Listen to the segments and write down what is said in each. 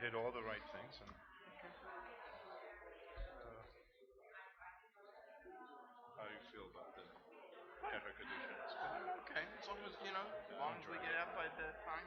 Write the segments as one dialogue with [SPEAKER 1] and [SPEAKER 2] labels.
[SPEAKER 1] hit all the right things. And how do you feel about the Keter Kedusha?
[SPEAKER 2] Okay, as long as we get out by the time.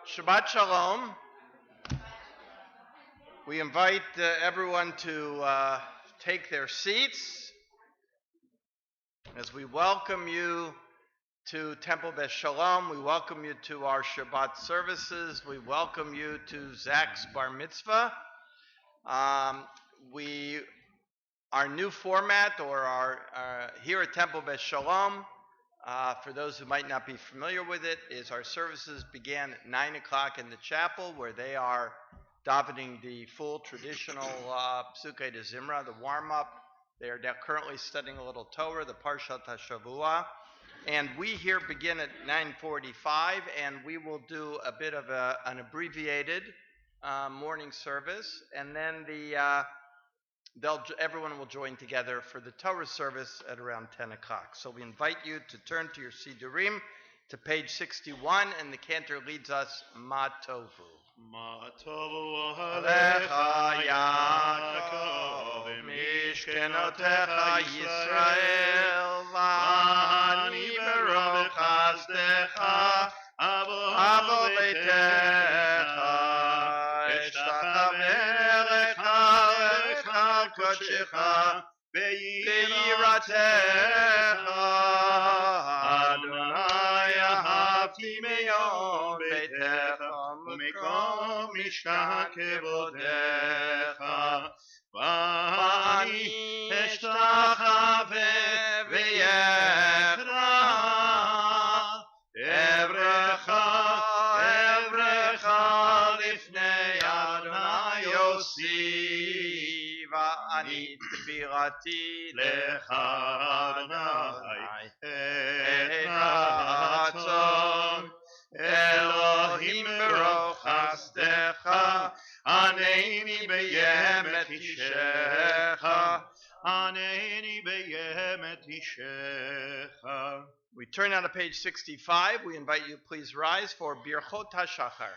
[SPEAKER 2] Shabbat Shalom. We invite everyone to take their seats as we welcome you to Temple Beth Shalom. We welcome you to our Shabbat services. We welcome you to Zach's Bar Mitzvah. Our new format, or our here at Temple Beth Shalom, for those who might not be familiar with it, is our services began at 9 o'clock in the chapel, where they are davening the full traditional Psukei de Zimra, the warm-up. They are now currently studying a little Torah, the Parshat HaShavua. And we here begin at 9:45, and we will do a bit of an abbreviated morning service, and then everyone will join together for the Torah service at around 10 o'clock. So we invite you to turn to your Sidurim to page 61, and the cantor leads us, Ma Tovu.
[SPEAKER 3] Ma Tovu Alecha Yaakov, Mishkenotecha Yisrael, V'ani Baruch Chasdecha, Avo Beitecha, Eshtachavelecha Kodshecha, Be'yiratecha, Adonai ahavti meyom beitecha, u'mekom mishkan kevodecha, v'ani eshtachave v'yechrach, evrecha lifnei Adonai yosi, v'ani tefilati lecha Adonai et ratzon, Elohim baruch chasdecha, aneni beyemet ishecha, aneni beyemet ishecha.
[SPEAKER 2] We turn now to page 65. We invite you to please rise for Birchot HaShachar.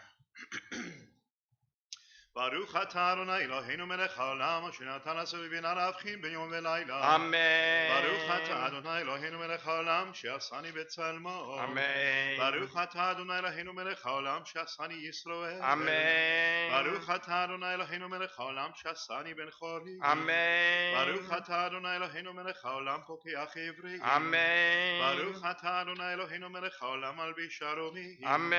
[SPEAKER 3] ברוך אתה אדוני אלוהינו מלך העולם אשר נתן לנו ובינה להבחין בין יום ולילה.
[SPEAKER 2] אמן.
[SPEAKER 3] ברוך אתה אדוני אלוהינו מלך העולם שעשני בצלמו.
[SPEAKER 2] אמן.
[SPEAKER 3] ברוך אתה אדוני אלוהינו מלך העולם שעשני ישראל.
[SPEAKER 2] אמן.
[SPEAKER 3] ברוך אתה אדוני אלוהינו מלך העולם שעשני בן חורי.
[SPEAKER 2] אמן.
[SPEAKER 3] ברוך אתה אדוני אלוהינו מלך העולם פוקח עברי.
[SPEAKER 2] אמן.
[SPEAKER 3] ברוך אתה אדוני אלוהינו מלך העולם מלביש ערומי.
[SPEAKER 2] אמן.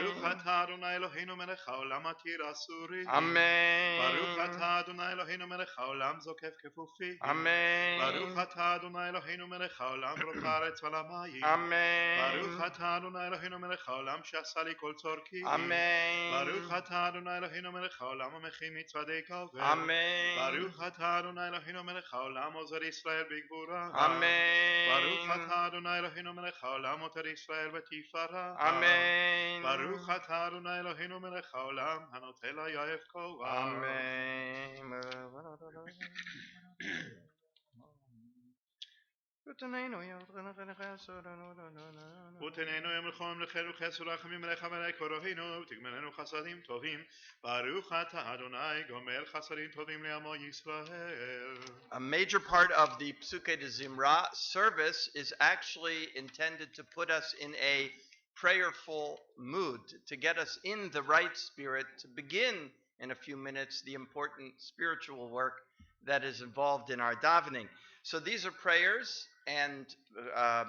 [SPEAKER 3] ברוך אתה אדוני אלוהינו מלך העולם עתיר אסורי.
[SPEAKER 2] אמן.
[SPEAKER 3] ברוך אתה אדוני אלוהינו מלך העולם זוקף כפופי.
[SPEAKER 2] אמן.
[SPEAKER 3] ברוך אתה אדוני אלוהינו מלך העולם ברוך הארץ ולמים.
[SPEAKER 2] אמן.
[SPEAKER 3] ברוך אתה אדוני אלוהינו מלך העולם שעשה לי כל צורכי.
[SPEAKER 2] אמן.
[SPEAKER 3] ברוך אתה אדוני אלוהינו מלך העולם המכין מצוודי כובד.
[SPEAKER 2] אמן.
[SPEAKER 3] ברוך אתה אדוני אלוהינו מלך העולם עוזר ישראל בגבורה.
[SPEAKER 2] אמן.
[SPEAKER 3] ברוך אתה אדוני אלוהינו מלך העולם עוטר ישראל בתפארה.
[SPEAKER 2] אמן.
[SPEAKER 3] ברוך אתה אדוני אלוהינו מלך העולם הנוטה ליעף כוח.
[SPEAKER 2] אמן.
[SPEAKER 3] ותננו יום לכם לכם וחסר רחמים עליך ועלי קורהינו ותגמלנו חסדים טובים. ברוך אתה אדוני גומל חסדים טובים לעמו ישראל.
[SPEAKER 2] A major part of the Psuke de Zimra service is actually intended to put us in a prayerful mood, to get us in the right spirit, to begin in a few minutes the important spiritual work that is involved in our davening. So these are prayers and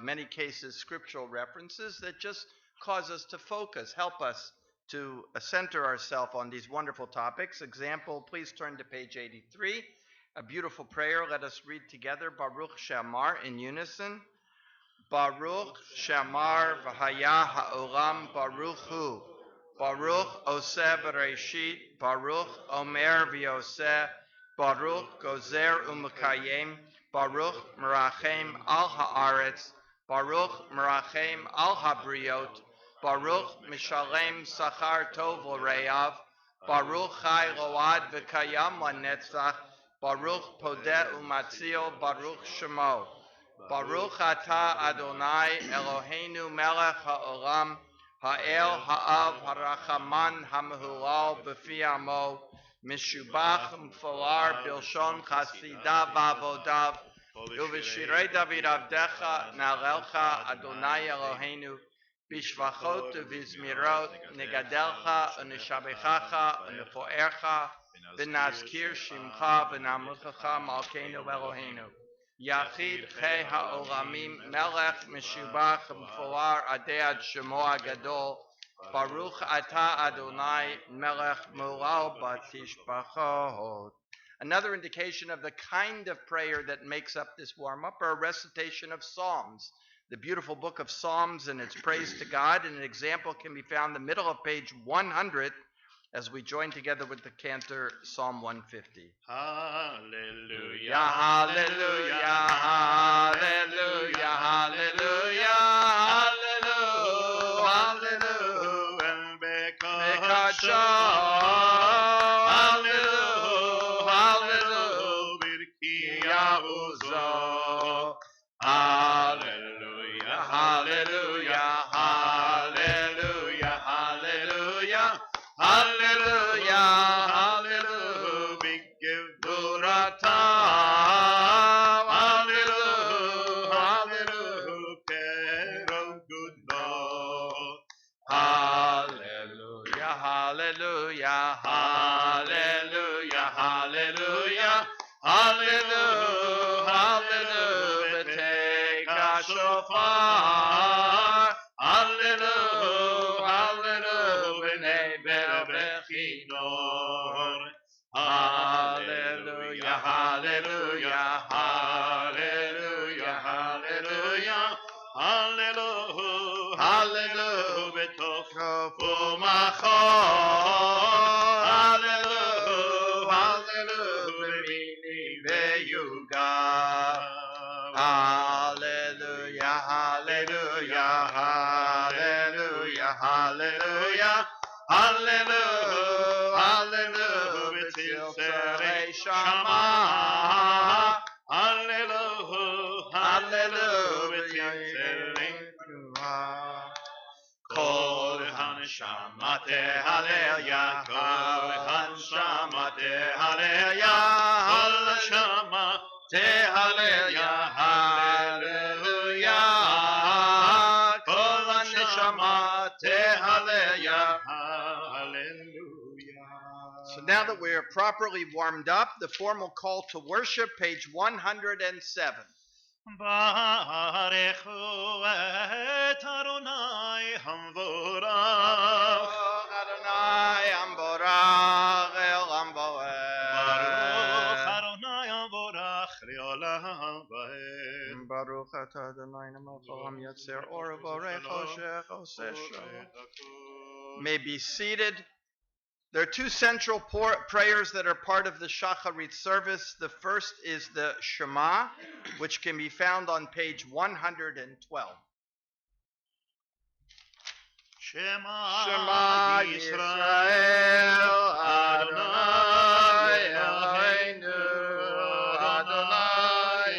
[SPEAKER 2] many cases scriptural references that just cause us to focus, help us to center ourselves on these wonderful topics. Example, please turn to page 83. A beautiful prayer. Let us read together Baruch Shamar in unison. Baruch Shamar v'haya ha'olam Baruch Hu. Baruch Oseh Bereshit. Baruch Omer v'Yoseh. Baruch Gozer u'Mekayem. Baruch Merachem al ha'aretz. Baruch Merachem al habriot. Baruch Mishalem Sachar Tov L'Reav. Baruch Chai Load v'Kayam Lanetzach. Baruch Podeh Umatzil. Baruch Shemo. Baruch Atah Adonai Eloheinu Melech HaOlam. Ha'el Ha'av Harachaman Hamehulal B'fi Amo. Mishubach Mfolar Bilshon Chasidav Avodav. Uveshirei David Avdecha Na'alelcha Adonai Eloheinu. Bishvachot u'vizmirot negadelcha u'nishabechacha u'nefoercha v'nazkir shimcha v'namuchacha malkeinu Eloheinu. Yachid chei ha'olamim melech meshubach mfolar adei shemo agadol. Baruch ata Adonai melech molal batishbachot. Another indication of the kind of prayer that makes up this warm-up are a recitation of Psalms. The beautiful book of Psalms and its praise to God, and an example can be found in the middle of page 100 as we join together with the cantor Psalm 150.
[SPEAKER 3] Hallelujah,
[SPEAKER 2] Hallelujah, hallelujah, hallelujah, hallelujah, hallelujah, hallelujah, hallelujah, birkiyahuzo. Hallelujah, hallelujah, hallelujah, hallelujah, hallelujah, hallelujah, b'gevuratam, hallelujah, hallelujah, kero gudlo. Hallelujah, hallelujah, hallelujah, hallelujah, hallelujah, hallelujah, take a shofar. Hallelujah, hallelujah, b'nei bel bechinor. Hallelujah, hallelujah, hallelujah, hallelujah, hallelujah, hallelujah, b'tof u'machor. Hallelujah, hallelujah, b'mini ve'yugah. Hallelujah, hallelujah, hallelujah, hallelujah, hallelujah, hallelujah, b'tzilzerei shama. Hallelujah, hallelujah, b'tzilzerei shama. Kol haneshama tehalel ya, kol תהלליה, הללויה, כל הנשמה תהלליה. So now that we are properly warmed up, the formal call to worship, page 107.
[SPEAKER 3] ברכו את אדוני המבורך.
[SPEAKER 2] Adonai המבורך אל המבורך.
[SPEAKER 3] ברוך אדוני המבורך לעולם ועד.
[SPEAKER 2] ברוך אתה אדוני המלך העולם יוצר אור ובורא חושך עושה שלום. May be seated. There are two central prayers that are part of the Shacharit service. The first is the Shema, which can be found on page 112.
[SPEAKER 3] Shema Yisrael Adonai Eloheinu Adonai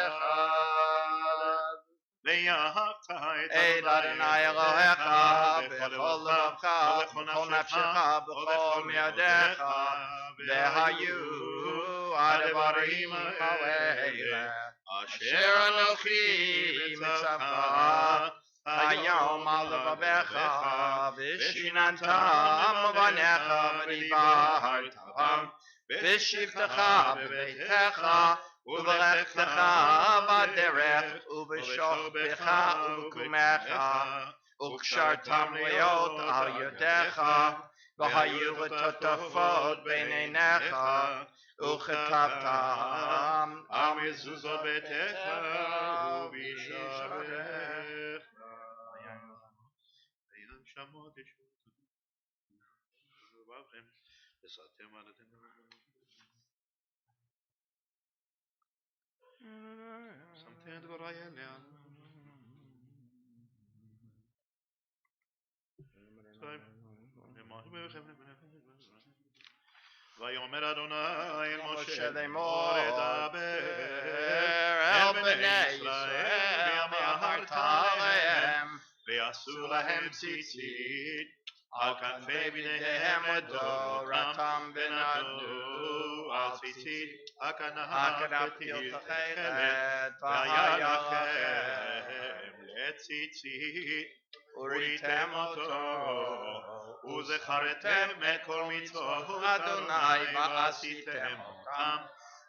[SPEAKER 3] Echad. ואהבת את
[SPEAKER 2] אדוני אלוהיך בכל לבבך ובכל נפשך ובכל מידיך והיו הדברים האלה אשר אנוכי מצווך היום על לבביך ושיננתם בבניך ודיברתם בשבתך בביתך ובלכתך בדרך ובשוכבך ובקומך וקשרתם להיות על ידיך והיו לטוטפות בין עיניך וכתבתם
[SPEAKER 3] על מזוזות ביתך ובשעריך. שמות ישובבכם ושאתם עליתם. שמתם דברי אליה. ויאמר אדוני אל משה לאמור דבר אל בני ישראל ואמרת להם ויעשו להם ציצית על כנפי בניהם לדורתם ונתנו על ציצית הכנף כתכלת והיה לכם לציצית וריתם אותו וזכרתם את כל מצוות אדוני ועשיתם אותם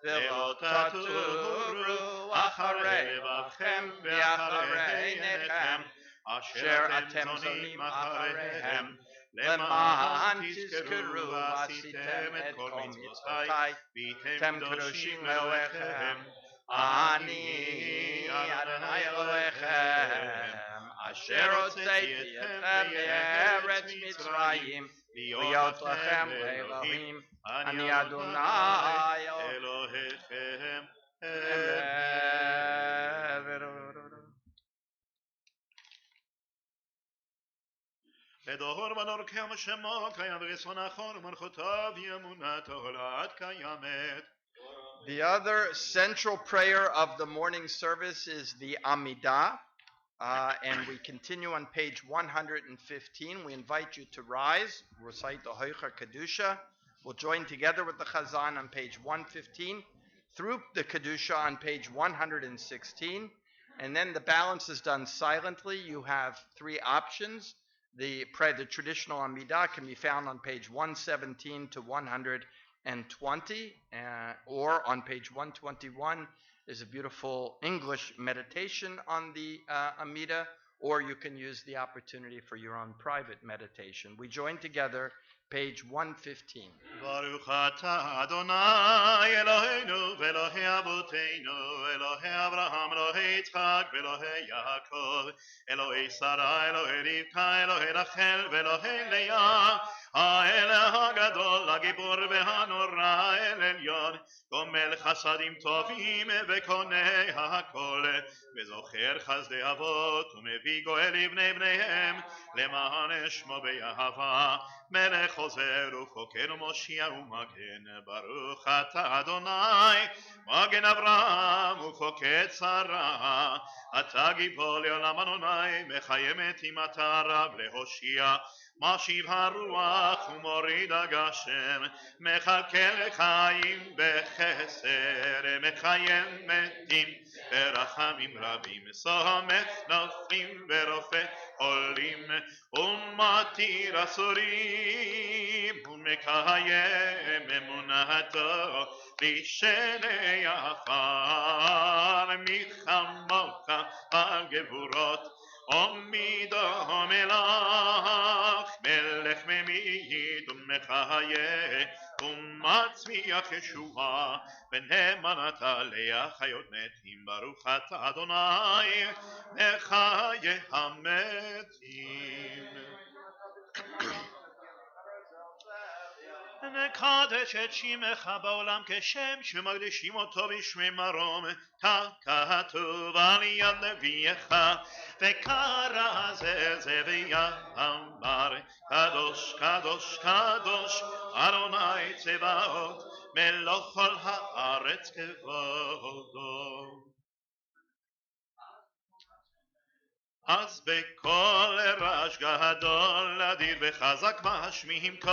[SPEAKER 3] ולא תטורו אחרי לבבכם ואחרי עיניכם אשר אתם זונים אחריהם למען תזכרו ועשיתם את כל מצוותיי והייתם קדושים לאלוהיכם. אני אדוני אלוהיכם אשר הוצאתי אתכם מארץ מצרים להיות לכם לאלוהים. אני אדוני אלוהיכם. לדור ודור קיים שמו קיים ורצון אחר ומלכותיו ימונתו לעד קיימת.
[SPEAKER 2] The other central prayer of the morning service is the Amidah, and we continue on page 115. We invite you to rise, recite the Hoicha Kedusha. We'll join together with the Chazan on page 115, through the Kedusha on page 116, and then the balance is done silently. You have three options. The traditional Amidah can be found on page 117 to 120, or on page 121 is a beautiful English meditation on the Amidah, or you can use the opportunity for your own private meditation. We join together, page 115.
[SPEAKER 3] Baruch atah Adonai Eloheinu ve'Elohei Avotenu Elohei Avraham Elohei Yitzchak ve'Elohei Yaakov Elohei Sarah Elohei Rivka Elohei Rachel ve'Elohei Leah האל הגדול, הגיבור והנורא, אל עליון, גומל חסדים טובים וקונה הכל, וזוכר חסדי אבות, ומביא גואל לבני בניהם, למען שמו באהבה, מלך חוזר ופוקד ומושיע ומגן, ברוך אתה אדוני, מגן אברהם ופוקד שרה, אתה גיבור לעולם אדוני, מחיימת אם אתה רב להושיע, משיב הרוח ומוריד הגשם, מחכה לחיים בחסר, מחיים מתים ברחמים רבים, סומך נופלים ורופא חולים, ומתיר אסורים, ומקיים אמונתו בשני עפר, מי כמוך הגבורות עמידו מלך, מלך ממית ומחיה, ומצמיח ישועה, ונאמנתה להחיות מתים, ברוך אתה אדוני מחיי המתים. נקדש את שמך בעולם כשם שמקדישים אותו בשמי מרום, ככתוב על יד נביאך, וקרא זה ויאמר, קדוש קדוש קדוש אדוני צבאות, מלוך כל הארץ כבודו. אז בקול רעש גדול אדיר וחזק משמיעים קול,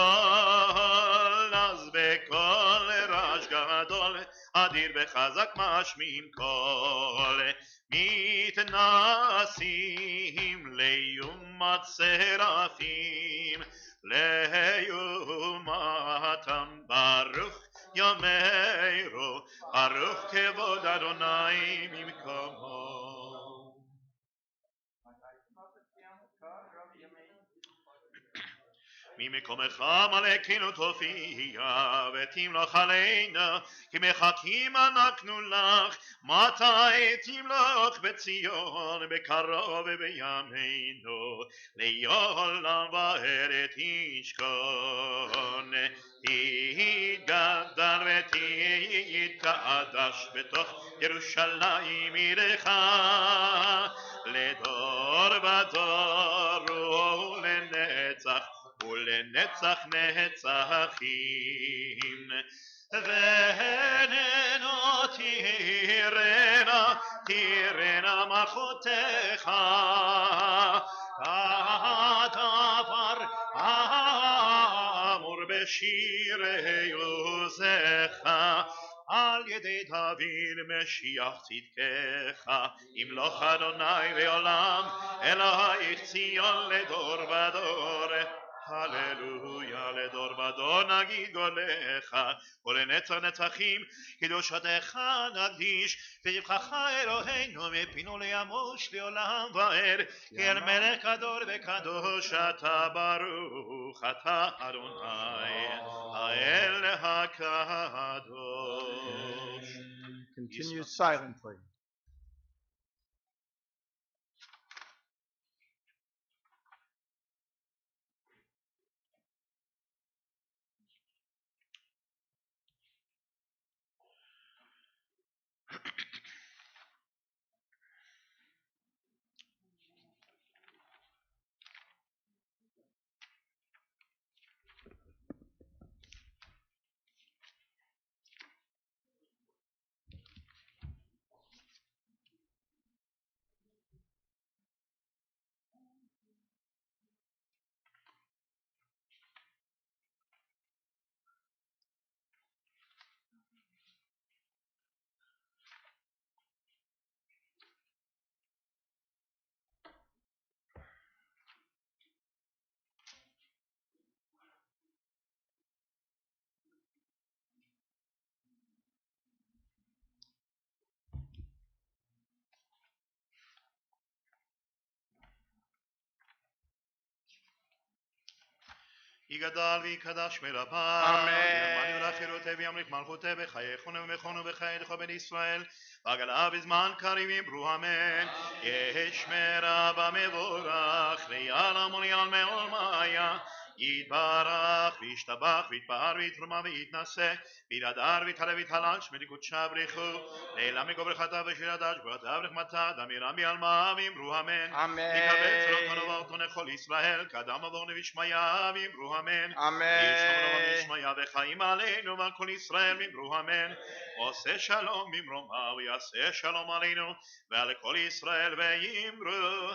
[SPEAKER 3] אז בקול רעש גדול אדיר וחזק משמיעים קול, מתנסים לעומת שרפים, לעומתם ברוך יאמרו, ברוך כבוד אדוני ממקומו. ממקומך מלכנו תופיע ותמלוך עלינו, כי מחכים אנחנו לך, מתי תמלוך בציון, בקרוב בימינו, לעולם ועד תשכון, תתגדל ותתקדש בתוך ירושלים עירך, לדור ודור ולנצח ולנצח נצחים. וננו תירנה מלכותך, הדבר אמור בשירי עוזך, על ידי דוד משיח צדקך, ימלוך אדוני לעולם, אלוהיך ציון לדור ודור. הללויה, לדור ודור נגיד גולך, ולנצח נצחים קדושתך נקדיש, ושבחך אלוהינו מפינו לימוש לעולם ועד, כי אל מלך גדול וקדוש אתה, ברוך אתה אדוני האל הקדוש.
[SPEAKER 4] Continue silently.
[SPEAKER 3] יגדל ויקדש מרבה, ילמד ולחירותי וימליך מלכותי בחייכון ובמכון ובחיי לכל בן ישראל, והגלה בזמן קריב יאמרו אמן. יש מרבה מבורך, ליעלם וליעל מעולמיה, יתברך וישתבח ויתפאר ויתרומם ויתנשא, ויתהדר ויתעלה ויתהלל שמי קודשה בריחו, לעילם מגובר חטא ושיר הדש גבורתה ורחמתה, דמירה בעלמא ויאמרו אמן. יקבל צלותנו ואורתנו כל ישראל, קדם עבור נבישמיה ויאמרו אמן. ישמעו וישמיה וחיים עלינו ועל כל ישראל ויאמרו אמן. עושה שלום במרומה ויעשה שלום עלינו ועל כל ישראל ויאמרו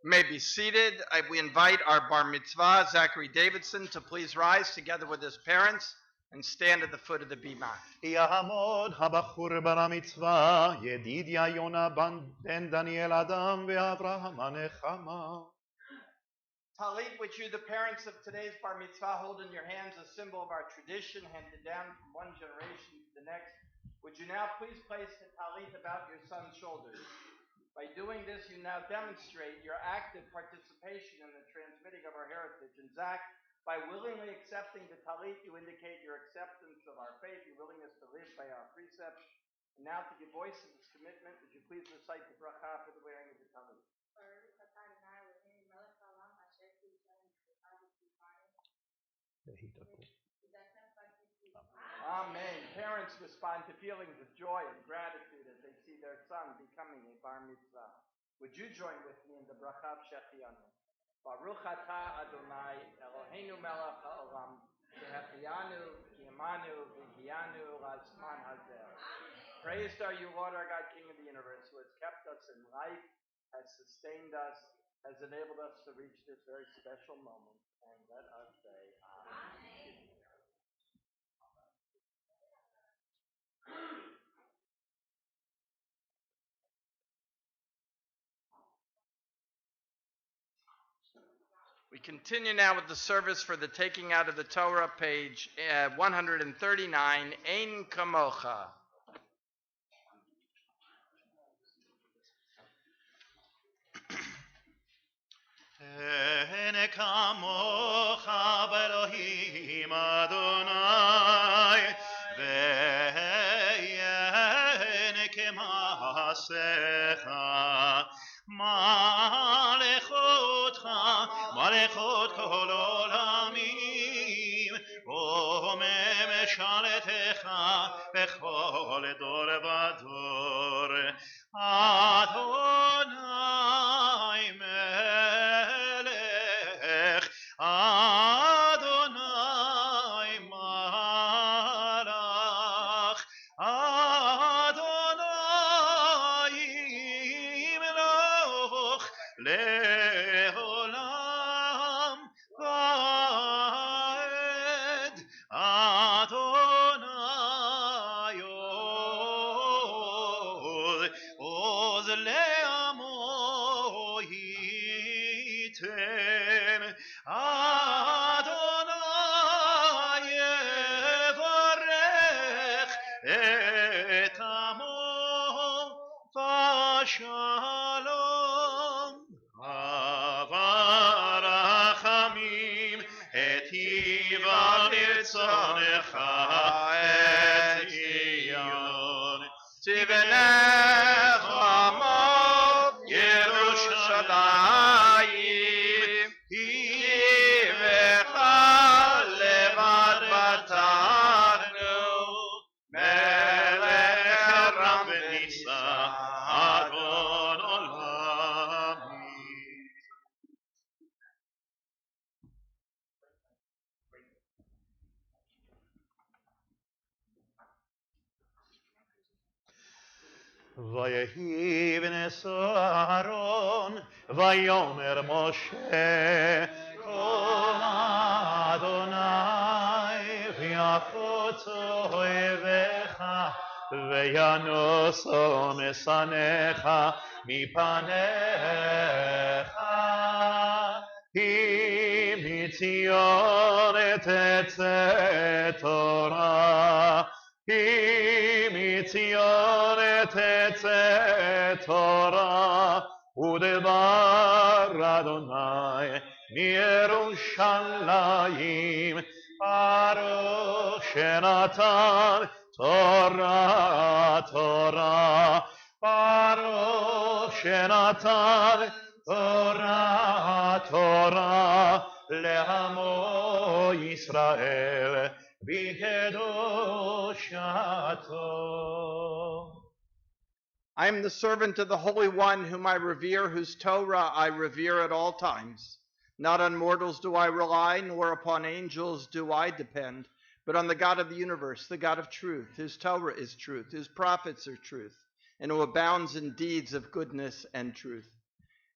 [SPEAKER 2] may be seated. We invite our bar mitzvah, Zachary Davidson, to please rise together with his parents and stand at the foot of the bima.
[SPEAKER 3] יעמוד הבחור בר המצווה, ידידיה יונה בן דניאל אדם ואברהם הנחמה.
[SPEAKER 2] Talit, which you, the parents of today's bar mitzvah, hold in your hands, a symbol of our tradition handed down from one generation to the next. Would you now please place the talit about your son's shoulders? By doing this, you now demonstrate your active participation in the transmitting of our heritage. And Zach, by willingly accepting the talit, you indicate your acceptance of our faith, your willingness to live by our precepts. And now, to give voice to this commitment, would you please recite the bracha for the wearing of the talit? Amen. Parents respond to feelings of joy and gratitude as they see their son becoming a bar mitzvah. Would you join with me in the bracha of Shechianu? Baruch atah Adonai Eloheinu melech haolam shehachianu kiyamanu v'hiyanu lazman hazeh. Praised are you, Lord our God, King of the universe, who has kept us in life, has sustained us, has enabled us to reach this very special moment. And let us say Amen. We continue now with the service for the taking out of the Torah, page 139, Ein Kamocha.
[SPEAKER 3] אין כמוך באלוהים אדוני ואין כמעשיך מלכות כל עולמים וממשלתך בכל דור ודור אדוני מלך אדוני מלך אדוני ימלוך לעולם ועד אדוני עוז לעמו ייתן אדוני יברך את עמו בשלום אהבה רחמים היטיב על רצונך את ציון
[SPEAKER 2] תבנה חמות ירושלים כי בך לבד בטחנו מלך רם ונישא
[SPEAKER 3] אדון עולמי. ויהי בנשוא אהרון ויאמר משה קול אדוני ויחוצו אויביך וינוסו משנאיך מפניך כי מציון תצא תורה כי מציון תצא תורה ודבר אדוני מירושלים ברוך שנתן תורה תורה ברוך שנתן תורה תורה לעמו ישראל בקדושתו.
[SPEAKER 2] I am the servant of the Holy One whom I revere, whose Torah I revere at all times. Not on mortals do I rely, nor upon angels do I depend, but on the God of the universe, the God of truth. His Torah is truth, his prophets are truth, and who abounds in deeds of goodness and truth.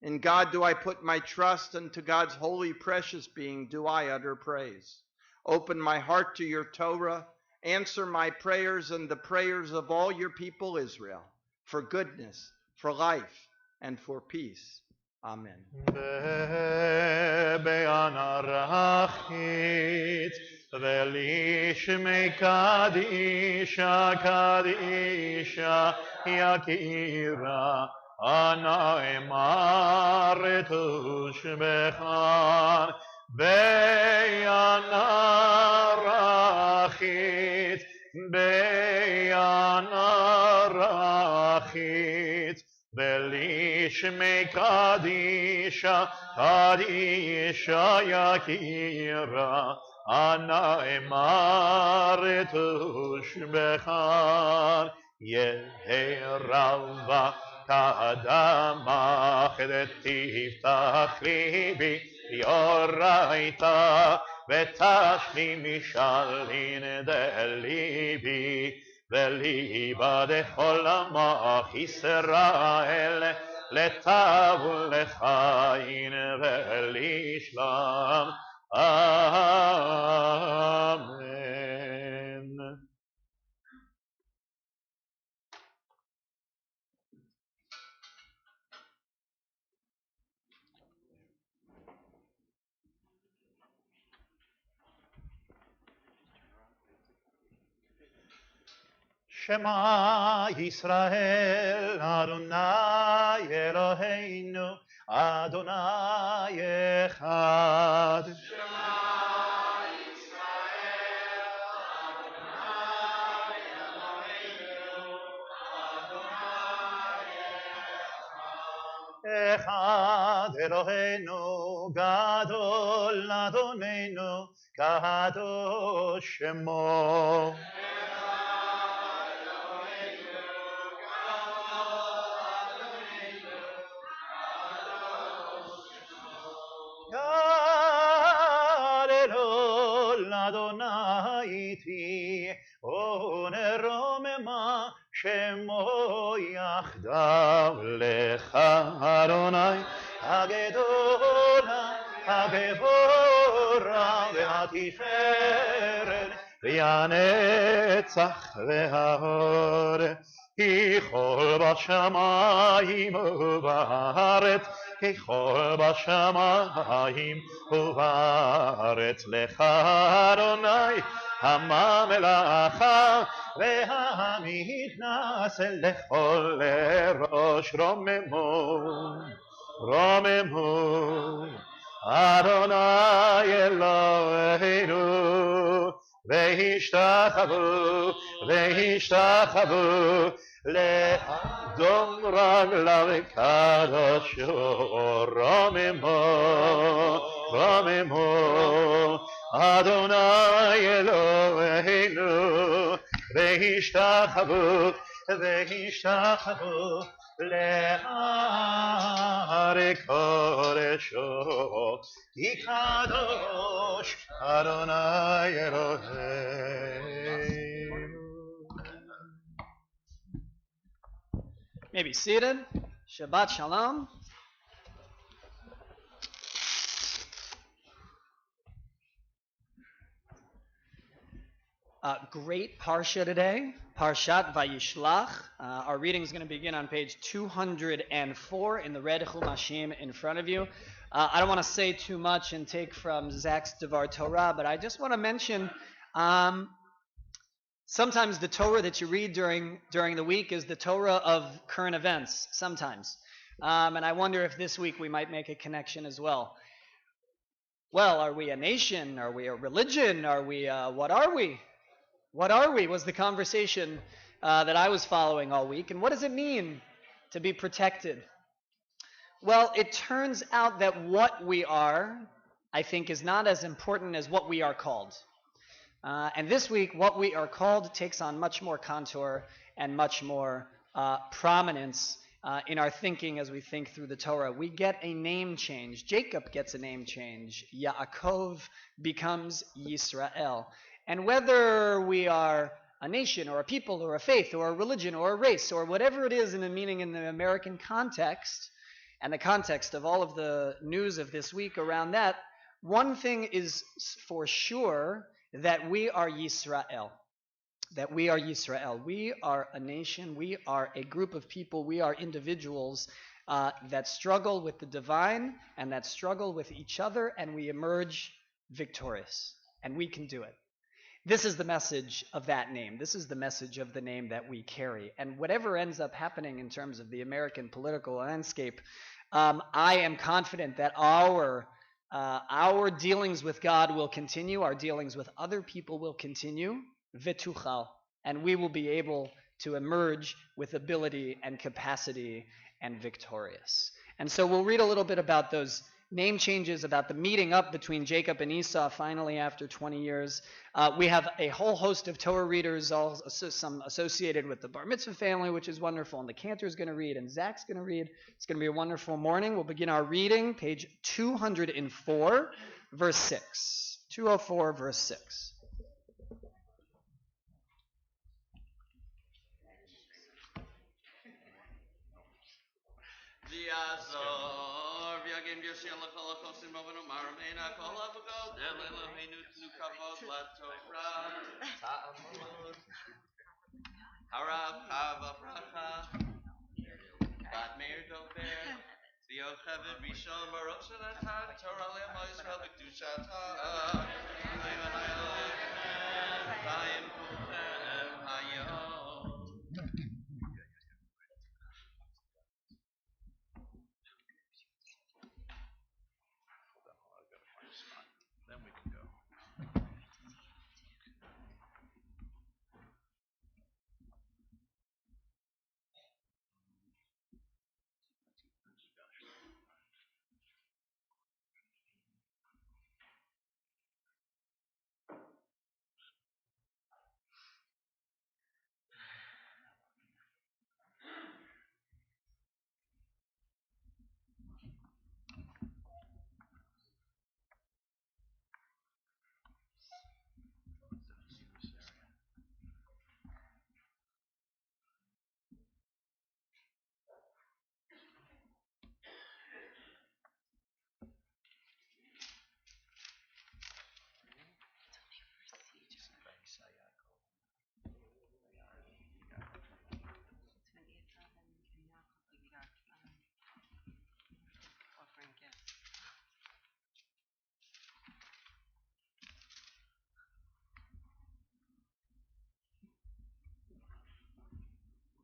[SPEAKER 2] In God do I put my trust, and to God's holy, precious being do I utter praise. Open my heart to your Torah, answer my prayers and the prayers of all your people Israel, for goodness, for life, and for peace. Amen.
[SPEAKER 3] ולשמי קדישה קדישה יקירה אנא אמר תושבחן בינה רחית ולשמי קדישה קדישה יקירה אנא אמר תושבחן יהי רבה כאדמה תפתח ליבי יורייתא ותשמי משלין דליבי וליבה דכל עמך ישראל לטוב ולחיים ולשלום Amen. Shema Yisrael Adonai Eloheinu Adonai Echad. Echad Eloheinu Gadol Adonenu Kadosh Shemo. Gadol Adonai iti oneromema Shemo yachdav lecha Adonai הגדולה, הגבורה והתפארת והנצח והאור ככל בשמיים ובארץ ככל בשמיים ובארץ לך אדוני הממלכה והמתנשא לכל ראש רוממו אדוני אלוהינו והשתחוו לאדון רגליו קדושו רוממו אדוני אלוהינו והשתחוו להר קודשו כי קדוש אדוני אלוהינו.
[SPEAKER 5] May be seated. Shabbat Shalom. Great Parsha today, Parshat Vayishlach. Our reading is going to begin on page 204 in the Red Chumashim in front of you. I don't want to say too much and take from Zach's Devar Torah, but I just want to mention sometimes the Torah that you read during the week is the Torah of current events, sometimes. And I wonder if this week we might make a connection as well. Well, are we a nation? Are we a religion? Are we, what are we? What are we was the conversation that I was following all week. And what does it mean to be protected? Well, it turns out that what we are, I think, is not as important as what we are called. And this week, what we are called takes on much more contour and much more prominence in our thinking as we think through the Torah. We get a name change. Jacob gets a name change. Yaakov becomes Yisrael. And whether we are a nation or a people or a faith or a religion or a race or whatever it is in the meaning in the American context, and the context of all of the news of this week around that, one thing is for sure, that we are Yisrael. That we are Yisrael. We are a nation. We are a group of people. We are individuals that struggle with the divine and that struggle with each other, and we emerge victorious. And we can do it. This is the message of that name. This is the message of the name that we carry. And whatever ends up happening in terms of the American political landscape, I am confident that our dealings with God will continue. Our dealings with other people will continue. V'tuchal, and we will be able to emerge with ability and capacity and victorious. And so we'll read a little bit about those name changes, about the meeting up between Jacob and Esau finally after 20 years. We have a whole host of Torah readers, some associated with the Bar Mitzvah family, which is wonderful, and the Cantor's going to read, and Zach's going to read. It's going to be a wonderful morning. We'll begin our reading, page 204, verse 6. 204, verse 6.
[SPEAKER 6] Azor, v'yagim Yoshiel l'chol ha'chosim rovenu marmeina kol ha'v'god el Eloheinu tnu kavod laTorah ta'amud harav chava bracha bat meir dober v'yocheved rishon baruch shenatan Torah le'amo Yisrael v'kedushata v'yonai Elohim v'ayim kulchem hayom.
[SPEAKER 1] Then we can go.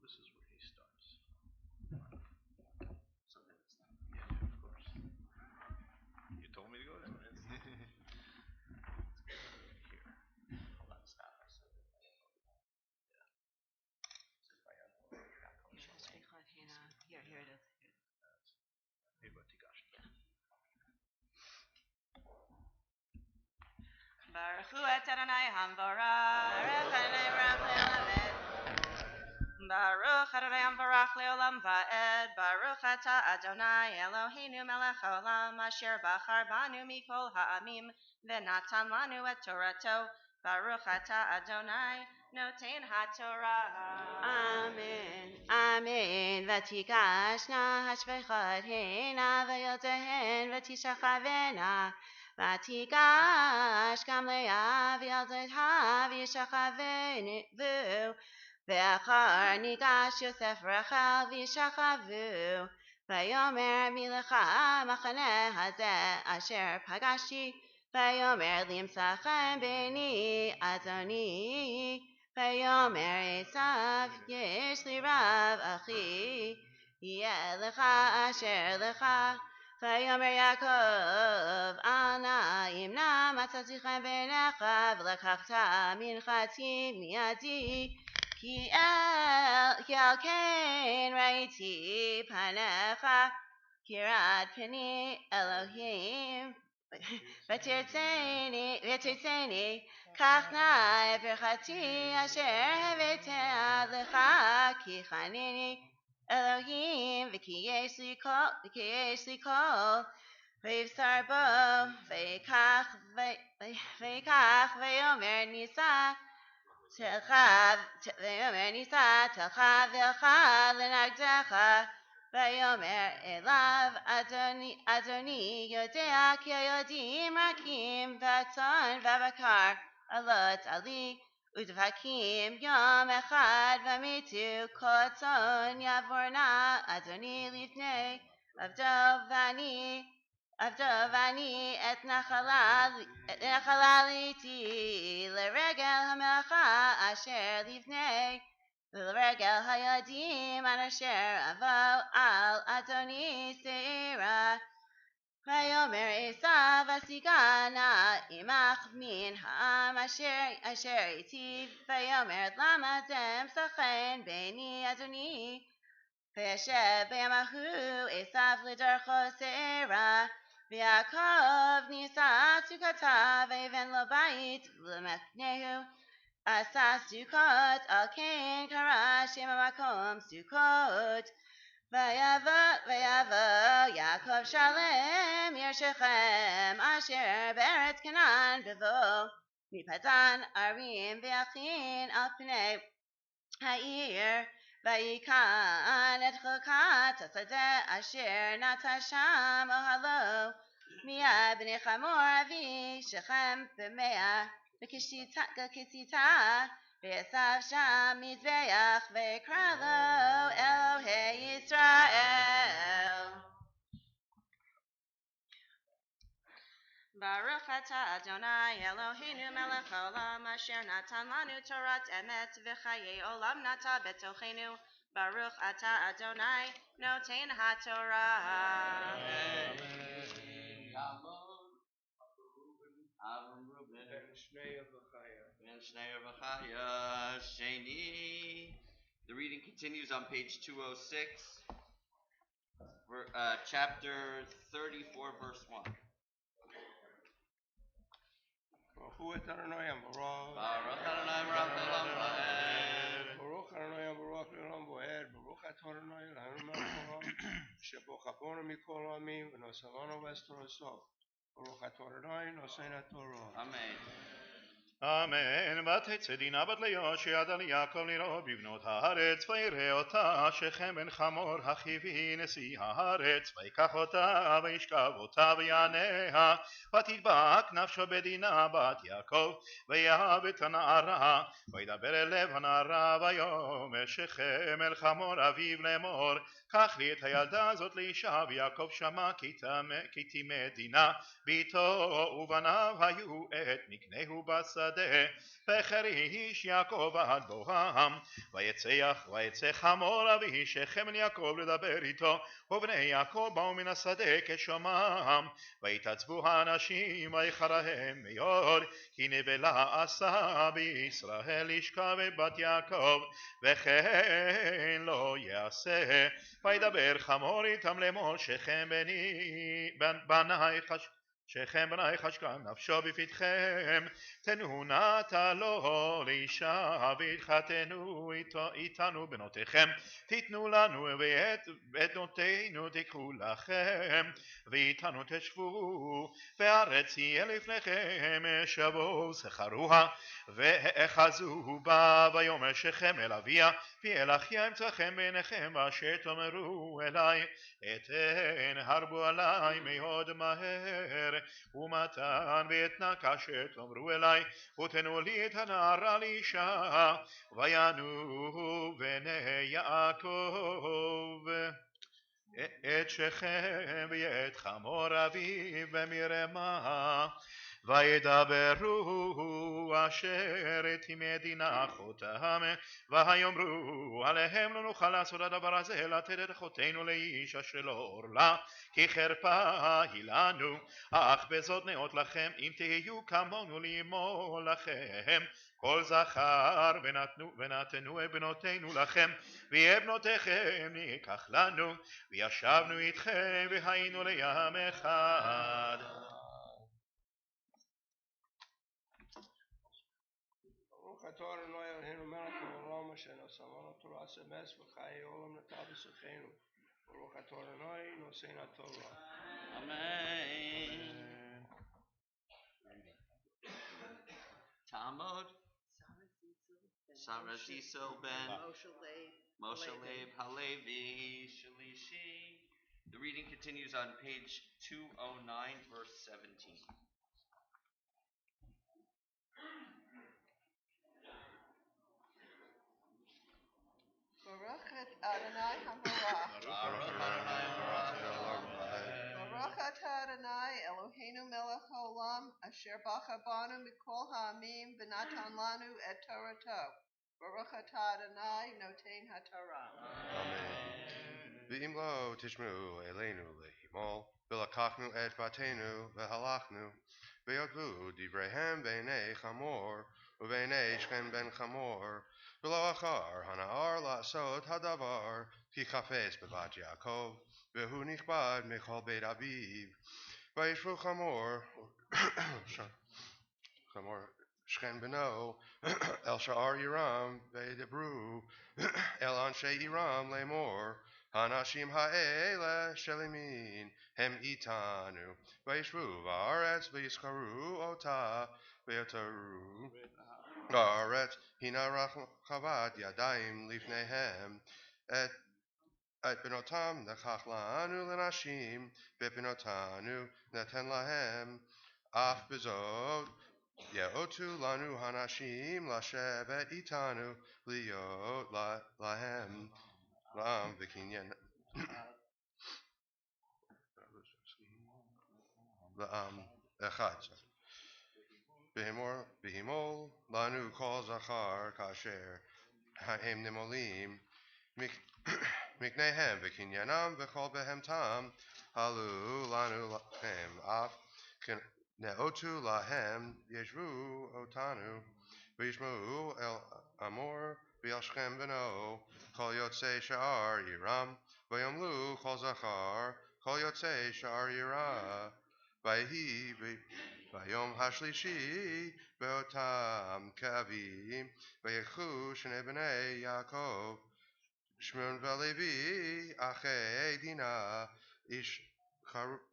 [SPEAKER 1] This is where he starts. Yeah, of course. You told me to go there.
[SPEAKER 6] Here it is. Baruch hu et Adonai Hamvarach, Baruch Adonai Barach Le'olam Baruch Adonai Hamvarach Le'olam Va'ed, Baruch Ata Adonai Eloheinu Melech Haolam, Asher Bachar Banu Mikol Ha'amim, V'natan Lanu et Torato, Baruch Ata Adonai Noten HaTorah. Amen. Amen. V'tigashna hashvechot hena v'yotehen v'tishachavena. V'tigash gam le'ah v'yaldeha v'yishachavenu. V'achar nigash Yosef Rachel v'yishachavu. V'yomer milecha machaneh hazeh asher pagashti. V'yomer limsachem b'ni Adoni. V'yomer Esav yesh li rav achi. Yeh lecha asher lecha. V'yomer Yaakov ana imna matzatichem b'necha v'lekachta minchati miyadi. Ki al kein raiti panecha kirat peni Elohim v'tirtzeni kach na'e berchati asher hevetea lecha ki chaneni Elohim v'ki yesh li kol v'yivsar bo v'yikach v'yomer nisa Telcha v'yomer nisa telcha v'elcha l'nagdecha ויאמר אליו אדוני יודע כי היהודים רכים והצאן והבקר עלות עלי ודבקים יום אחד ומתו כל הצאן יעבור נא אדוני לפני עבדו ואני את נחלה ליתי לרגל המלאכה אשר לפני ולרגל היהודים אשר אבוא על אדוני שעירה. ויאמר עשיו השיגה נא עמך מן העם אשר איתי ויאמר למה אתם סוכן בעיני אדוני וישב ביום ההוא עשיו לדרכו שעירה ויעקב נישא סוכתה ויבן לו בית ולמקנהו עשה סוכות על כן קרא שם המקום סוכות ויבוא יעקב שלם עיר שכם אשר בארץ כנען בבוא מפדן ערים ויכין על פני העיר ויקן את חלקת השדה אשר נטע שם אוהלו מיד בני חמור אבי שכם במאה וכסיתה ויסב שם מזבח ויקרא לו אלוהי ישראל. ברוך אתה אדוני אלוהינו מלך העולם אשר נתן לנו תורת אמת וחיי עולם נטע בתוכנו ברוך אתה אדוני נותן התורה.
[SPEAKER 2] Sheni. The reading continues on page 206, chapter 34, verse 1.
[SPEAKER 7] Baruch Adonai Baruch
[SPEAKER 2] Baruch Adonai Baruch Olam Vaed.
[SPEAKER 7] Baruch Adonai Baruch Olam Vaed. Baruch Adonai Eloheinu melech haolam shebochaponu mikol ha'amim v'nosavanu v'estorosov. Baruch Adonai nosein haTorah.
[SPEAKER 2] Amen.
[SPEAKER 3] אמן. ותצא דינה בת ליהושע על יעקב לראות בבנות הארץ ויראה אותה שכם בן חמור החיבי נשיא הארץ ויקח אותה וישכב אותה ויעניה ותדבק נפשו בדינה בת יעקב ויאהב את הנערה וידבר אל לב הנערה ויאמר שכם אל חמור אביו לאמור קח לי את הילדה הזאת לאישה ויעקב שמע כי טימא דינה ביתו ובניו היו את מקנהו בשדה וחריש יעקב עד בוהם ויצא חמור אבי שכם אל יעקב לדבר איתו ובני יעקב באו מן השדה כשומעם ויתעצבו האנשים ויחרהם מאוד כי נבלה עשה בישראל לשכב את בת יעקב וכן לא יעשה וידבר חמור איתם לאמור שכם בני חשקה נפשו בפתחם תנו נטה לו לאישה והתחתנו איתנו בנותיכם תיתנו לנו ואת בנותינו תיקחו לכם ואיתנו תשבו והארץ יהיה לפניכם שבו זכרוה ואחזו בה ויאמר שכם אל אביה ואל אחיה אמצאכם בעיניכם ואשר תאמרו אלי אתן הרבו עלי מאוד מהר ומתן ואתנה כאשר תאמרו אלי ותנו לי את הנערה לאישה ויענו בני יעקב את שכם ואת חמור אביו במרמה וידברו אשר את מדינה אחותם ויאמרו עליהם לא נוכל לעשות הדבר הזה לתת את אחותנו לאיש אשר לא עורלה כי חרפה היא לנו אך בזאת נאות לכם אם תהיו כמונו לאמור לכם כל זכר ונתנו את בנותינו לכם ואת בנותיכם ניקח לנו וישבנו איתכם והיינו לים אחד.
[SPEAKER 7] Adonai Eloheinu melech haolam asher nasavanu Torah emes v'chayei olam nata b'sechenu. Baruch Adonai nosein haTorah.
[SPEAKER 2] Amen. Talmud
[SPEAKER 8] Saraziso ben
[SPEAKER 6] Moshe
[SPEAKER 8] Leib Halevi Shalishi. The reading continues on page 209, verse 17.
[SPEAKER 6] Baruch et Adonai HaBarach. Baruch atah Adonai Eloheinu melech haolam asher bacha banu mikol ha'amim v'natan lanu et Torato. Baruch atah Adonai noten haTorah.
[SPEAKER 9] Amen. V'im lo tishmeu eleinu lehimol v'lakachnu et batenu v'halachnu v'yodvu divrehem b'nei chamor u'b'nei Shchem ben chamor v'lo achar hana'ar la'asot hadavar ki chafes b'bat Yaakov v'hu nichbad michol beit aviv v'yishvu chamor Shchem beno El Sha'ar Yiram Ve'debru El Anshe Yiram Lemor Hanashim Ha'ele Shelimin Hem Itanu Ve'yishvu Va'aretz Ve'yizkaru Ota Ve'yotaru Va'aretz Hina Chavat Yadayim Lifnehem Et Benotam Nekach Lanu Lenashim Ve'benotanu Neten Lahem Af Bezot Ye'otu lanu hanashim lashevet itanu liot lahem lam v'kinyan echad behimol lanu kol zachar kasher ha'em nemolim miknehem v'kinyanam v'chol behem tam halu lanu lahem af Ne'otu lahem yeshvu otanu v'yishma'u el amor v'yal Shchem beno kol yotzei sha'ar yiram v'yomlu kol zachar kol yotzei sha'ar yira v'yehi v'yom hashlishi be'otam ka'avim v'yechu shnei b'nei Yaakov Shimon v'Levi achei Dina ish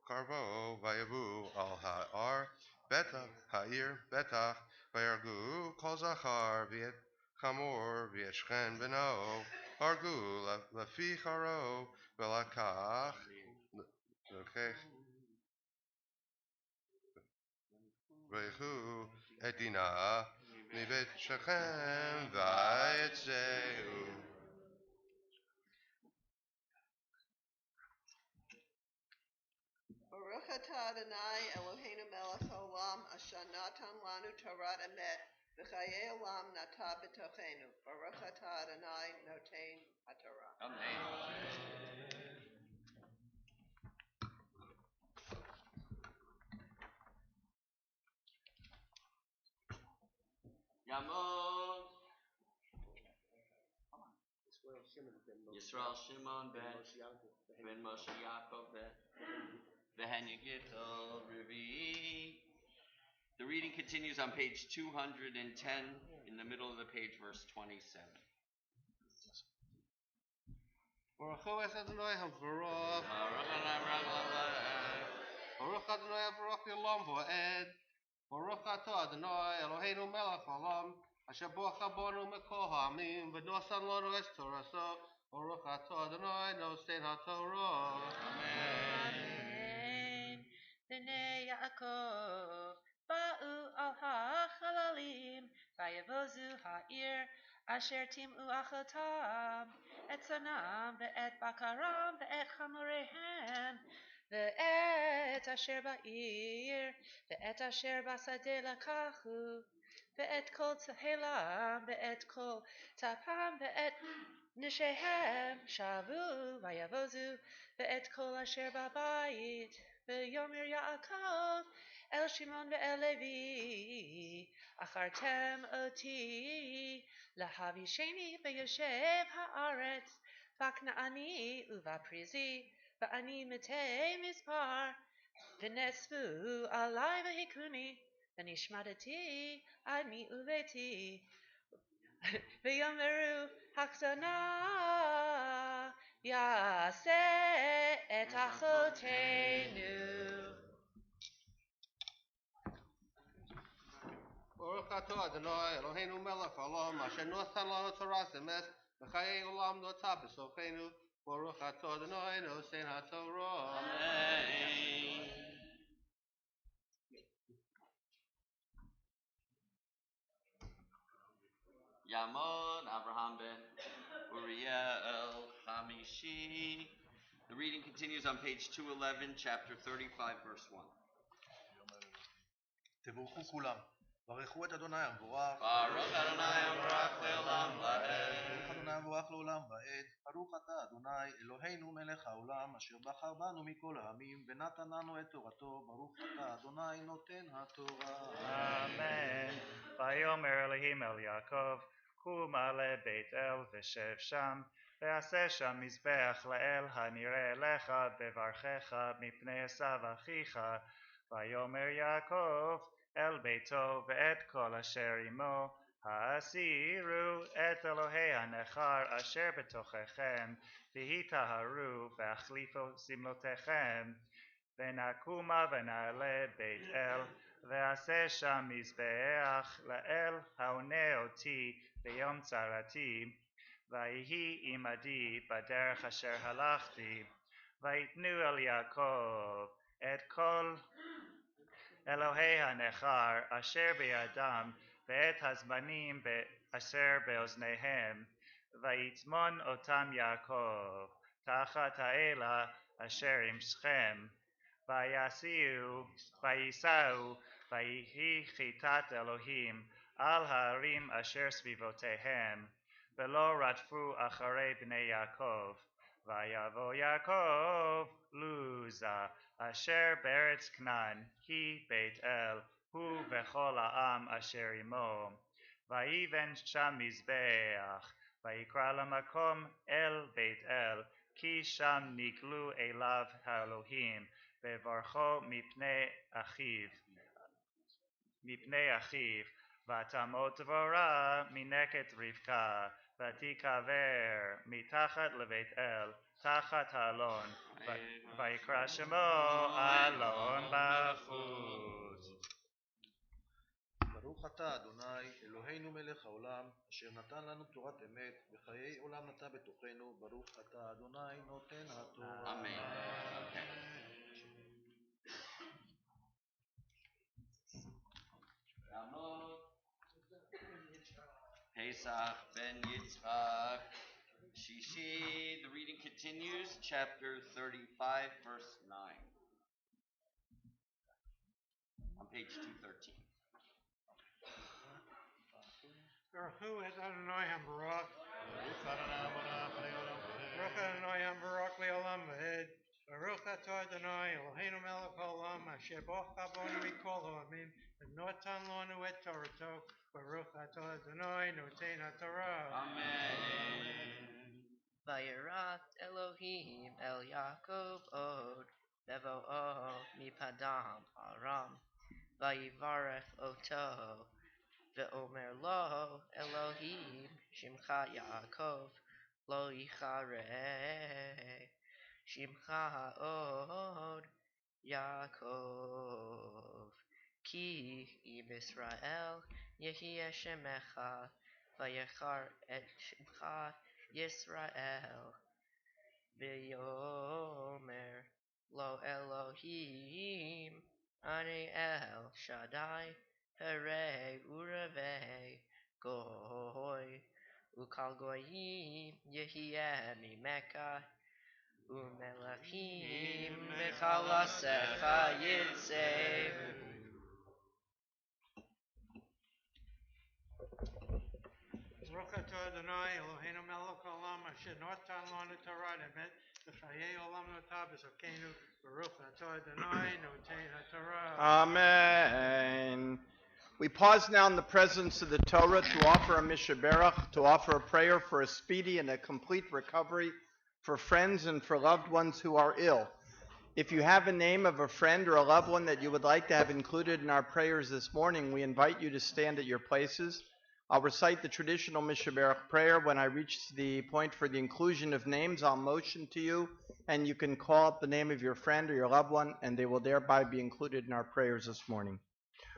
[SPEAKER 9] Karvo vayavu al ha'ar betach ha'ir betach vayargu kol zachar v'et chamor v'et Shchem beno hargu lefi charo v'lakach v'yechu et Dina mibet Shechem v'yetzeu.
[SPEAKER 6] Baruch atah Adonai Eloheinu melech haolam asher natan lanu Torat emet v'chayei olam nata b'tochenu. Baruch atah Adonai noten haTorah.
[SPEAKER 8] Yamod Yisrael Shimon ben Moshe Yaakov Vehen Yigitol Revi. The reading continues on page 210 in the middle of the page, verse 27.
[SPEAKER 7] Baruch Adonai HaBarach. Baruch Adonai HaBarach Yolam V'Ed. Baruch Atah Adonai Eloheinu Melech Haolam Asher Bacha Banu Mikol Ha'amim V'nosan Lanu Es Toraso. Baruch Atah Adonai Nosen HaTorah.
[SPEAKER 6] Amen. Bnei Yaakov ba'u al ha'chalalim vayavozu ha'ir asher tim'u achotam et sonam ve'et bakaram ve'et chamorehem ve'et asher ba'ir ve'et asher basadeh lakachu ve'et kol tzehelam ve'et kol tapam ve'et nishehem shavu vayavozu ve'et kol asher ba'bayit ve'yomer Yaakov El Shimon ve'el Levi achartem oti lahavisheni beyoshev haaretz v'kna'ani uvaprizi v'ani mitei mispar v'nesvu alai v'hikuni v'nishmadati ani uveti v'yomeru hakzana Yaseh et achotenu.
[SPEAKER 7] Baruch atah Adonai Eloheinu melech haolam asher natan lanu Torah emes v'chayei olam notah b'sochenu Baruch atah Adonai nosein haTorah.
[SPEAKER 8] Amen. Yamon Abraham ben Uriel Hamishi. The reading continues on page 211, chapter 35, verse 1.
[SPEAKER 10] תבורכו כולם, ברכו את אדוני המבורך,
[SPEAKER 8] Baruch Adonai Amrach Le'olam Va'ed.
[SPEAKER 10] ברוך אדוני המבורך לעולם ועד, ברוך אתה אדוני אלוהינו מלך העולם, אשר בחר בנו מכל העמים, ונתן לנו את תורתו, ברוך אתה אדוני נותן התורה.
[SPEAKER 11] אמן. ויאמר אלוהים אל יעקב, קום עלה בית אל ושב שם, ועשה שם מזבח לאל הנראה אליך, בברכך מפני עשיו אחיך. ויאמר יעקב אל ביתו ואת כל אשר עמו, הסירו את אלוהי הנכר אשר בתוככם, והיטהרו והחליפו שמלותיכם. ונקומה ונעלה בית אל, ועשה שם מזבח לאל העונה אותי ביום צרתי, ויהי עמדי בדרך אשר הלכתי. ויתנו אל יעקב את כל אלוהי הנכר אשר בידם, ואת הזמנים אשר באוזניהם, ויטמון אותם יעקב תחת האלה אשר עם שכם. וייסעו ויהי חיטת אלוהים על הערים אשר סביבותיהם, ולא רדפו אחרי בני יעקב. ויבוא יעקב לוזה אשר בארץ כנען, היא בית אל, הוא וכל העם אשר עמו. ויבן שם מזבח, ויקרא למקום אל בית אל, כי שם נגלו אליו האלוהים, בברכו מפני אחיו. ותמות דבורה מנקת רבקה, ותיקבר מתחת לבית אל, תחת האלון, ויקרא שמו אלון בחוץ.
[SPEAKER 10] ברוך אתה אדוני אלוהינו מלך העולם, אשר נתן לנו תורת אמת, וחיי עולם נטע בתוכנו, ברוך אתה אדוני נותן התורה.
[SPEAKER 8] Amen. Pesach ben Yitzchak Shishi. The reading continues, chapter 35, verse 9. On page 213.
[SPEAKER 12] Baruch et Adonai HaBarak. Baruch Adonai HaBarak le'olam va'ed. Baruch atah Adonai Eloheinu melech haolam asher bocha bonu mikol ha'amim v'notan lanu et torato. Baruch atah Adonai noten haTorah.
[SPEAKER 8] Amen.
[SPEAKER 13] Vayirat Elohim el Yaakov od bevo'o mipadam aram. Vayivarech oto ve'omer lo Elohim shimcha Yaakov lo yichareh shimcha ha'od Yaakov ki im Israel yehieh shemecha vayechar et shimcha Yisrael v'yomer lo Elohim ani el Shaddai Harei urevei goy ukal goyim yehieh mimeka umelachim mechalasecha yitzeu.
[SPEAKER 12] Baruch atah Adonai Eloheinu melech haolam asher natan lanu Torah emet v'chayei olam notah b'sochenu. Baruch atah Adonai noten haTorah.
[SPEAKER 2] Amen. We pause now in the presence of the Torah to offer a mishaberach, to offer a prayer for a speedy and a complete recovery for friends and for loved ones who are ill. If you have a name of a friend or a loved one that you would like to have included in our prayers this morning, we invite you to stand at your places. I'll recite the traditional mishaberach prayer. When I reach the point for the inclusion of names, I'll motion to you, and you can call up the name of your friend or your loved one, and they will thereby be included in our prayers this morning.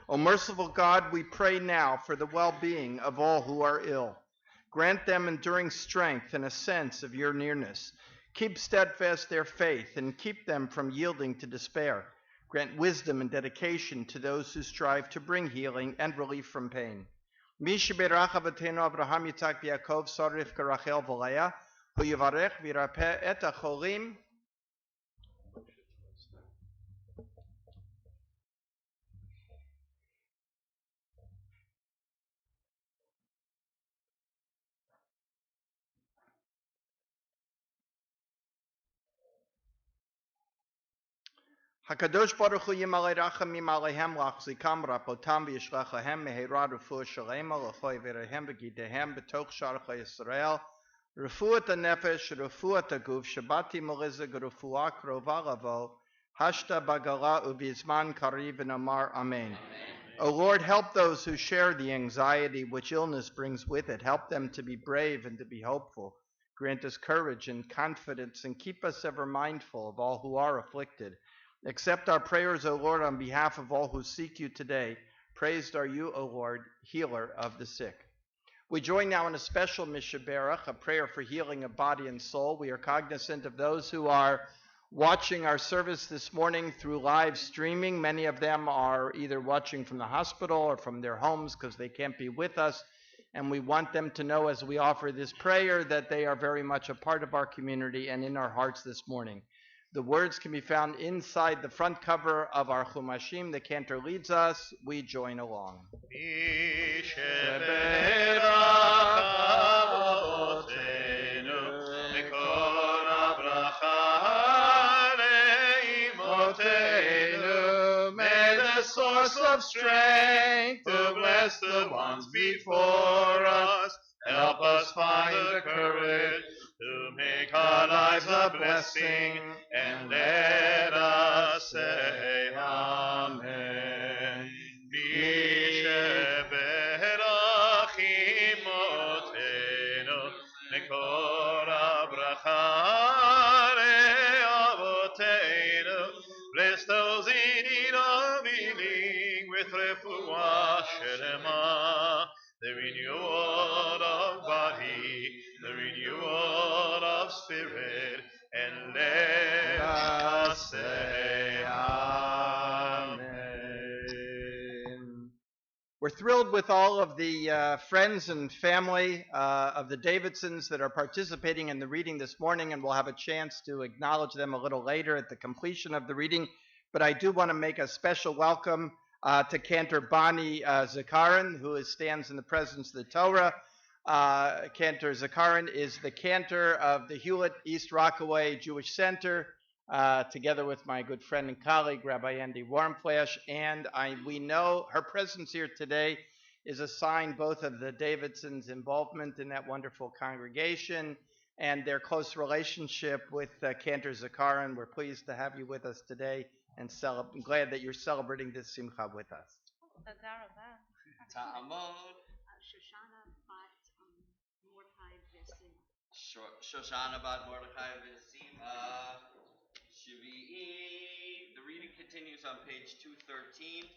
[SPEAKER 4] O merciful God, we pray now for the well-being of all who are ill. Grant them enduring strength and a sense of your nearness. Keep steadfast their faith and keep them from yielding to despair. Grant wisdom and dedication to those who strive to bring healing and relief from pain. Misha berach avatenu Abraham Yitzhak Yaakov Sarif Rachel V'Leah hu yivarech v'yirapeh et hacholim. Hakadosh Baruch Hu Yimalei Rachamim Aleihem Lachzikam Rapotam V'Yishlechahem Meheira Refuah Shalema L'Choi V'Rehem V'Gidehem B'Toch Sharcha Yisrael Refuat HaNefesh Refuat HaGuf Shabbati Melizig Refuah Krova Lavo Hashta Bagala Ubizman Kariv and Amar Amen. O Lord, help those who share the anxiety which illness brings with it. Help them to be brave and to be hopeful. Grant us courage and confidence and keep us ever mindful of all who are afflicted. Accept our prayers, O Lord, on behalf of all who seek you today. Praised are you, O Lord, healer of the sick. We join now in a special Mishaberach, a prayer for healing of body and soul. We are cognizant of those who are watching our service this morning through live streaming. Many of them are either watching from the hospital or from their homes because they can't be with us. And we want them to know as we offer this prayer that they are very much a part of our community and in our hearts this morning. The words can be found inside the front cover of our Chumashim. The cantor leads us. We join along.
[SPEAKER 3] May the source of strength to bless the ones before us help us find the courage to make our lives a blessing, and let us say Amen. Bless those in need of healing with refuah shelema, the renewal of body, the renewal of spirit, and let us say Amen.
[SPEAKER 4] We're thrilled with all of the friends and family of the Davidsons that are participating in the reading this morning, and we'll have a chance to acknowledge them a little later at the completion of the reading. But I do want to make a special welcome to Cantor Bonnie Zakarin, who stands in the presence of the Torah. Cantor Zakarin is the cantor of the Hewlett East Rockaway Jewish Center, together with my good friend and colleague, Rabbi Andy Warmflash, and we know her presence here today is a sign both of the Davidsons' involvement in that wonderful congregation and their close relationship with Cantor Zakarin. We're pleased to have you with us today, and I'm glad that you're celebrating this simcha with us.
[SPEAKER 8] Shoshana bat Mordechai v'Sima. Shvi'i. The reading continues on page 213,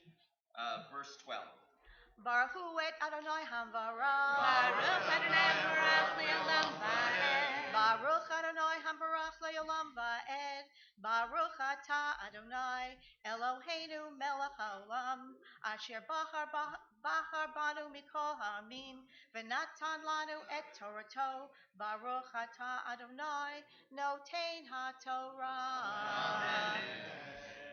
[SPEAKER 8] verse 12.
[SPEAKER 6] Baruch Hu et Adonai Hamvarach. Baruch Adonai Hamvarach le'olam va'ed. Baruch Adonai Hamvarach le'olam va'ed. Baruch Ata Adonai Eloheinu melech haolam asher bahar banu mikol ha'amim v'natan lanu et Torato. Baruch Ata Adonai noten ha'Torah.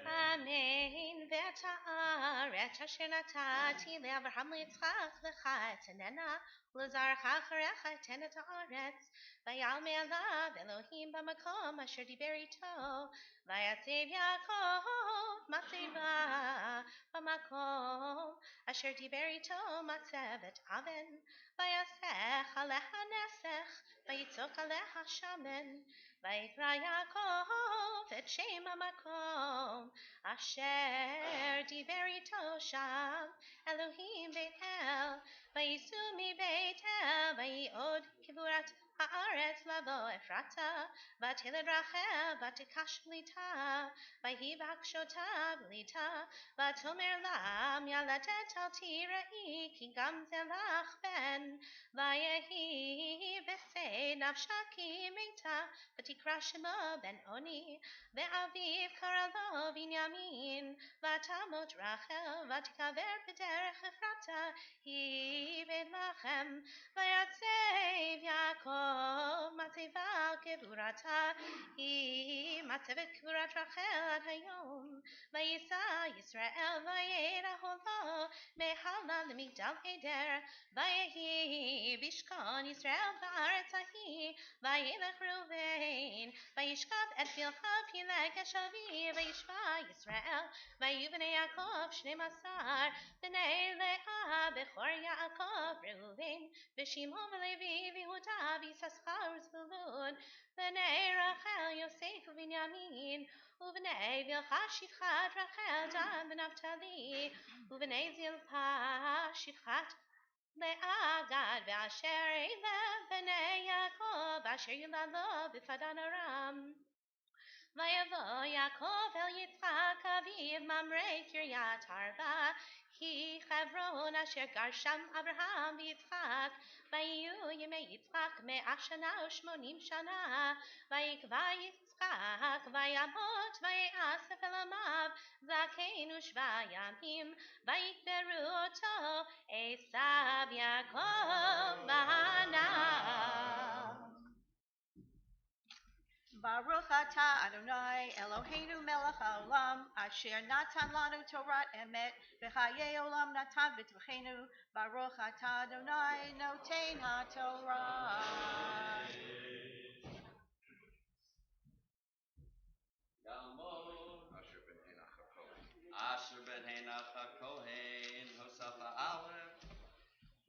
[SPEAKER 6] Amen. Ve'ta'aret asher natati le'Avraham le'Yitzchak lecha etenena u'lezarcha acharecha eten et ha'aretz vayalme alav Elohim b'makom asher diber ito vayatzev Yaakov matzeva b'makom asher diber ito matzevet aven vayasech alecha nesech vayitzok alecha shamen vayikra Yaakov et shem ha'makom asher diber ito sham Elohim Beit El vayisu mi Beit El vayiod kiburat haaretz lo Ephrata, ותלד רחל, ותקש בליתה, ויהי בהקשותה בליתה, ותאמר לה, ילדת אל תיראי, כי גם זה לך בן, ויהי בשא נפשה כי מתה, ותקרא שמו בן עוני, ואביו קרא לו בנימין, ותמות רחל, ותקבר בדרך אפרתה, היא בית לחם, ויצב יעקב מצבה קבורתה, היא מצבת קבורת רחל עד היום, ויישא ישראל ויראה לו מהלה למגדל עדר, ויהי בשכון ישראל בארץ ההיא, וילך ראובן, וישכב את בלכה פילגש אביו, וישבע ישראל, ויהיו בני יעקב 12, בני לאה בכור יעקב ראובן, ושמעון ולוי ויהודה ויששכר וזבולון, בני רחל יוסף ובנימין, ובני בלכה שפחת רחל דן ונפתלי, ובני זלפה שפחת לאה גד ואשר אלה בני יעקב אשר ילד לו בפדן ארם. ויבוא יעקב אל יצחק אביו ממרא קריית ארבע, כי חברון אשר גר שם אברהם ויצחק, ויהיו ימי יצחק 180 שנה, ויקבע יצחק וימות ויאסף אל עמיו זקן ושבע ימים, ויקברו אותו עשיו יעקב בניו. Baruch atah Adonai Eloheinu melech haolam asher natan lanu Torat emet v'chayei olam natan b'tochenu. Baruch atah Adonai noten haTorah.
[SPEAKER 8] Asher ben Henach HaKohen, Hosafa Aleph.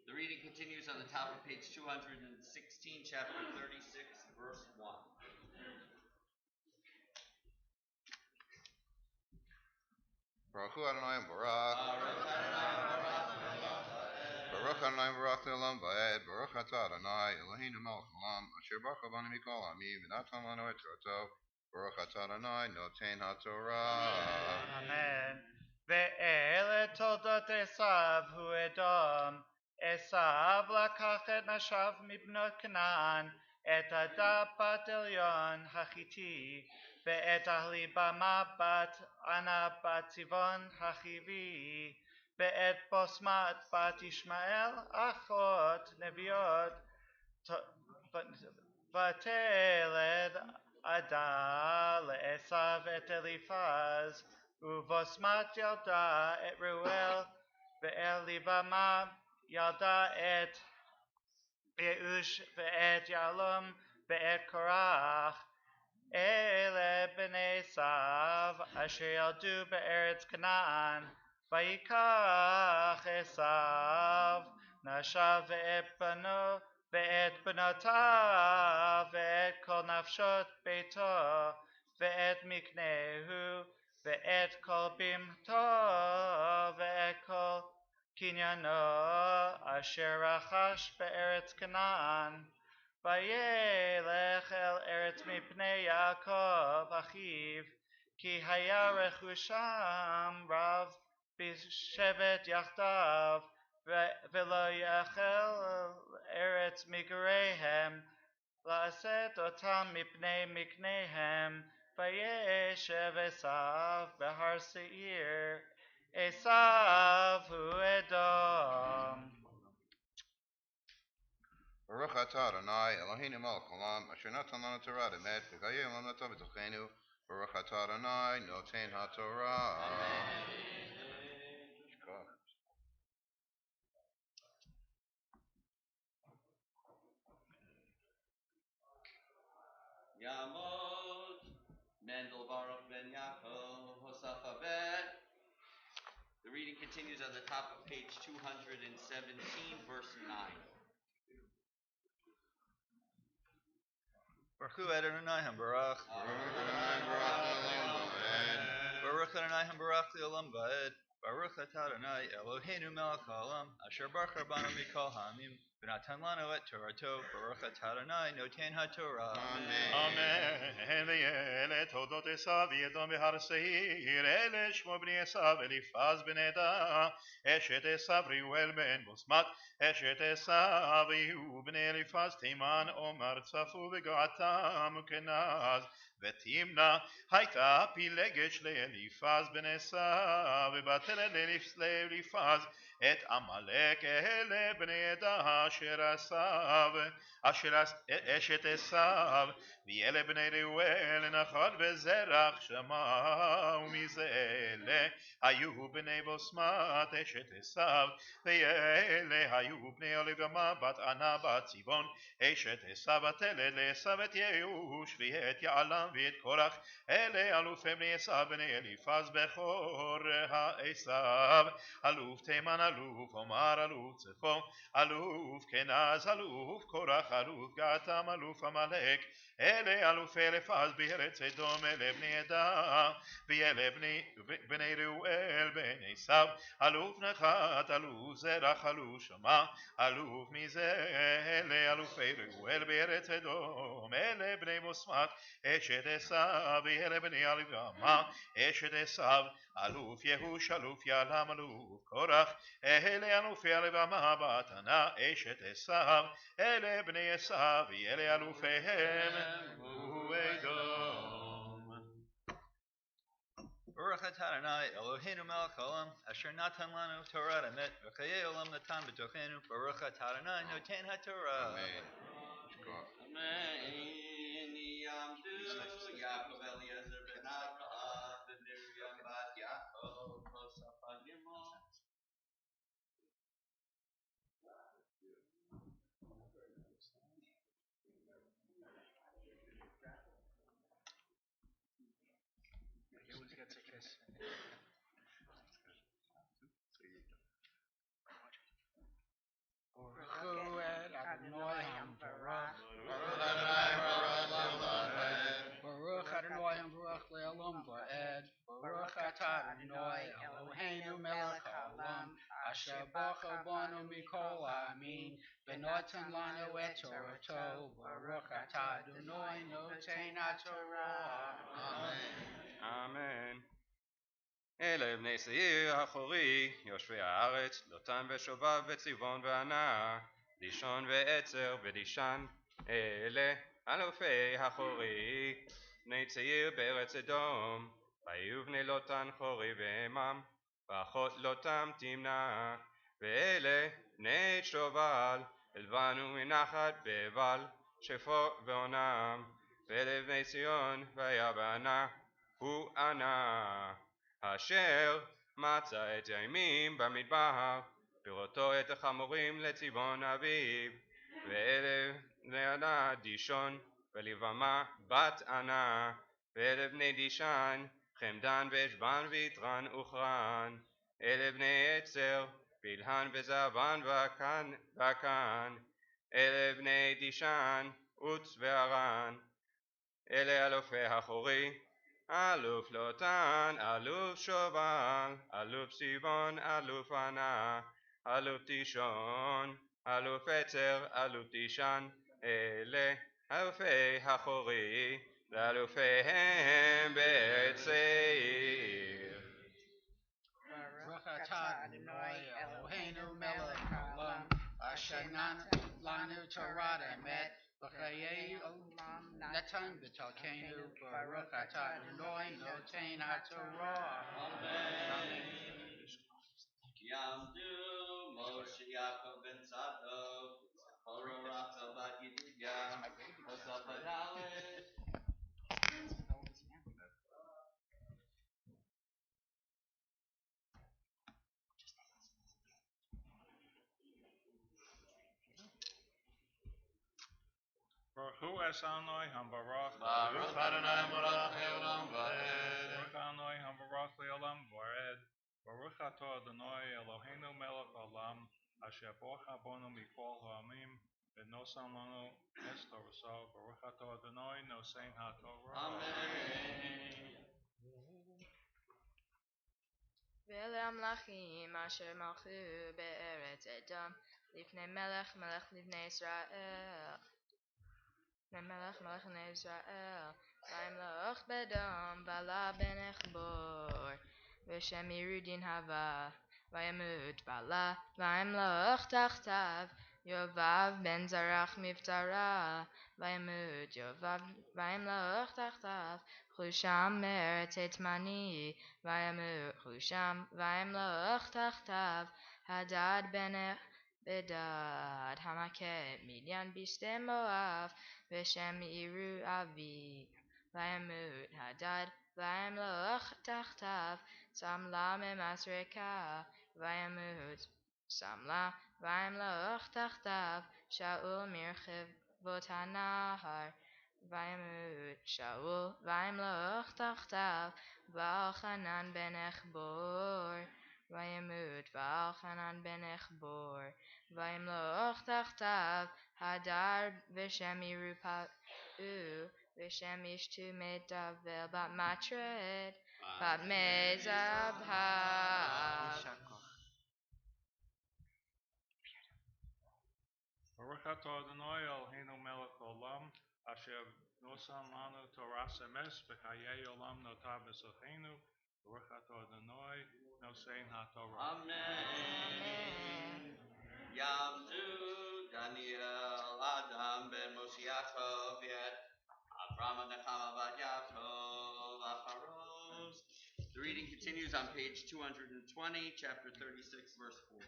[SPEAKER 8] The reading continues on the top of page 216, chapter 36, verse 1.
[SPEAKER 9] Baruch Hu Adonai Barak. Baruch Adonai Barak Le'olam Va'ed. Baruch Atah Adonai Eloheinu Melech Haolam Asher Baruch Banu Mikol Hamim V'natan Lanu Et Torato. Baruch Atah Adonai Noten HaTorah.
[SPEAKER 11] Amen. ואלה תולדות עשיו הוא אדום. עשיו לקח את נשיו מבנות כנען, את עדה בת עליון החיתי, ואת אהליבמה בת ענה בת ציבון החיבי, ואת בוסמת בת ישמעאל אחות נביאות, ותלד עדה לעשיו את אליפז, ובוסמת ילדה את ראואל, ואליבמה ילדה את יאוש ואת יעלום ואת קורח. אלה בני עשיו אשר ילדו בארץ כנען. ויקח עשיו נשיו ואת בנו ואת בנותיו ואת כל נפשות ביתו ואת מקנהו ואת כל בהמתו ואת כל קניינו אשר רכש בארץ כנען. וילך אל ארץ מפני יעקב אחיו, כי היה רכושם רב בשבט יחדיו, ולא יחל ארץ מגוריהם לשאת אותם מפני מקניהם. וישב עשיו בהר שעיר. עשיו הוא אדום.
[SPEAKER 9] Baruch Atah Adonai Eloheinu Melech Haolam Asher Natan Lanu Torah Emet V'chayei Olam Natan B'tochenu. Baruch Atah Adonai Noten HaTorah.
[SPEAKER 8] Yamod Mendel Baruch ben Yaakov Hosafa Bet. The reading continues on the top of page 217, verse 9.
[SPEAKER 14] Baruch Adonai Hambarach. Baruch Adonai Hambarach Le'olam Va'ed. Baruch Atah Adonai Eloheinu Melech Haolam Asher Baruch Banu Mikol Hamim ונתן לנו את תורתו, ברוך אתה אדוני נותן התורה.
[SPEAKER 3] אמן. ואלה תולדות עשיו וידום בהר שעיר, אלה שמו בני עשיו אליפז בן עדה, אשת עשיו ריואל בן בוסמת, אשת עשיו יהיו בני אליפז תימן עומר צפו וגעתם וכנז, ותמנע הייתה פילגש לאליפז בן עשיו, ובטלה לאליפז את עמלק, אלה בני עדה אשר אשת עשיו, ואלה בני ראואל נחל וזרח שמעו מזה, אלה היו בני בוסמת אשת עשיו, ואלה היו בני אוליבמה בת ענה בת צבעון אשת עשיו, ותלד לעשיו את יהוש ואת יעלם ואת קורח, אלה אלופי בני עשיו בני אליפז בכור העשיו, אלוף תימן אלוף עומר אלוף צפו אלוף כנז אלוף קורח אלוף געתם אלוף עמלק, אלה אלופי אליפז בארץ אדום, אלה בני עדה, ואלה בני ראואל בן עשיו, אלוף נחת אלוף זרח אלוף שמע אלוף מזה, אלה אלופי ראואל בארץ אדום, אלה בני בוסמת אשת עשיו, ואלה בני אליבמה אשת עשיו, אלוף יהוש אלוף יעלם אלוף קורח, אלה אלופי אליבמה בת ענה אשת עשיו, אלה בני עשיו, ואלה אלופיהם ואדום.
[SPEAKER 14] ברוך אתה אדוני אלוהינו מלך העולם אשר נתן לנו תורת אמת וחיי עולם נתן בתוכנו, ברוך אתה אדוני נותן התורה.
[SPEAKER 9] אמן.
[SPEAKER 8] אמן. יעמדו יעקב אליעזר בן אברהם ומרים בת יעקב הוספת לימון.
[SPEAKER 15] Baruch Adonai Baruch Le'olam Va'ed. Baruch Atah Adonai Eloheinu Melech Haolam Asher Bacha Banu Mikol Ha'amin V'noten Lanu Et Torato. Baruch Atah Adonai Noten HaTorah.
[SPEAKER 16] אמן. אלה בני שעיר האחורי, יושבי הארץ, לוטן ושובב וצבעון וענה, דישון ועצר ודישן, אלה אלופי האחורי, בני שעיר בארץ אדום, והיו בני לוטן חורי ועמם, ואחות לוטם תמנע, ואלה בני שובל, הלבנו מנחת בבל, שפו ועונם, ואלה בני ציון, והיה בענה, הוא ענה, אשר מצא את הימים במדבר, בראותו את החמורים לצבעון אביב, ואלה בני ענה דישון, ולבמה בת ענה, ואלה בני דישן, חמדן ואשבן ויתרן וכרן, אלה בני עצר, בלהן וזהבן וכאן, אלה בני דישן, עוץ וערן, אלה אלופי החורי, אלוף לוטן, אלוף שובל, אלוף צבעון, אלוף ענה, אלוף דישון, אלוף עצר, אלוף דישן, אלה אלופי החורי, ואלופיהם בארץ שעיר.
[SPEAKER 15] Baruch Atah Adonai Eloheinu Melech Haolam Asher natan lanu Torah emet v'chayei olam natan b'tolkeinu. Baruch Atah Adonai Noten HaTorah.
[SPEAKER 8] Amen. Yamdu Moshe Yaakov ben Tzadok Zachary Rachel bat Yedidia Hosaphat Dalet.
[SPEAKER 1] Baruch Adonai Hambarach.
[SPEAKER 3] Baruch Adonai Hambarach Le'olam Va'ed.
[SPEAKER 1] Baruch Adonai Hambarach Le'olam Va'ed. Baruch Atah Adonai Eloheinu Melech Haolam Asher Bacha Banu Mikol Ha'amim V'nosan Lanu Es Toraso. Baruch Atah Adonai Nosen HaTorah.
[SPEAKER 8] Amen.
[SPEAKER 17] ואלה המלכים אשר מלכו בארץ אדום, לפני מלך מלך לבני ישראל. למלך מלך לבני ישראל. וימלוך בדום בעלה בן אכבור. ושם ירודין הווה. וימות בעלה. וימלוך תחתיו. יובב בן זרח מבצרה. וימות יובב. וימלוך תחתיו. חושם מארץ התימני. וימות חושם. וימלוך תחתיו. הדד בן בדד המכה מדיין בשדה מואב. ושם יראו אבי. וימות הדד. וימלוך תחתיו. סמלה ממסרקה. וימות סמלה. וימלוך תחתיו. שאול מרחבות הנהר. וימות שאול. וימלוך תחתיו. ואלחנן בן אכבור. וימות ואלחנן בן אכבור. וימלוך תחתיו. הדר ושם ירופאו. ושם אשתו מדבל בת מטרד. בת מזבח.
[SPEAKER 1] Baruch atah Adonai Eloheinu melech haolam, asher nosan lanu Torah emes b'chayei olam notah b'sochenu. Baruch atah Adonai nosein haTorah.
[SPEAKER 8] Amen. Yamdu Daniel Adam ben Moshe Yaakov yet Avraham Nechama bat Yaakov Acharos. The reading continues on page 220, chapter 36, verse 4.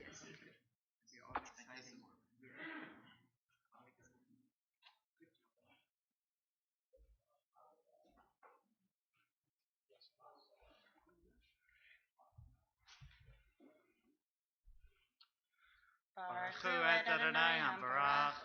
[SPEAKER 11] Baruch et Adonai Hamvarach.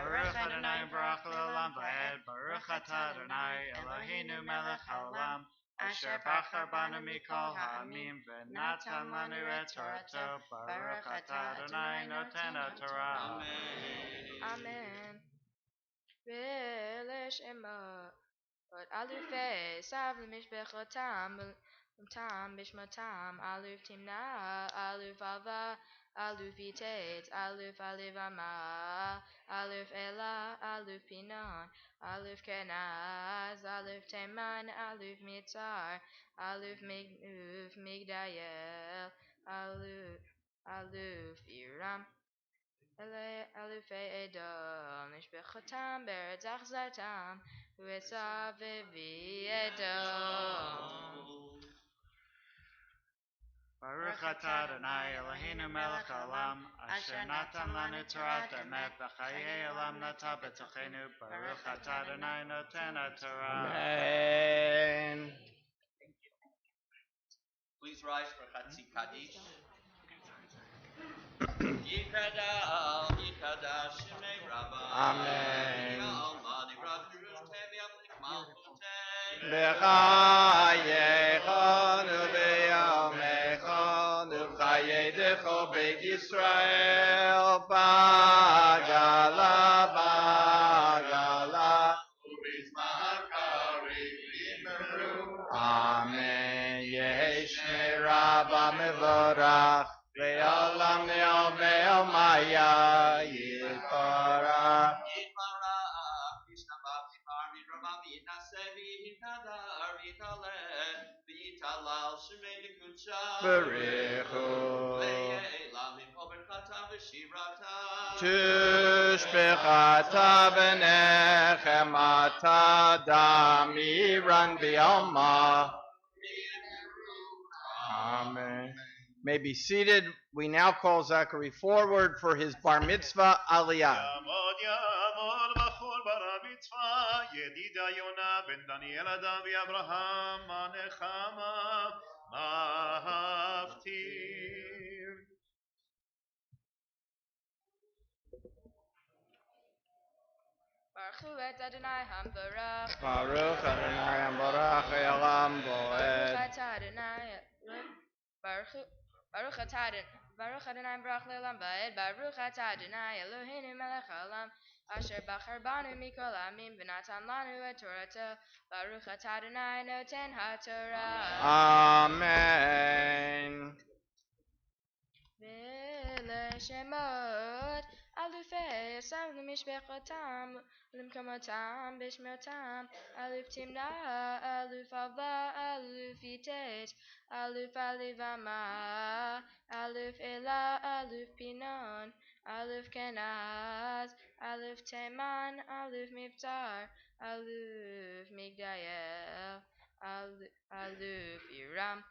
[SPEAKER 11] Baruch Adonai Baruch Le'olam Va'ed. Baruch atah Adonai Eloheinu melech haolam, asher bachar banu mikol ha'amim v'natan lanu et Torato. Baruch atah Adonai noten haTorah.
[SPEAKER 17] Amen. ולשמות אלופי סב למשפחותם תם בשמותם אלוף תמנע אלוף אלווה אלוף יתת אלוף אלבמה אלוף אלה אלוף פינון אלוף כנז אלוף תימן אלוף מצר אלוף מגדייל אלוף עירם אלופי אדום משפחתם בארץ אכזרתם וסביבי אדום.
[SPEAKER 11] Baruch atah Adonai Eloheinu melech haolam, asher natan lanu Torat emet v'chayei olam nata b'tochenu. Baruch atah Adonai noten haTorah.
[SPEAKER 4] Amen.
[SPEAKER 8] Please rise for Chatzi Kaddish. Yikadal, Yikadash, Shemei Rabbah.
[SPEAKER 4] Amen.
[SPEAKER 8] Yalmadi Rav Jerusalem, Yamlik Malchutei.
[SPEAKER 4] B'chayechonu b'yomechonu b'chayedecho beit Yisrael b'gala u'bizman karev yimeru. Amen. Yehi Shmei Rabbah mevorach ve'olam ne'omeo maya yitbarach.
[SPEAKER 8] Yitbarach, Yishtabach, Yiparmi, Rabam, Yinasevi, Yitadar, Yitaleh, Yitalal, Shemei Nekucha.
[SPEAKER 4] Berichu.
[SPEAKER 8] Le'elam, Oberchata, V'shirata.
[SPEAKER 4] Tushbechata v'nechemata damiran v'yoma. Amen. May be seated. We now call Zachary forward for his bar mitzvah aliyah.
[SPEAKER 3] יעמוד יעמוד בחור בר המצווה, ידידה יונה בן דניאל אדם ואברהם, מה נחמה, מה הפתיר.
[SPEAKER 17] Baruch et Adonai Hamvarach.
[SPEAKER 4] Baruch Adonai Hamvarach Elam Boed.
[SPEAKER 17] Baruch Adonai Baruch Le'olam Va'ed. Baruch atah Adonai Eloheinu melech haolam, asher bachar banu mikol ha'amim v'natan lanu et Torato. Baruch atah Adonai noten haTorah.
[SPEAKER 4] Amen.
[SPEAKER 18] ולשמות אלופי עשיו למשפחתם למקומותם בשמותם אלוף תמנע אלוף עבלה אלוף יתת אלוף עליבמה אלוף אלה אלוף פינון אלוף כנז אלוף תימן אלוף מבצר אלוף מגדייל אלוף עירם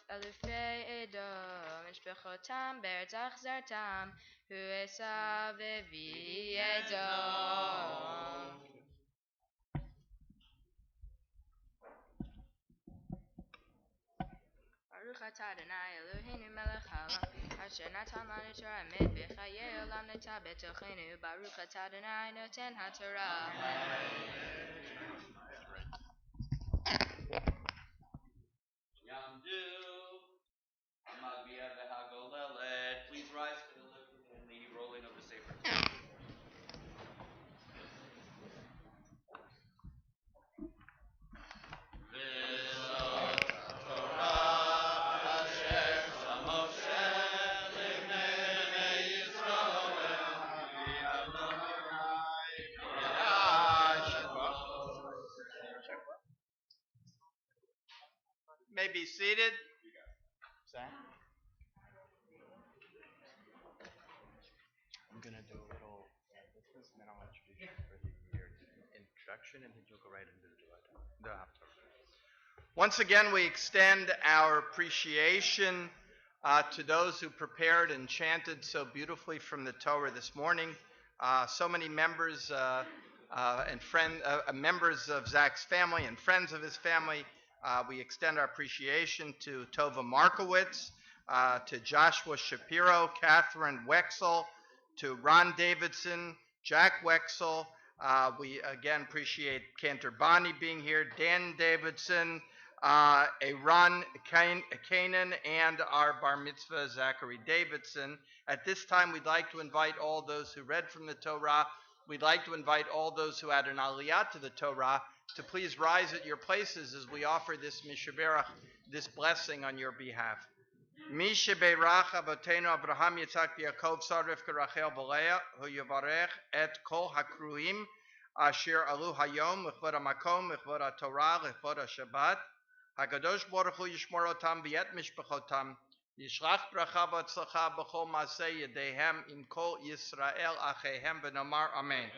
[SPEAKER 18] אלופי אדום משפחותם בארץ אכזרתם הוא עשיו אבי אדום. ברוך אתה אדוני אלוהינו מלך העולם אשר נתן לנו תורה אמת וחיי עולם נטע בתוכנו ברוך אתה אדוני נותן התורה.
[SPEAKER 8] Yamdu, Amagbiya Vehagolelet. Please rise for the lifting and the rolling of the safer.
[SPEAKER 4] May be seated. I'm going to do a little business, and then I'll introduce you for the introduction, and then you'll go right into the after. Once again, we extend our appreciation to those who prepared and chanted so beautifully from the Torah this morning. So many members and members of Zach's family and friends of his family. We extend our appreciation to Tova Markowitz, to Joshua Shapiro, Catherine Wexel, to Ron Davidson, Jack Wexel. We again appreciate Cantor Bonnie being here, Dan Davidson, Aaron Canaan, and our bar mitzvah Zachary Davidson. At this time, we'd like to invite all those who read from the Torah. We'd like to invite all those who had an aliyah to the Torah to please rise at your places as we offer this mishaberach, this blessing on your behalf. Mishaberach Avotenu Abraham Yitzhak Yaakov Sarif Rachel V'Leah Hu Yavarech Et Kol Hakruim Asher Alu Hayom L'Chvod HaMakom L'Chvod HaTorah L'Chvod HaShabbat HaKadosh Baruch Hu Yishmor Otam V'Yet Mishpachotam Yishlach Bracha V'Atzlacha B'Chol Maaseh Yedehem Im Kol Yisrael Achehem V'Nomar Amen.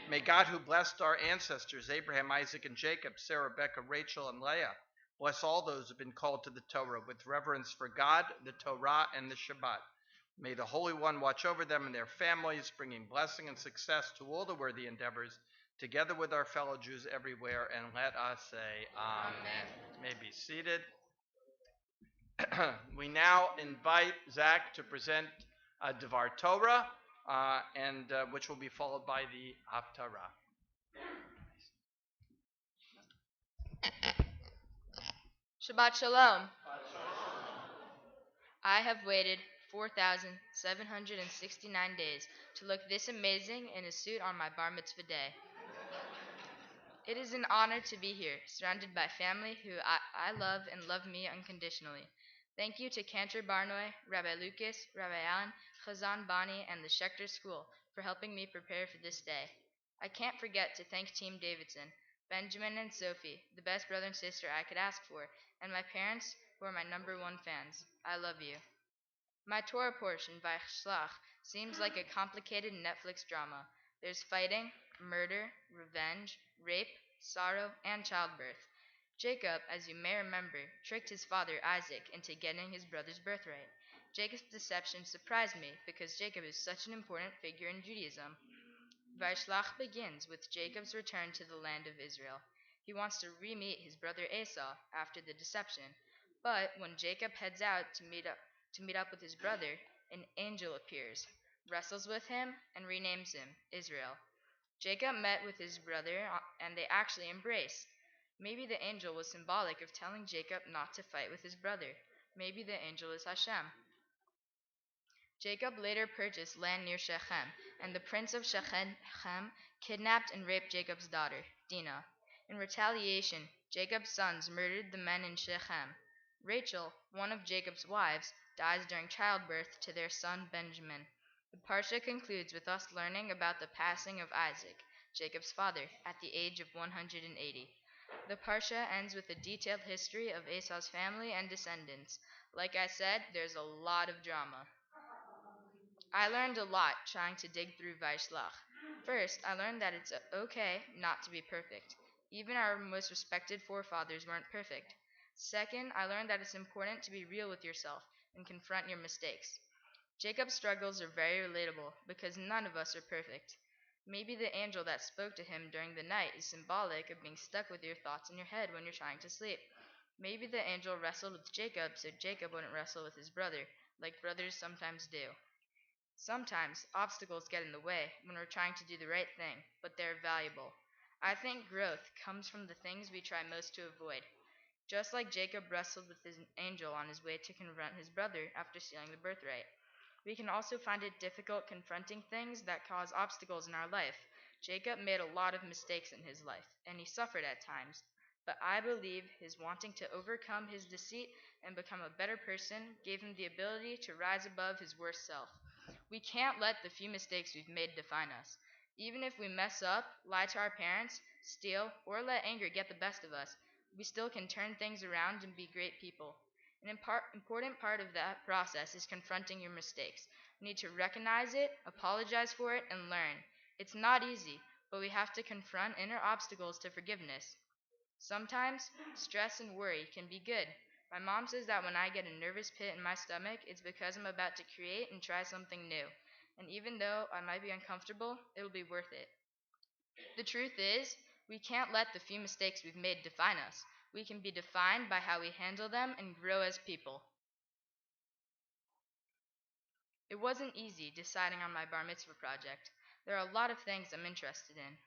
[SPEAKER 4] May God, who blessed our ancestors Abraham, Isaac, and Jacob, Sarah, Rebecca, Rachel, and Leah, bless all those who have been called to the Torah with reverence for God, the Torah, and the Shabbat. May the Holy One watch over them and their families, bringing blessing and success to all the worthy endeavors, together with our fellow Jews everywhere, and let us say Amen. May be seated. We now invite Zach to present Devar Torah, which will be followed by the Haftarah.
[SPEAKER 18] Shabbat Shalom. I have waited 4,769 days to look this amazing in a suit on my bar mitzvah day. It is an honor to be here, surrounded by family who I love and love me unconditionally. Thank you to Cantor Barnoy, Rabbi Lucas, Rabbi Allen, Chazan Bani, and the Schechter School for helping me prepare for this day. I can't forget to thank Team Davidson, Benjamin and Sophie, the best brother and sister I could ask for, and my parents, who are my #1 fans. I love you. My Torah portion, Vaishlach, seems like a complicated Netflix drama. There's fighting, murder, revenge, rape, sorrow, and childbirth. Jacob, as you may remember, tricked his father Isaac into getting his brother's birthright. Jacob's deception surprised me because Jacob is such an important figure in Judaism. Vaishlach begins with Jacob's return to the land of Israel. He wants to re-meet his brother Esau after the deception, but when Jacob heads out to meet up with his brother, an angel appears, wrestles with him, and renames him Israel. Jacob met with his brother, and they actually embrace. Maybe the angel was symbolic of telling Jacob not to fight with his brother. Maybe the angel is Hashem. Jacob later purchased land near Shechem, and the prince of Shechem kidnapped and raped Jacob's daughter, Dinah. In retaliation, Jacob's sons murdered the men in Shechem. Rachel, one of Jacob's wives, dies during childbirth to their son Benjamin. The Parsha concludes with us learning about the passing of Isaac, Jacob's father, at the age of 180. The Parsha ends with a detailed history of Esau's family and descendants. Like I said, there's a lot of drama. I learned a lot trying to dig through Vaishlach. First, I learned that it's okay not to be perfect. Even our most respected forefathers weren't perfect. Second, I learned that it's important to be real with yourself and confront your mistakes. Jacob's struggles are very relatable because none of us are perfect. Maybe the angel that spoke to him during the night is symbolic of being stuck with your thoughts in your head when you're trying to sleep. Maybe the angel wrestled with Jacob so Jacob wouldn't wrestle with his brother, like brothers sometimes do. Sometimes obstacles get in the way when we're trying to do the right thing, but they're valuable. I think growth comes from the things we try most to avoid. Just like Jacob wrestled with his angel on his way to confront his brother after stealing the birthright. We can also find it difficult confronting things that cause obstacles in our life. Jacob made a lot of mistakes in his life, and he suffered at times. But I believe his wanting to overcome his deceit and become a better person gave him the ability to rise above his worst self. We can't let the few mistakes we've made define us. Even if we mess up, lie to our parents, steal, or let anger get the best of us, we still can turn things around and be great people. An important part of that process is confronting your mistakes. We need to recognize it, apologize for it, and learn. It's not easy, but we have to confront inner obstacles to forgiveness. Sometimes, stress and worry can be good. My mom says that when I get a nervous pit in my stomach, it's because I'm about to create and try something new. And even though I might be uncomfortable, it'll be worth it. The truth is, we can't let the few mistakes we've made define us. We can be defined by how we handle them and grow as people. It wasn't easy deciding on my bar mitzvah project. There are a lot of things I'm interested in.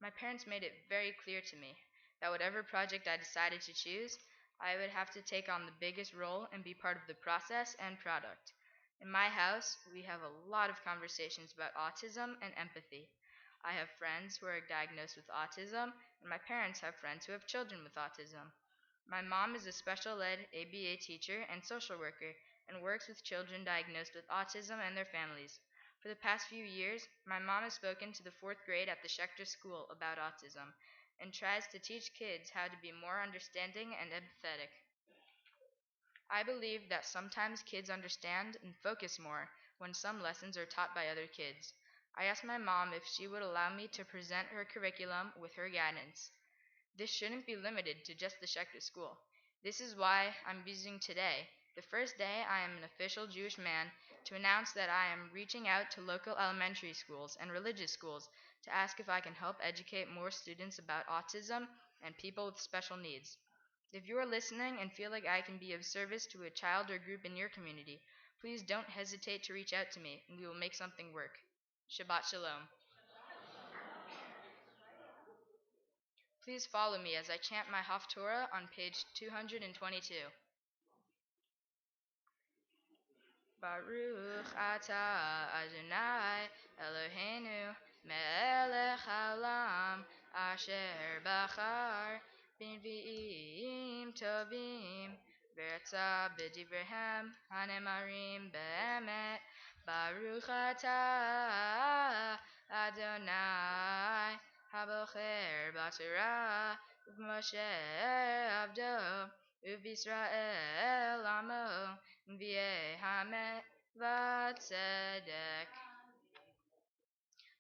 [SPEAKER 18] My parents made it very clear to me that whatever project I decided to choose, I would have to take on the biggest role and be part of the process and product. In my house, we have a lot of conversations about autism and empathy. I have friends who are diagnosed with autism, and my parents have friends who have children with autism. My mom is a special ed ABA teacher and social worker and works with children diagnosed with autism and their families. For the past few years, my mom has spoken to the 4th grade at the Schechter School about autism and tries to teach kids how to be more understanding and empathetic. I believe that sometimes kids understand and focus more when some lessons are taught by other kids. I asked my mom if she would allow me to present her curriculum with her guidance. This shouldn't be limited to just the Schechter School. This is why I'm visiting today, the first day I am an official Jewish man, to announce that I am reaching out to local elementary schools and religious schools to ask if I can help educate more students about autism and people with special needs. If you are listening and feel like I can be of service to a child or group in your community, please don't hesitate to reach out to me and we will make something work. Shabbat Shalom. Please follow me as I chant my Haftorah on page 222. Baruch atah Adonai Eloheinu melech haolam asher bachar b'nvi'im tovim v'rtzah b'divrehem hanemarim be'emet. Baruch atah Adonai habocher b'torah u'Moshe avdo u'B'Yisrael amo V'yehamet v'tzedek.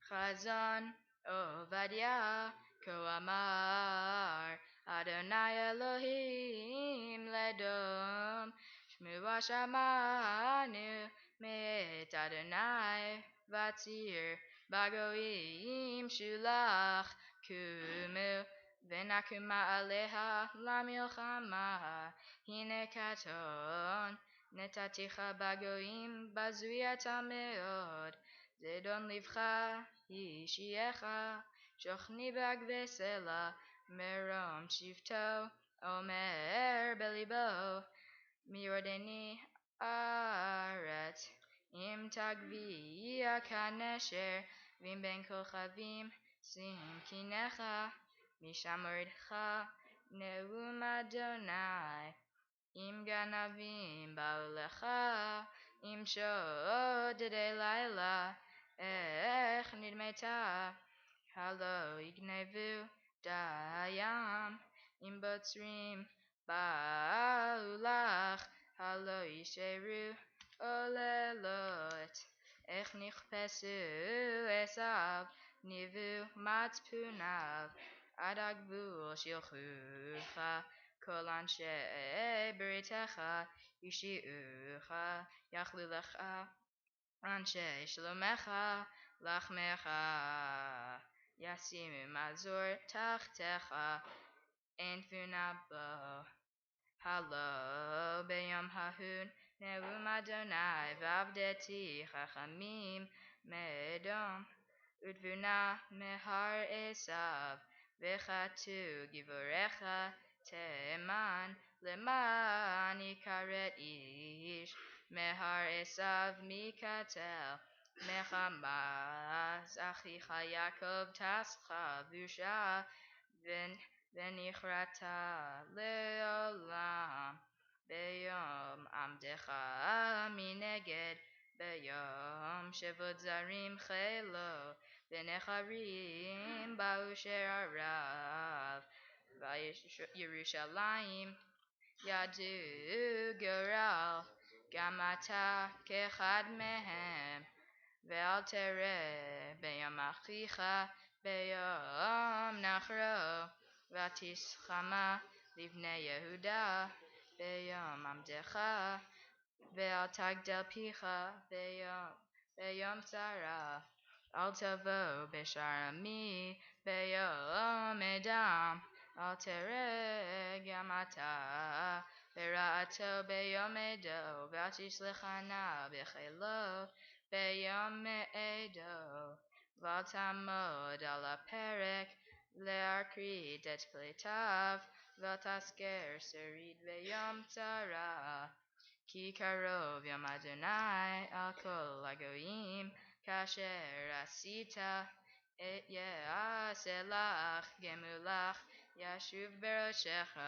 [SPEAKER 18] Chazon Ovadia כה אמר Adonai Elohim ledom שמוע שמענו מאת Adonai v'tzir בגויים שולח קומו ונקומה עליה למלחמה הנה קטון נתתיך בגויים בזוי אתה מאוד זדון לבך ישייך שוכני בעקבי סלע מרום שבטו אומר בליבו מיורדני ארץ אם תגבי כנשר ואם בין כוכבים שים קיניך משם מורדך נאום אדוני
[SPEAKER 13] אם גנבים באו לך, אם שודדי לילה, איך נדמת? הלא יגנבו דים, אם בוצרים באו לך, הלא ישארו עוללות, איך נכפסו עשיו, ניבאו מצפוניו, עד הגבול שילחוך, כל אנשי בריתך יושיעוך, יכלו לך אנשי שלומך, לחמך, ישימו מזור תחתיך, אין תבונה בו. הלא ביום ההוא נאום אדוני ועבדתי חכמים מאדום, ותבונה מהר עשיו, וחטאו גיבוריך תימן, למען יכרת איש, מהר עשיו מקטל, מחמס אחיך יעקב תעשך בושה, ונכרת לעולם. ביום עמדך מנגד, ביום שבות זרים חילו, ונחרים באו שעריו, וירושלים ידעו גורל, גם אתה כאחד מהם, ואל תראה ביום אחיך, ביום נחרו, ותשחמה לבני יהודה, ביום עמדך, ואל תגדל פיך ביום צרה, אל תבוא בשער עמי ביום אדם, אל תראה גם אתה ברעתו ביום עדו, ואל תשלחנה בחילו ביום מעדו, ואל תעמוד על הפרק להכרית את פליטיו, ואל תזכר שריד ביום צרה, כי קרוב יום אדוני על כל הגויים, כאשר עשית יעשה לך גמולך, ישוב בראשך,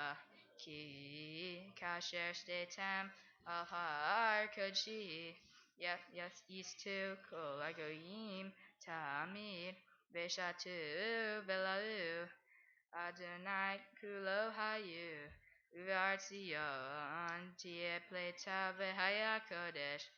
[SPEAKER 13] כי כאשר שתיתם על הר קודשי, יסתו כל הגויים תמיד, ושתו ולאו, אדוני כולו היו, ובהר ציון תהיה פליטה והיה קודש,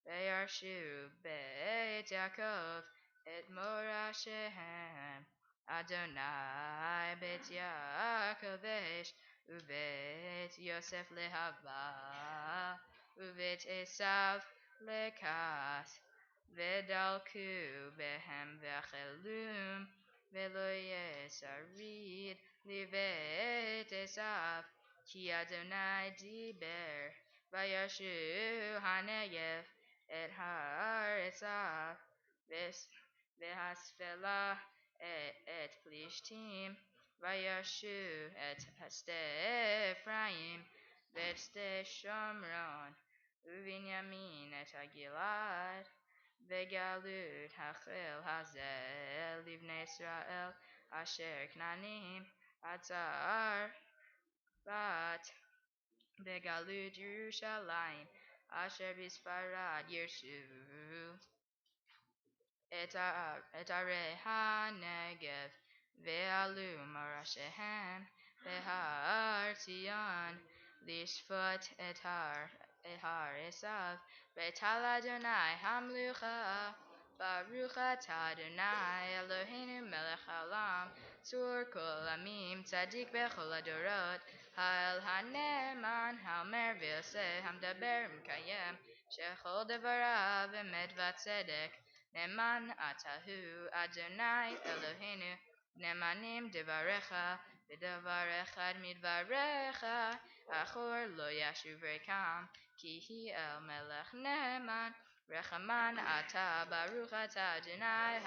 [SPEAKER 13] וירשו בית יעקב את מורשתיהם. אדוני בית יעקב אש, ובית יוסף להבה, ובית עשיו לכעס, ודלקו בהם ואכלום, ולא ישריד לבית עשיו, כי אדוני דיבר, וירשו הנגב את הר עשיו, והספלה את פלישתים, וירשו את שדה אפרים, ואת שדה שומרון, ובנימין את הגלעד, וגלות החיל הזה לבני ישראל, אשר כנענים עצר בת, בגלות ירושלים, אשר בספרד ירשו את ערי הנגב, ועלו מראשיהם בהר ציון, לשפוט את הר עשיו, ויטל אדוני המלוכה. ברוך אתה אדוני אלוהינו מלך העולם, צור כל עמים, צדיק בכל הדורות, האל הנאמן, האומר ועושה, המדבר ומקיים, שכל דבריו אמת וצדק. נאמן אתה הוא אדוני אלוהינו, נאמנים דבריך, ודבר אחד מדבריך, אחור לא ישוב ריקם, כי היא אל מלך נאמן, רחמן אתה, ברוך אתה אדוני,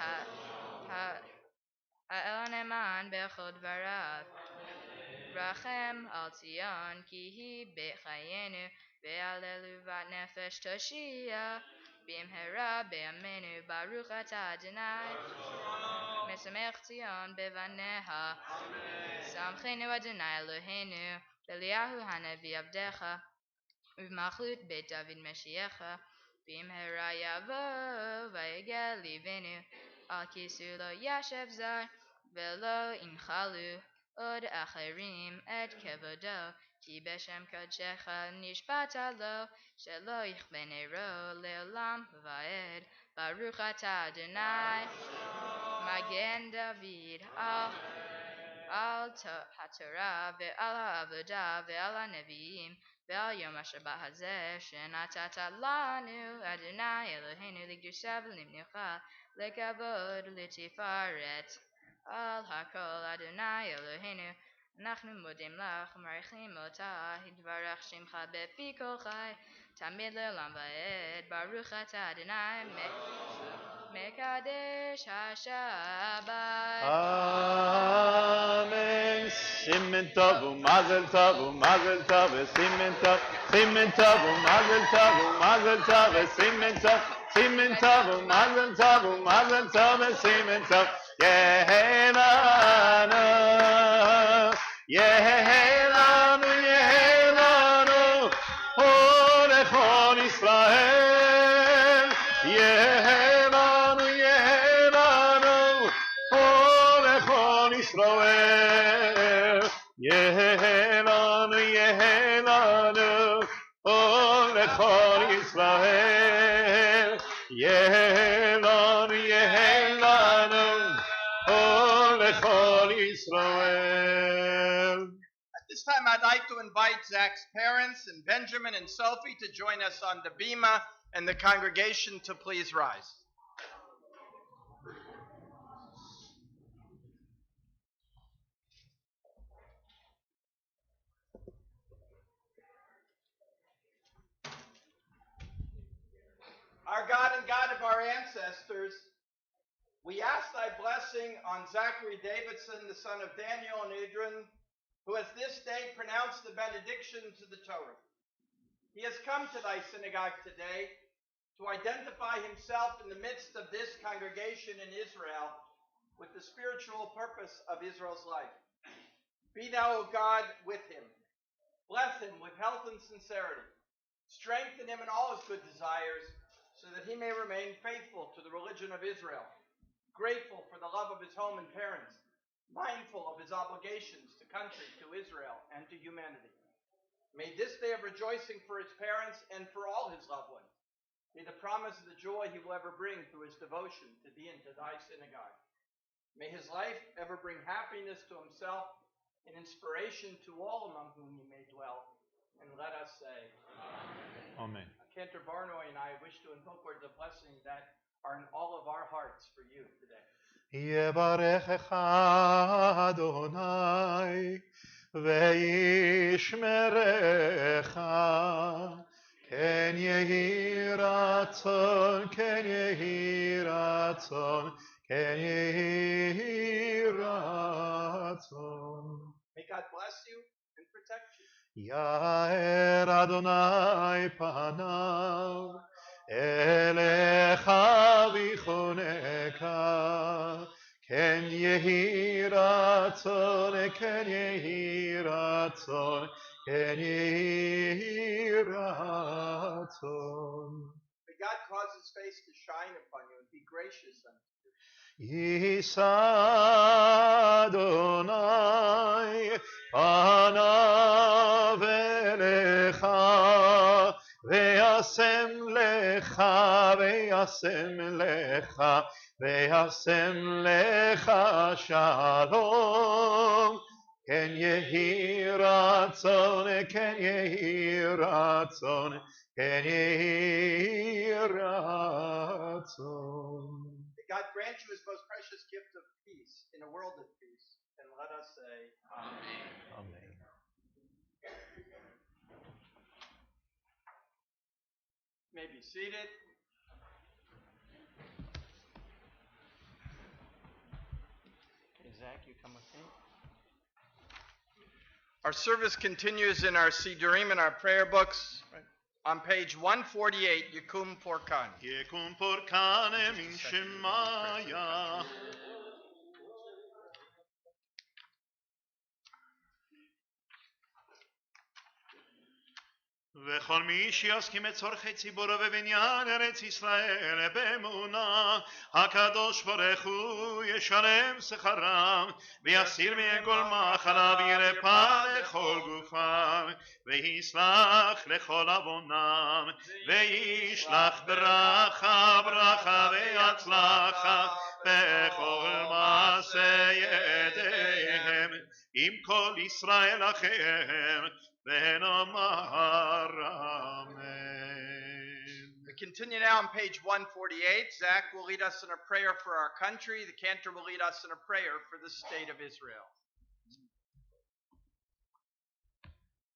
[SPEAKER 13] האל הנאמן בכל דבריו. רחם על ציון, כי היא בית חיינו, ועל עלובת נפש תושיע, במהרה בימינו, ברוך אתה אדוני, משמח ציון בבניה. שמחנו אדוני אלוהינו, אליהו הנביא עבדך,
[SPEAKER 18] ובמלכות בית דוד משיח במהרה יבוא ויגל לבנו על כיסאו לא ישב זר ולא ינחלו עוד אחרים את כבודו כי בשם קודשך נשבעת לו שלא יכבה נרו לעולם ועד ברוך אתה אדוני מגן דוד על התורה ועל העבודה ועל הנביאים ועל יום השבת הזה שנתת לנו אדוני אלוהינו לקדושה ולמנוחה לכבוד ולתפארת על הכל אדוני אלוהינו אנחנו מודים לך ומעריכים אותך יתברך שמך בפי כל חי תמיד לעולם ועד ברוך אתה אדוני מקדש השבת
[SPEAKER 3] Amen. Simen tov u'mazel tov u'mazel tov simen tov u'mazel tov u'mazel tov simen tov u'mazel tov u'mazel tov simen tov Yehelanu Yehelanu Yehelanu Olechon Israel Yehelanu Yehelanu Olechon Israel Yehelanu Yehelanu Olechon Israel Yehelanu Yehelanu Olechon Israel.
[SPEAKER 4] At this time, I'd like to invite Zach's parents and Benjamin and Sophie to join us on the bima and the congregation to please rise. Our God and God of our ancestors, we ask thy blessing on Zachary Davidson, the son of Daniel and Idrin, who has this day pronounced the benediction to the Torah. He has come to thy synagogue today to identify himself in the midst of this congregation in Israel with the spiritual purpose of Israel's life. Be thou, O God, with him. Bless him with health and sincerity. Strengthen him in all his good desires, so that he may remain faithful to the religion of Israel, grateful for the love of his home and parents, mindful of his obligations to country, to Israel, and to humanity. May this day of rejoicing for his parents and for all his loved ones be the promise of the joy he will ever bring through his devotion to thee and to thy synagogue. May his life ever bring happiness to himself and inspiration to all among whom he may dwell. And let us say,
[SPEAKER 3] Amen.
[SPEAKER 4] Cantor Barnoy and I wish to invoke words of blessing that are in all of our hearts for you today.
[SPEAKER 3] Yevarechecha Adonai ve'yishmerecha ken yehi ratzon ken yehi ratzon ken yehi ratzon.
[SPEAKER 4] May God bless you and protect you.
[SPEAKER 3] Yair Adonai panav elecha vichoneka ken yehi ratzon ken yehi ratzon ken yehi ratzon.
[SPEAKER 4] May God cause his face to shine upon you and be gracious unto you.
[SPEAKER 3] Yisa Adonai panav elecha ve'asem lecha ve'asem lecha ve'asem lecha shalom ken yehi ratzon ken yehi ratzon ken yehi ratzon.
[SPEAKER 4] God grant you his most precious gift of peace in a world of peace. And let us say, Amen.
[SPEAKER 3] Amen.
[SPEAKER 4] You may be seated. Okay, Zach, you come with me. Our service continues in our Sidurim and our prayer books. On page 148, Yekum Porkan.
[SPEAKER 3] Yekum Porkan min Shemaya. וכל מי שיסכים את צורכי ציבורו בבניין ארץ ישראל באמונה, הקדוש ברוך הוא ישלם שכרם ויסיר מהם כל מחלה וירפא לכל גופם ויסלח לכל עוונם וישלח ברכה והצלחה בכל מעשה ידיהם עם כל ישראל אחיהם ונאמר אמן.
[SPEAKER 4] We continue now on page 148. Zach will lead us in a prayer for our country. The cantor will lead us in a prayer for the state of Israel.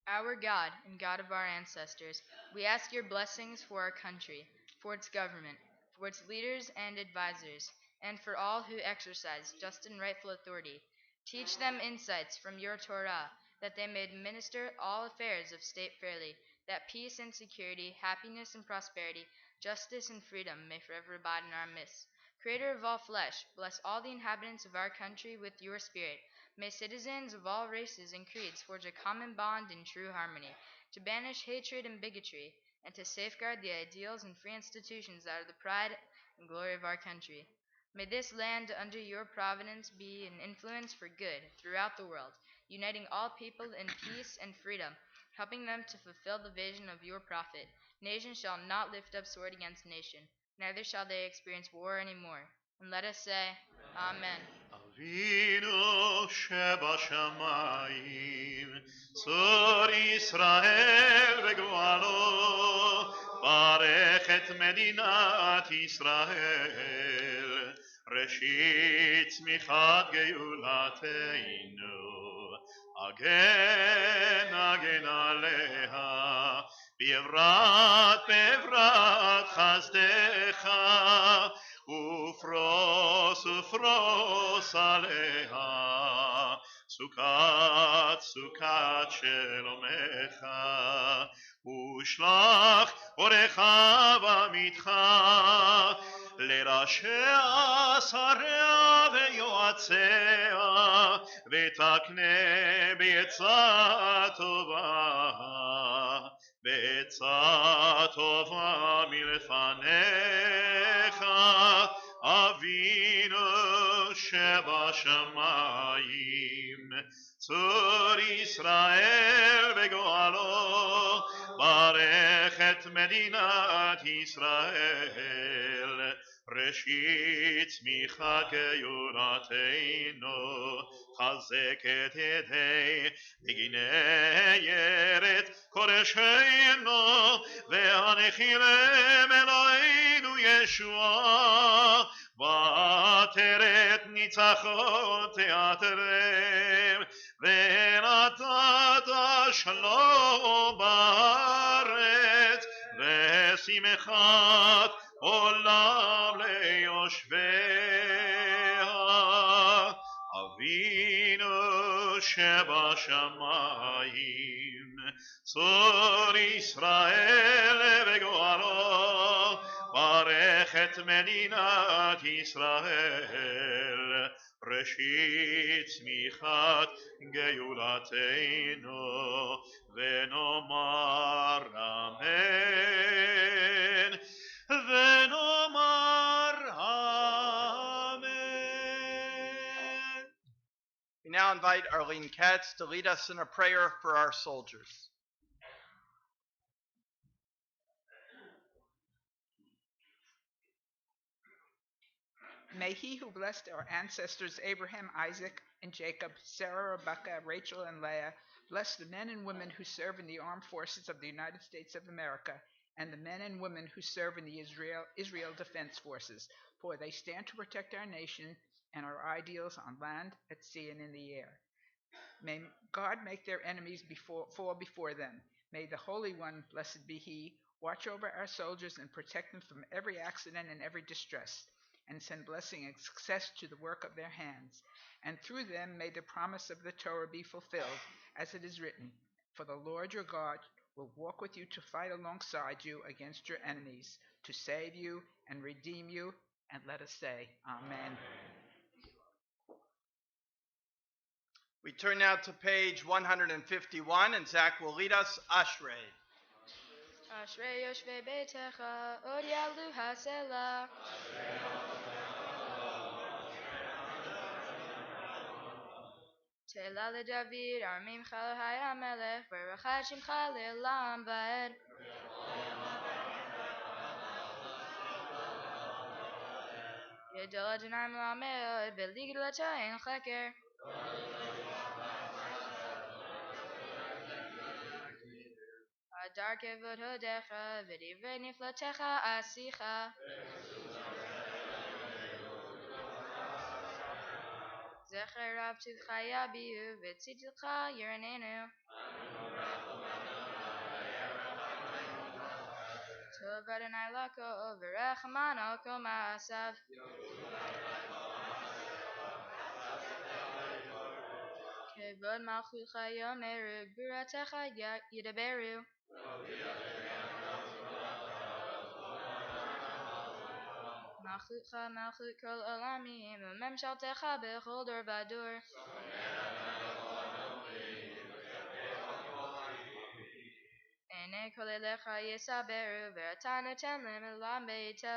[SPEAKER 13] Our God and God of our ancestors, we ask your blessings for our country, for its government, for its leaders and advisors, and for all who exercise just and rightful authority. Teach them insights from your Torah, that they may administer all affairs of state fairly, that peace and security, happiness and prosperity, justice and freedom may forever abide in our midst. Creator of all flesh, bless all the inhabitants of our country with your spirit. May citizens of all races and creeds forge a common bond in true harmony, to banish hatred and bigotry, and to safeguard the ideals and free institutions that are the pride and glory of our country. May this land under your providence be an influence for good throughout the world, uniting all people in peace and freedom, helping them to fulfill the vision of your prophet. Nation shall not lift up sword against nation, neither shall they experience war anymore. And let us say, Amen.
[SPEAKER 3] אבינו שבשמיים, צור ישראל וגואלו, ברך את מדינת ישראל, ראשית צמיחת גאולתנו, הגן עליה, בעברת חסדך, ופרוס עליה, סוכת שלומך, ושלח אורך ועמיתך, לראשיה שריה ויועציה, ותקנה בעצה טובה מלפניך, אבינו שבשמיים, צור ישראל וגואלו, ברך את מדינת ישראל, ראשית צמיחת גאולתנו, חזק את ידי מגיני ארץ קודשנו, והנחיל אלוהינו ישועה, ועטרת ניצחון תעטרם, ונתת שלום בארץ, ושמחת עולם ליושביה. אבינו שבשמיים, צור ישראל וגואלו, ברך את מדינת ישראל, ראשית צמיחת גאולתנו, ונאמר אמן, ונאמר אמן.
[SPEAKER 4] We now invite Arlene Katz to lead us in a prayer for our soldiers.
[SPEAKER 19] May he who blessed our ancestors Abraham, Isaac, and Jacob, Sarah, Rebekah, Rachel, and Leah, bless the men and women who serve in the armed forces of the United States of America, and the men and women who serve in the Israel Defense Forces, for they stand to protect our nation and our ideals on land, at sea, and in the air. May God make their enemies fall before them. May the Holy One, blessed be He, watch over our soldiers and protect them from every accident and every distress, and send blessing and success to the work of their hands. And through them may the promise of the Torah be fulfilled, as it is written, for the Lord your God will walk with you to fight alongside you against your enemies, to save you and redeem you. And let us say, Amen.
[SPEAKER 4] We turn now to page 151, and Zach will lead us Ashrei.
[SPEAKER 13] אשרי יושבי ביתך, עוד יעלו הסלע. תהילה לדוד, ארמימך אלוהי המלך, ברוך שמך לעולם ועד. גדול אדוני מלמד, ולגדולתו אין חקר. הדר כבוד הודיך, ודברי נפלאתך עשיך. זכר רב טובך יביאו, וצדקך ירננו. טוב אדוני לכל, ורחמן על כל מעשיו. כבוד מלכותך יאמרו, גבורתך ידברו. מלכותך מלכות כל עולמים, וממשלתך בכל דור ודור. עיני כל אליך יסברו, ואתה נותן להם עולם ביתו.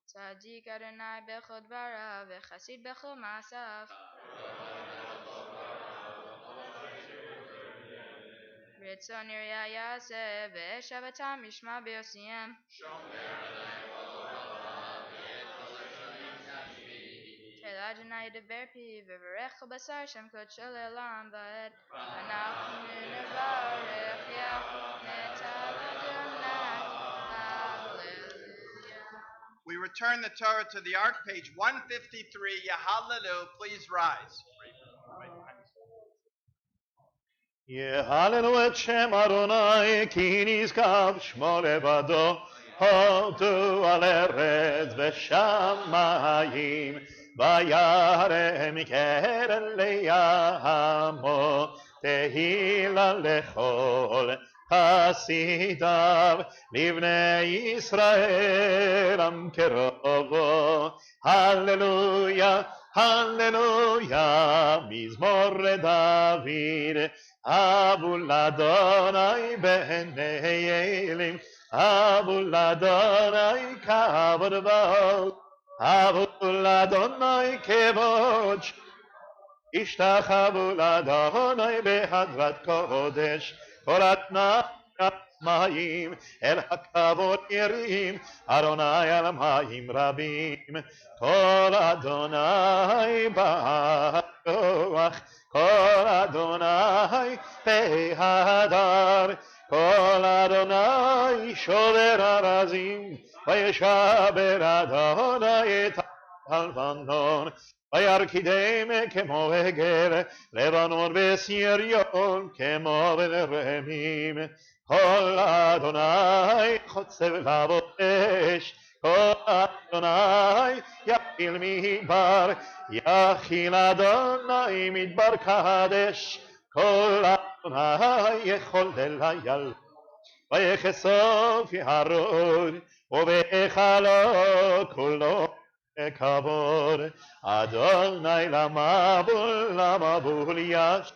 [SPEAKER 13] צדיק אדוני בכל דבריו, וחסיד בכל מעשיו. רצון יריעה יעשה, ושבתם ישמע ביוסיהם. תהילה אדוני ידבר פיו, וברך כל בשר שם קודשו לעולם ועד. אנחנו נברך את אדוני.
[SPEAKER 4] We return the Torah to the Ark, page 153. Yahallelu, please rise.
[SPEAKER 3] יהללו את שם אדוני כי נשגב שמו לבדו, הודו על ארץ ושמיים, וירם קרן לימו, תהילה לכל חסידיו, לבני ישראל עם קרובו. הללויה, הללויה, מזמור לדוד. אבו לאדוני בעיני אלים, אבו לאדוני כבוד בו, אבו לאדוני כבוד, השתחוו לאדוני בהדרת קודש, תורת מים אל הכבוד ירים, אדוני על מים רבים, כל אדוני בכוח, כל אדוני בהדר, כל אדוני שובר ארזים, וישבר אדוני את הלבנון, וירקידם כמו עגל, לבנון וסריון כמו ברמים. כל אדוני חוצב לבו אש, כל אדוני יפיל מדבר, יכיל אדוני מדבר קדש, כל אדוני יכול ליל, ויחשוף ירוד, ובהיכלו כולו כבוד. אדוני למבול יש,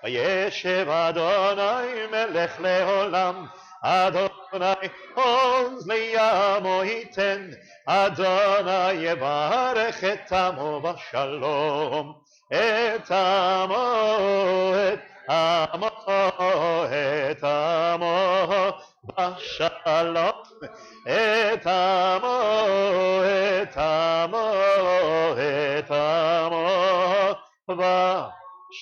[SPEAKER 3] וישב אדוני מלך לעולם, אדוני עוז לימו ייתן, אדוני יברך את עמו בשלום, את עמו, את עמו, את עמו בשלום, את עמו, את עמו, את עמו בשלום.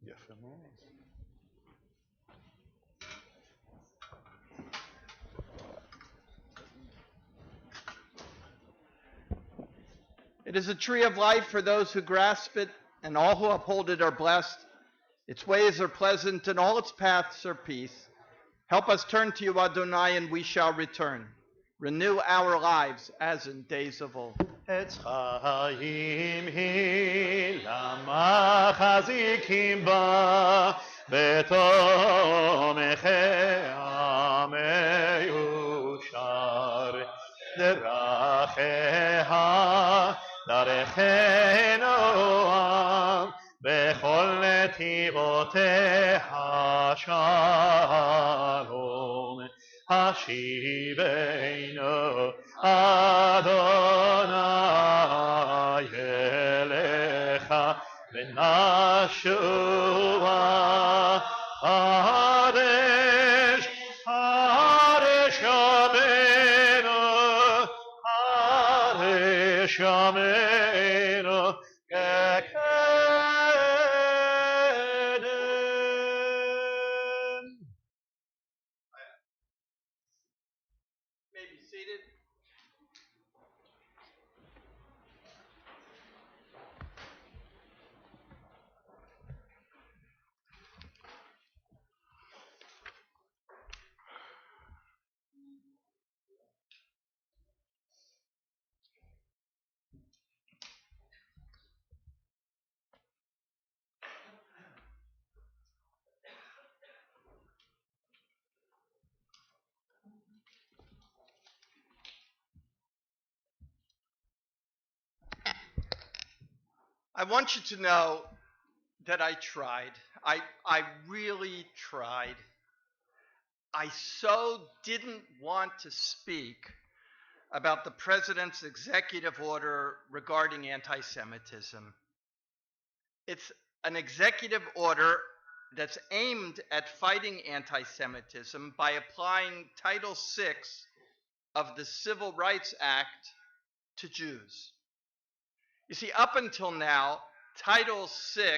[SPEAKER 3] יפה מאוד.
[SPEAKER 4] It is a tree of life for those who grasp it, and all who uphold it are blessed. Its ways are pleasant, and all its paths are peace. Help us turn to you, Adonai, and we shall return. Renew our lives as in days of old.
[SPEAKER 3] עץ חיים היא למחזיקים בה בתומכיה מיושר דרכיה דרכנו עם בכל נתיבותיה שלום השיבנו אדוני אליך ונשובה חדש חדש ימינו חדש ימינו כקדם.
[SPEAKER 4] May be seated. I want you to know that I tried. I really tried. I so didn't want to speak about the president's executive order regarding anti-Semitism. It's an executive order that's aimed at fighting anti-Semitism by applying Title VI of the Civil Rights Act to Jews. You see, up until now, Title VI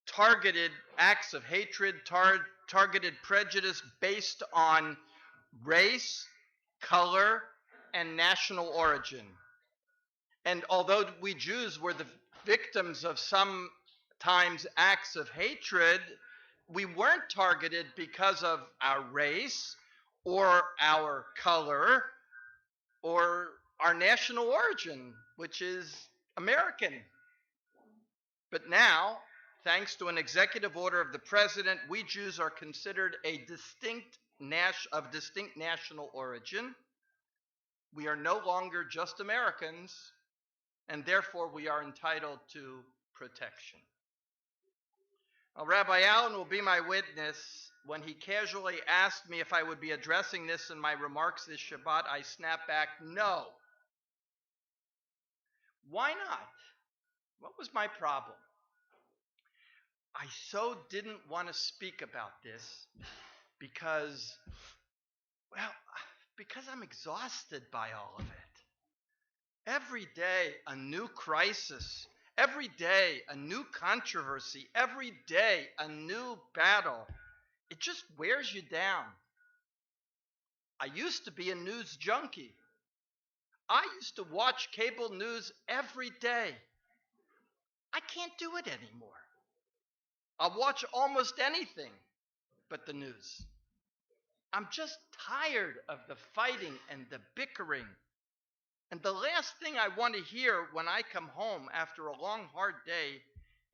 [SPEAKER 4] targeted acts of hatred, targeted prejudice based on race, color, and national origin. And although we Jews were the victims of sometimes acts of hatred, we weren't targeted because of our race or our color or our national origin, which is American. But now, thanks to an executive order of the president, we Jews are considered a distinct national origin. We are no longer just Americans, and therefore we are entitled to protection. Now, Rabbi Allen will be my witness. When he casually asked me if I would be addressing this in my remarks this Shabbat, I snapped back, no. Why not? What was my problem? I so didn't want to speak about this because I'm exhausted by all of it. Every day, a new crisis. Every day, a new controversy. Every day, a new battle. It just wears you down. I used to be a news junkie. I used to watch cable news every day. I can't do it anymore. I'll watch almost anything but the news. I'm just tired of the fighting and the bickering. And the last thing I want to hear when I come home after a long, hard day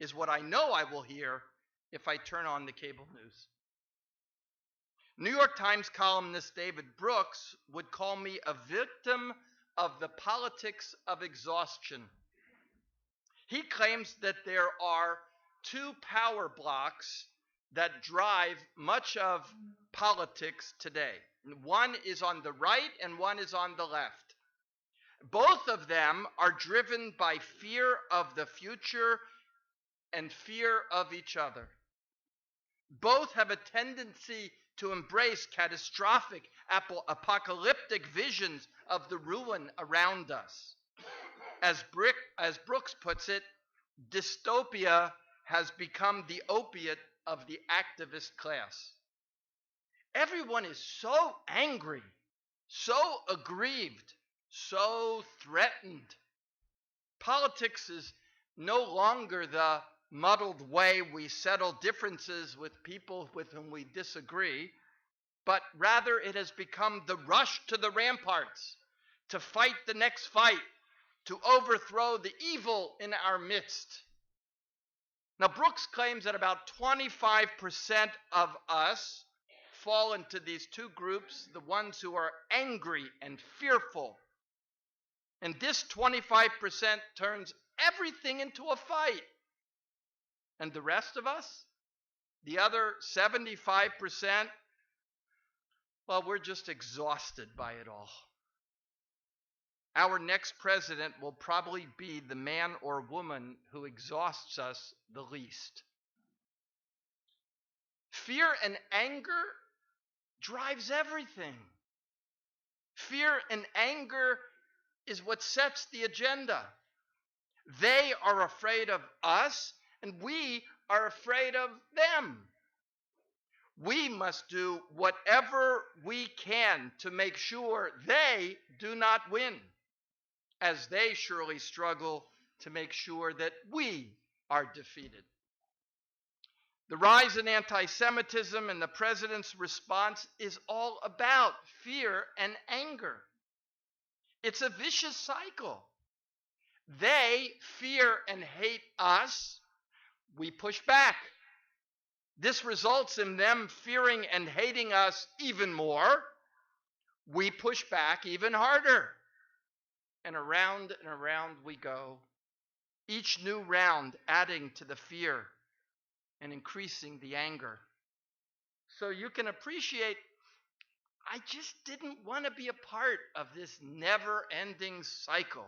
[SPEAKER 4] is what I know I will hear if I turn on the cable news. New York Times columnist David Brooks would call me a victim of the politics of exhaustion. He claims that there are two power blocks that drive much of politics today. One is on the right and one is on the left. Both of them are driven by fear of the future and fear of each other. Both have a tendency to embrace catastrophic, apocalyptic visions of the ruin around us. As Brooks puts it, dystopia has become the opiate of the activist class. Everyone is so angry, so aggrieved, so threatened. Politics is no longer the muddled way we settle differences with people with whom we disagree. but rather it has become the rush to the ramparts, to fight the next fight, to overthrow the evil in our midst. Now, Brooks claims that about 25% of us fall into these two groups, the ones who are angry and fearful. And this 25% turns everything into a fight. And the rest of us, the other 75%, well, we're just exhausted by it all. Our next president will probably be the man or woman who exhausts us the least. Fear and anger drives everything. Fear and anger is what sets the agenda. They are afraid of us, and we are afraid of them. We must do whatever we can to make sure they do not win, as they surely struggle to make sure that we are defeated. The rise in anti-Semitism and the president's response is all about fear and anger. It's a vicious cycle. They fear and hate us. We push back. This results in them fearing and hating us even more. We push back even harder. And around we go, each new round adding to the fear and increasing the anger. So you can appreciate, I just didn't want to be a part of this never-ending cycle.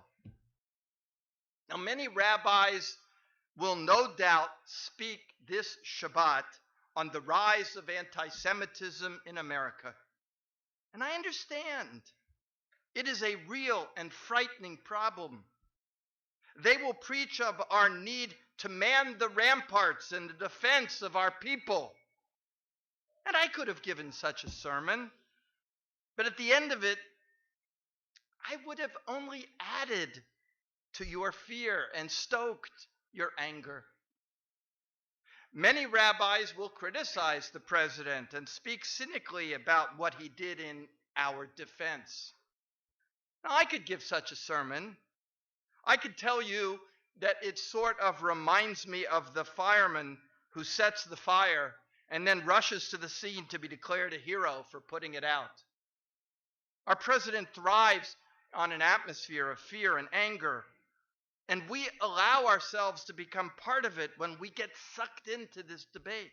[SPEAKER 4] Now, many rabbis will no doubt speak this Shabbat on the rise of anti-Semitism in America. And I understand. It is a real and frightening problem. They will preach of our need to man the ramparts in the defense of our people. And I could have given such a sermon, but at the end of it, I would have only added to your fear and stoked your anger. Many rabbis will criticize the president and speak cynically about what he did in our defense. Now, I could give such a sermon. I could tell you that it sort of reminds me of the fireman who sets the fire and then rushes to the scene to be declared a hero for putting it out. Our president thrives on an atmosphere of fear and anger, and we allow ourselves to become part of it when we get sucked into this debate.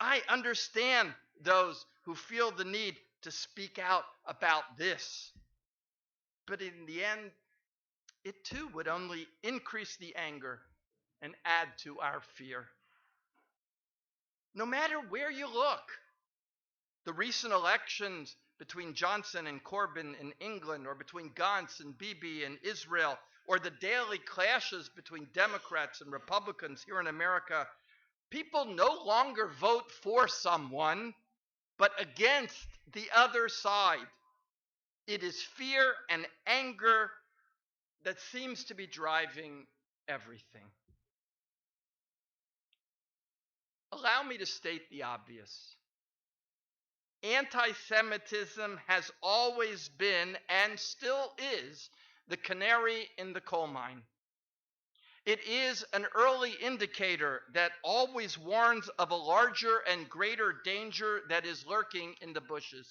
[SPEAKER 4] I understand those who feel the need to speak out about this. But in the end, it too would only increase the anger and add to our fear. No matter where you look, the recent elections between Johnson and Corbyn in England, or between Gantz and Bibi in Israel, or the daily clashes between Democrats and Republicans here in America, people no longer vote for someone, but against the other side. It is fear and anger that seems to be driving everything. Allow me to state the obvious. Anti-Semitism has always been and still is the canary in the coal mine. It is an early indicator that always warns of a larger and greater danger that is lurking in the bushes.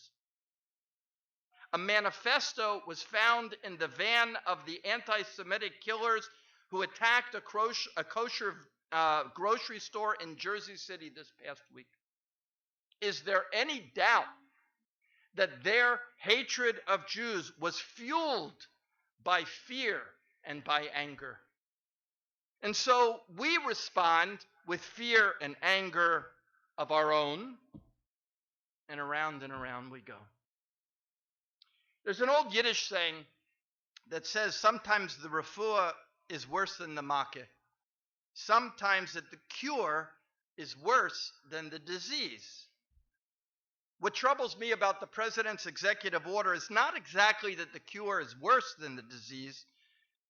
[SPEAKER 4] A manifesto was found in the van of the anti-Semitic killers who attacked a kosher grocery store in Jersey City this past week. Is there any doubt that their hatred of Jews was fueled by fear and by anger? And so we respond with fear and anger of our own, and around we go. There's an old Yiddish saying that says sometimes the refuah is worse than the makeh. Sometimes that the cure is worse than the disease. What troubles me about the president's executive order is not exactly that the cure is worse than the disease,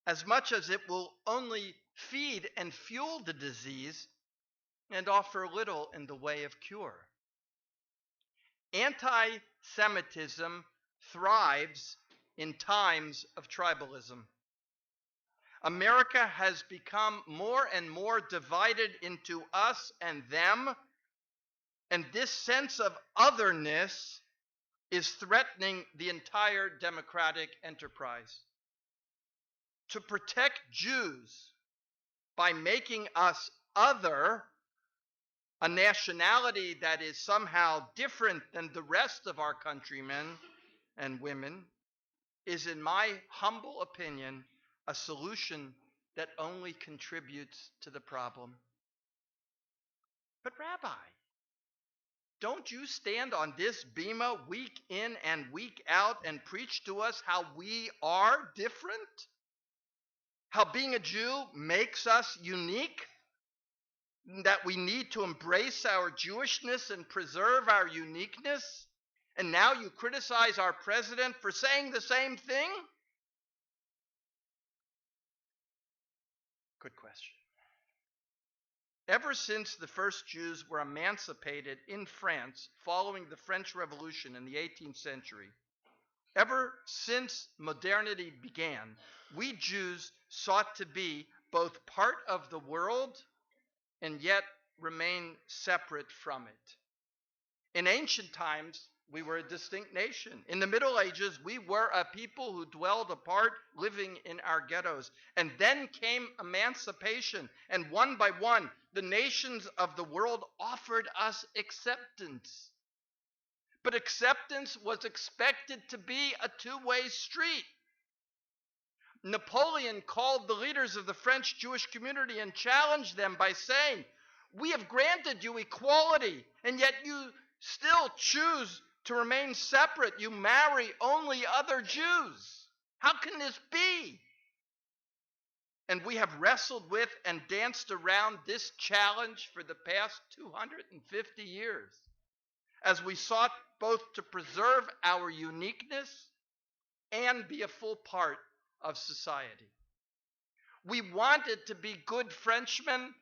[SPEAKER 4] as much as it will only feed and fuel the disease and offer little in the way of cure. Anti-Semitism thrives in times of tribalism. America has become more and more divided into us and them, and this sense of otherness is threatening the entire democratic enterprise. To protect Jews by making us other, a nationality that is somehow different than the rest of our countrymen and women, is, in my humble opinion, a solution that only contributes to the problem. But Rabbi, don't you stand on this bema week in and week out and preach to us how we are different? How being a Jew makes us unique? That we need to embrace our Jewishness and preserve our uniqueness? And now you criticize our president for saying the same thing? Good question. Ever since the first Jews were emancipated in France following the French Revolution in the 18th century, ever since modernity began, we Jews sought to be both part of the world and yet remain separate from it. In ancient times, we were a distinct nation. In the Middle Ages, we were a people who dwelled apart, living in our ghettos. And then came emancipation, and one by one, the nations of the world offered us acceptance. But acceptance was expected to be a two-way street. Napoleon called the leaders of the French Jewish community and challenged them by saying, "We have granted you equality, and yet you still choose to remain separate. You marry only other Jews. How can this be?" And we have wrestled with and danced around this challenge for the past 250 years, as we sought both to preserve our uniqueness and be a full part of society. We wanted to be good Frenchmen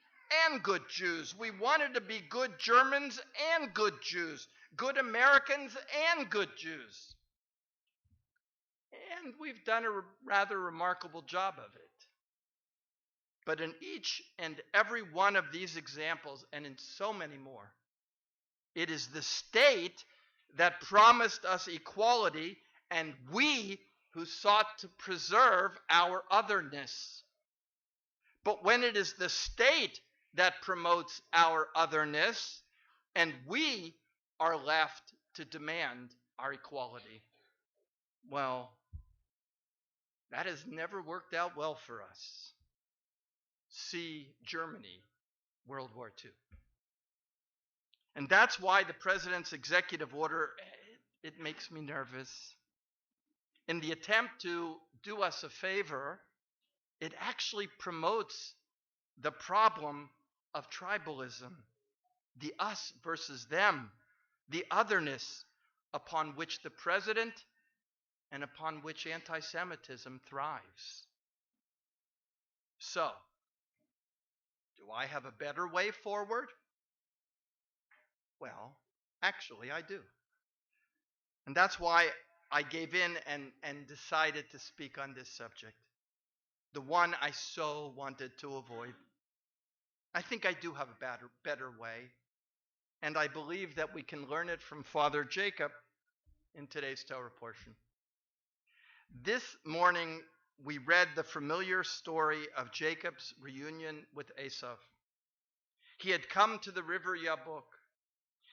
[SPEAKER 4] and good Jews. We wanted to be good Germans and good Jews, good Americans and good Jews. And we've done a rather remarkable job of it. But in each and every one of these examples, and in so many more, it is the state that promised us equality, and we who sought to preserve our otherness. But when it is the state that promotes our otherness, and we are left to demand our equality, well, that has never worked out well for us. See Germany, World War II. And that's why the president's executive order, it makes me nervous. In the attempt to do us a favor, it actually promotes the problem of tribalism, the us versus them, the otherness upon which the president and upon which anti-Semitism thrives. So, do I have a better way forward? Well, actually I do. And that's why I gave in and decided to speak on this subject, the one I so wanted to avoid. I think I do have a better way, and I believe that we can learn it from Father Jacob in today's Torah portion. This morning, we read the familiar story of Jacob's reunion with Esau. He had come to the river Yabok.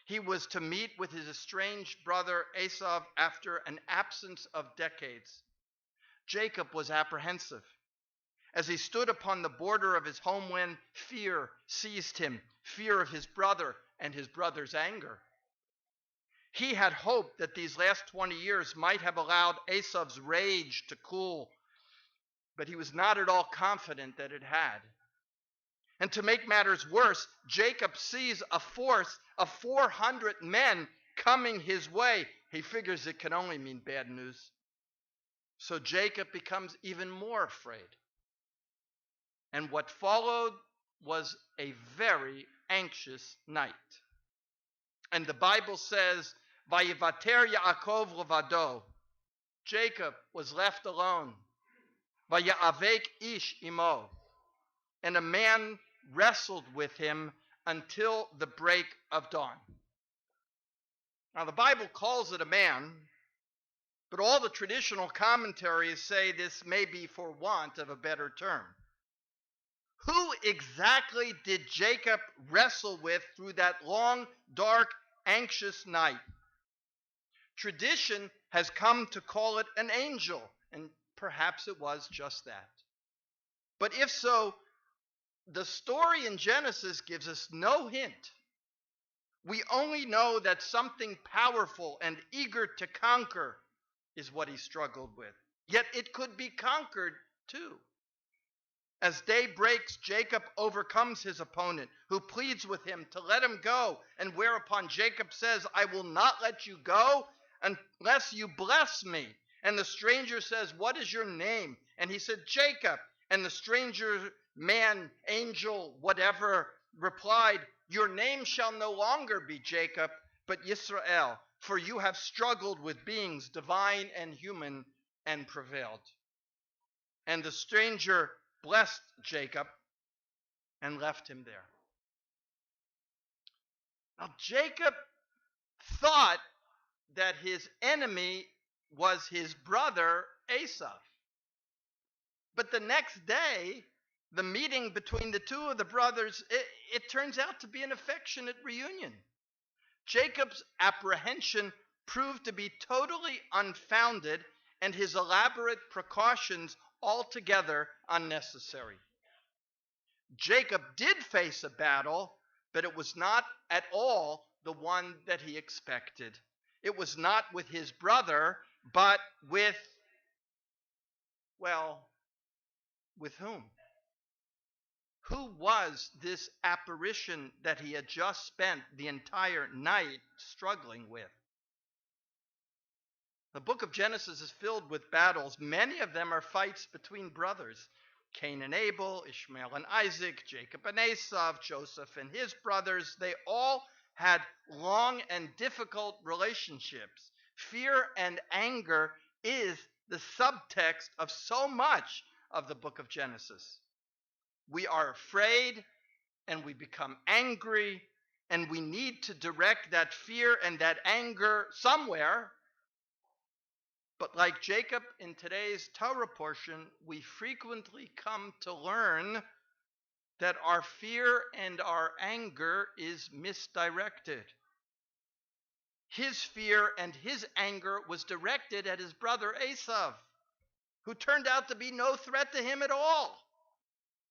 [SPEAKER 4] He was to meet with his estranged brother Esau after an absence of decades. Jacob was apprehensive. As he stood upon the border of his homeland, fear seized him, fear of his brother and his brother's anger. He had hoped that these last 20 years might have allowed Esau's rage to cool, but he was not at all confident that it had. And to make matters worse, Jacob sees a force of 400 men coming his way. He figures it can only mean bad news. So Jacob becomes even more afraid. And what followed was a very anxious night. And the Bible says Vayivater Yaakov levado. Jacob was left alone. Vayavek ish imo. And a man wrestled with him until the break of dawn. Now the Bible calls it a man, but all the traditional commentaries say this may be for want of a better term. Who exactly did Jacob wrestle with through that long, dark, anxious night? Tradition has come to call it an angel, and perhaps it was just that. But if so, the story in Genesis gives us no hint. We only know that something powerful and eager to conquer is what he struggled with. Yet it could be conquered too. As day breaks, Jacob overcomes his opponent, who pleads with him to let him go, and whereupon Jacob says, I will not let you go unless you bless me. And the stranger says, what is your name? And he said, Jacob. And the stranger man, angel, whatever, replied, your name shall no longer be Jacob, but Yisrael, for you have struggled with beings divine and human and prevailed. And the stranger blessed Jacob and left him there. Now, Jacob thought that his enemy was his brother Esau. But the next day, the meeting between the two of the brothers, it turns out to be an affectionate reunion. Jacob's apprehension proved to be totally unfounded, and his elaborate precautions altogether unnecessary. Jacob did face a battle, but it was not at all the one that he expected. It was not with his brother, but with whom? Who was this apparition that he had just spent the entire night struggling with? The book of Genesis is filled with battles. Many of them are fights between brothers. Cain and Abel, Ishmael and Isaac, Jacob and Esau, Joseph and his brothers. They all had long and difficult relationships. Fear and anger is the subtext of so much of the book of Genesis. We are afraid and we become angry, and we need to direct that fear and that anger somewhere. But like Jacob in today's Torah portion, we frequently come to learn that our fear and our anger is misdirected. His fear and his anger was directed at his brother Esau, who turned out to be no threat to him at all.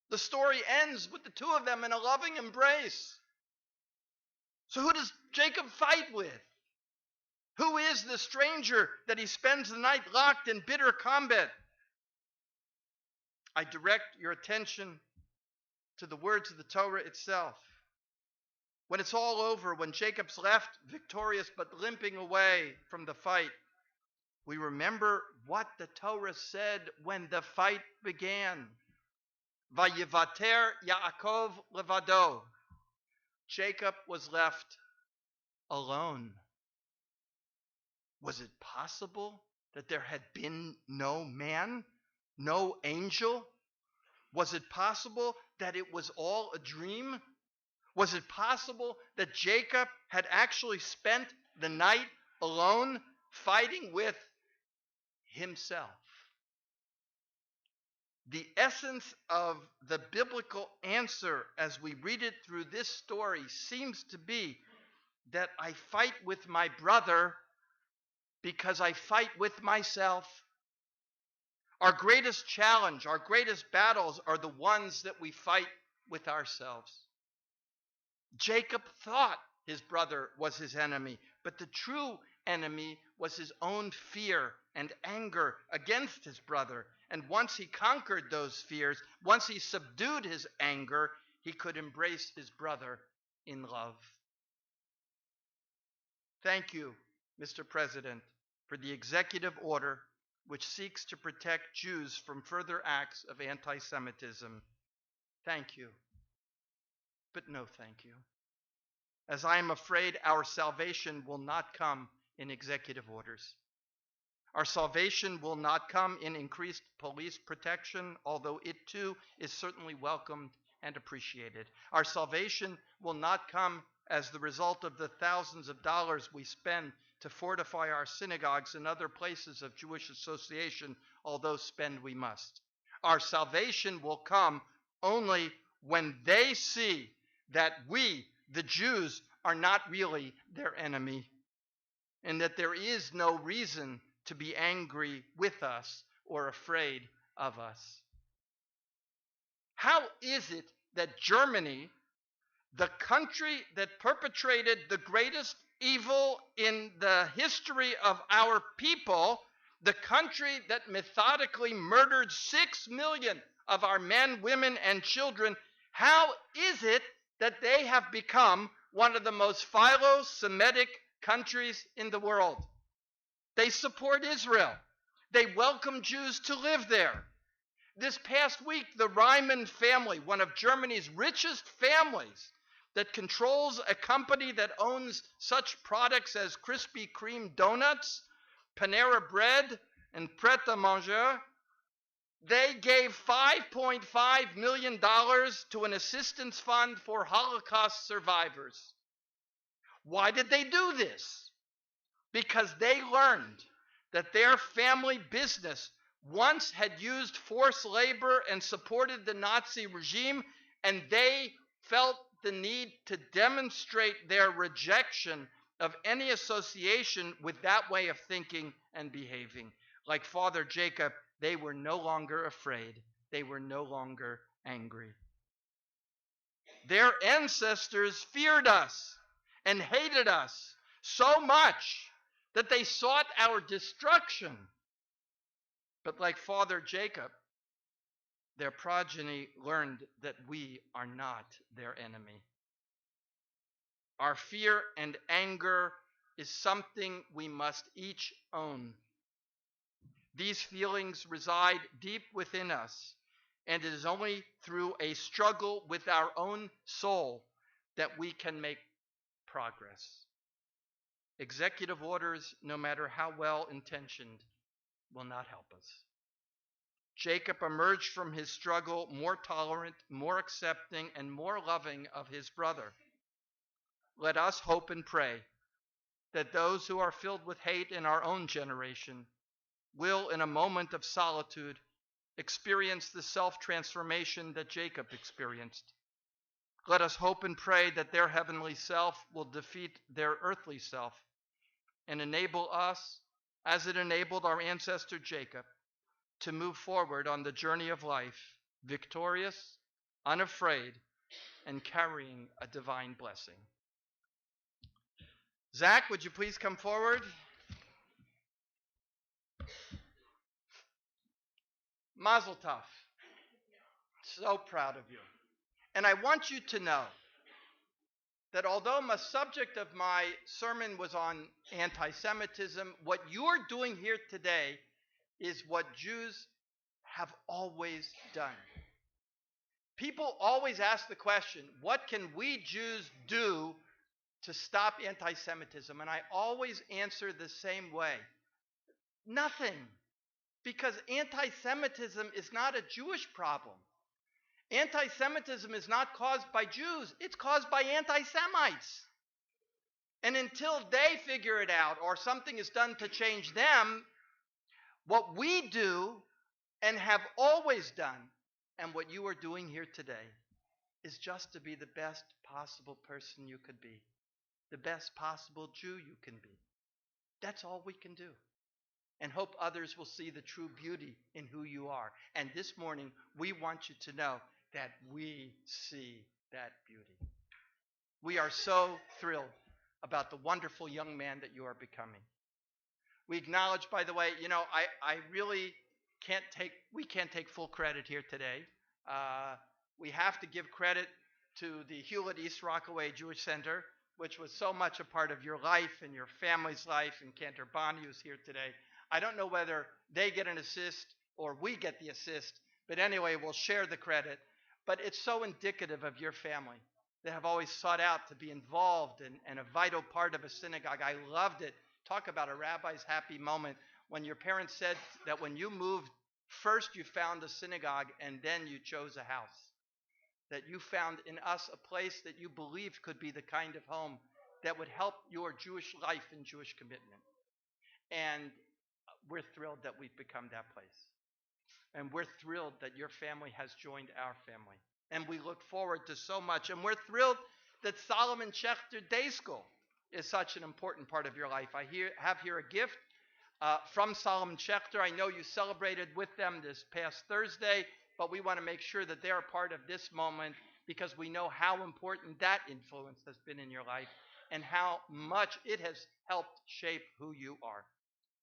[SPEAKER 4] The story ends with the two of them in a loving embrace. So who does Jacob fight with? Who is the stranger that he spends the night locked in bitter combat? I direct your attention to the words of the Torah itself. When it's all over, when Jacob's left victorious but limping away from the fight, we remember what the Torah said when the fight began. Vayivater Yaakov levado. Jacob was left alone. Was it possible that there had been no man, no angel? Was it possible that it was all a dream? Was it possible that Jacob had actually spent the night alone fighting with himself? The essence of the biblical answer as we read it through this story seems to be that I fight with my brother because I fight with myself. Our greatest challenge, our greatest battles are the ones that we fight with ourselves. Jacob thought his brother was his enemy, but the true enemy was his own fear and anger against his brother. And once he conquered those fears, once he subdued his anger, he could embrace his brother in love. Thank you, Mr. President, for the executive order which seeks to protect Jews from further acts of anti-Semitism. Thank you, but no thank you, as I am afraid our salvation will not come in executive orders. Our salvation will not come in increased police protection, although it too is certainly welcomed and appreciated. Our salvation will not come as the result of the thousands of dollars we spend to fortify our synagogues and other places of Jewish association, although spend we must. Our salvation will come only when they see that we, the Jews, are not really their enemy, and that there is no reason to be angry with us or afraid of us. How is it that Germany, the country that perpetrated the greatest evil in the history of our people, the country that methodically murdered 6 million of our men, women, and children, how is it that they have become one of the most philo-Semitic countries in the world? They support Israel. They welcome Jews to live there. This past week, the Reimann family, one of Germany's richest families, that controls a company that owns such products as Krispy Kreme donuts, Panera Bread, and Pret a Manger, they gave $5.5 million to an assistance fund for Holocaust survivors. Why did they do this? Because they learned that their family business once had used forced labor and supported the Nazi regime, and they felt the need to demonstrate their rejection of any association with that way of thinking and behaving. Like Father Jacob, they were no longer afraid. They were no longer angry. Their ancestors feared us and hated us so much that they sought our destruction. But like Father Jacob, their progeny learned that we are not their enemy. Our fear and anger is something we must each own. These feelings reside deep within us, and it is only through a struggle with our own soul that we can make progress. Executive orders, no matter how well intentioned, will not help us. Jacob emerged from his struggle more tolerant, more accepting, and more loving of his brother. Let us hope and pray that those who are filled with hate in our own generation will, in a moment of solitude, experience the self-transformation that Jacob experienced. Let us hope and pray that their heavenly self will defeat their earthly self and enable us, as it enabled our ancestor Jacob, to move forward on the journey of life, victorious, unafraid, and carrying a divine blessing. Zach, would you please come forward? Mazel tov. So proud of you. And I want you to know that although the subject of my sermon was on anti-Semitism, what you're doing here today is what Jews have always done. People always ask the question, what can we Jews do to stop anti-Semitism? And I always answer the same way. Nothing. Because anti-Semitism is not a Jewish problem. Anti-Semitism is not caused by Jews. It's caused by anti-Semites. And until they figure it out or something is done to change them, what we do and have always done, and what you are doing here today, is just to be the best possible person you could be, the best possible Jew you can be. That's all we can do. And hope others will see the true beauty in who you are. And this morning, we want you to know that we see that beauty. We are so thrilled about the wonderful young man that you are becoming. We acknowledge, by the way, I really we can't take full credit here today. We have to give credit to the Hewlett East Rockaway Jewish Center, which was so much a part of your life and your family's life, and Cantor Bonnie, who's here today. I don't know whether they get an assist or we get the assist, but anyway, we'll share the credit. But it's so indicative of your family. They have always sought out to be involved and a vital part of a synagogue. I loved it talk about a rabbi's happy moment when your parents said that when you moved, first you found a synagogue and then you chose a house. That you found in us a place that you believed could be the kind of home that would help your Jewish life and Jewish commitment. And we're thrilled that we've become that place. And we're thrilled that your family has joined our family. And we look forward to so much. And we're thrilled that Solomon Schechter Day School is such an important part of your life. I have here a gift from Solomon Schechter. I know you celebrated with them this past Thursday, but we want to make sure that they're a part of this moment because we know how important that influence has been in your life and how much it has helped shape who you are.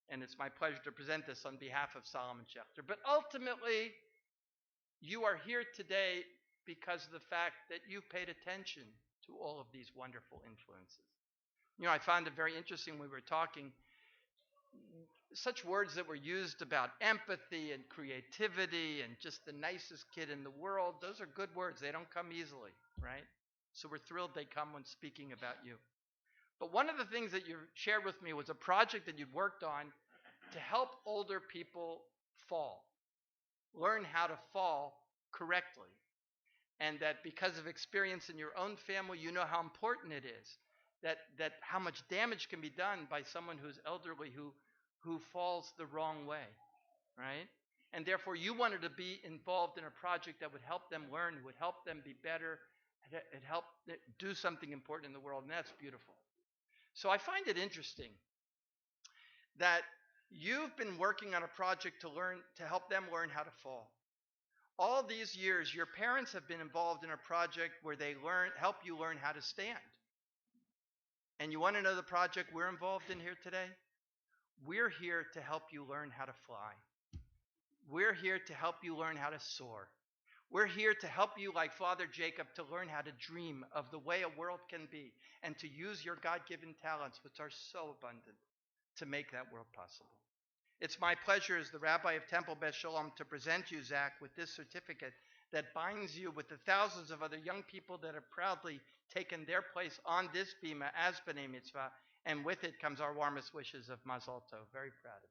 [SPEAKER 4] And it's my pleasure to present this on behalf of Solomon Schechter. But ultimately, you are here today because of the fact that you paid attention to all of these wonderful influences. You know, I found it very interesting when we were talking, such words that were used about empathy and creativity and just the nicest kid in the world. Those are good words. They don't come easily, right? So we're thrilled they come when speaking about you. But one of the things that you shared with me was a project that you'd worked on to help older people fall, learn how to fall correctly. And that because of experience in your own family, you know how important it is, that how much damage can be done by someone who's elderly who falls the wrong way, right? And therefore, you wanted to be involved in a project that would help them learn, would help them be better, it help do something important in the world, and that's beautiful. So I find it interesting that you've been working on a project to help them learn how to fall. All these years, your parents have been involved in a project where they help you learn how to stand. And you want to know the project we're involved in here today? We're here to help you learn how to fly. We're here to help you learn how to soar. We're here to help you, like Father Jacob, to learn how to dream of the way a world can be and to use your God-given talents, which are so abundant, to make that world possible. It's my pleasure as the Rabbi of Temple Beth Shalom to present you, Zach, with this certificate that binds you with the thousands of other young people that have proudly taken their place on this bima as B'nai Mitzvah, and with it comes our warmest wishes of Mazel Tov. Very proud of you.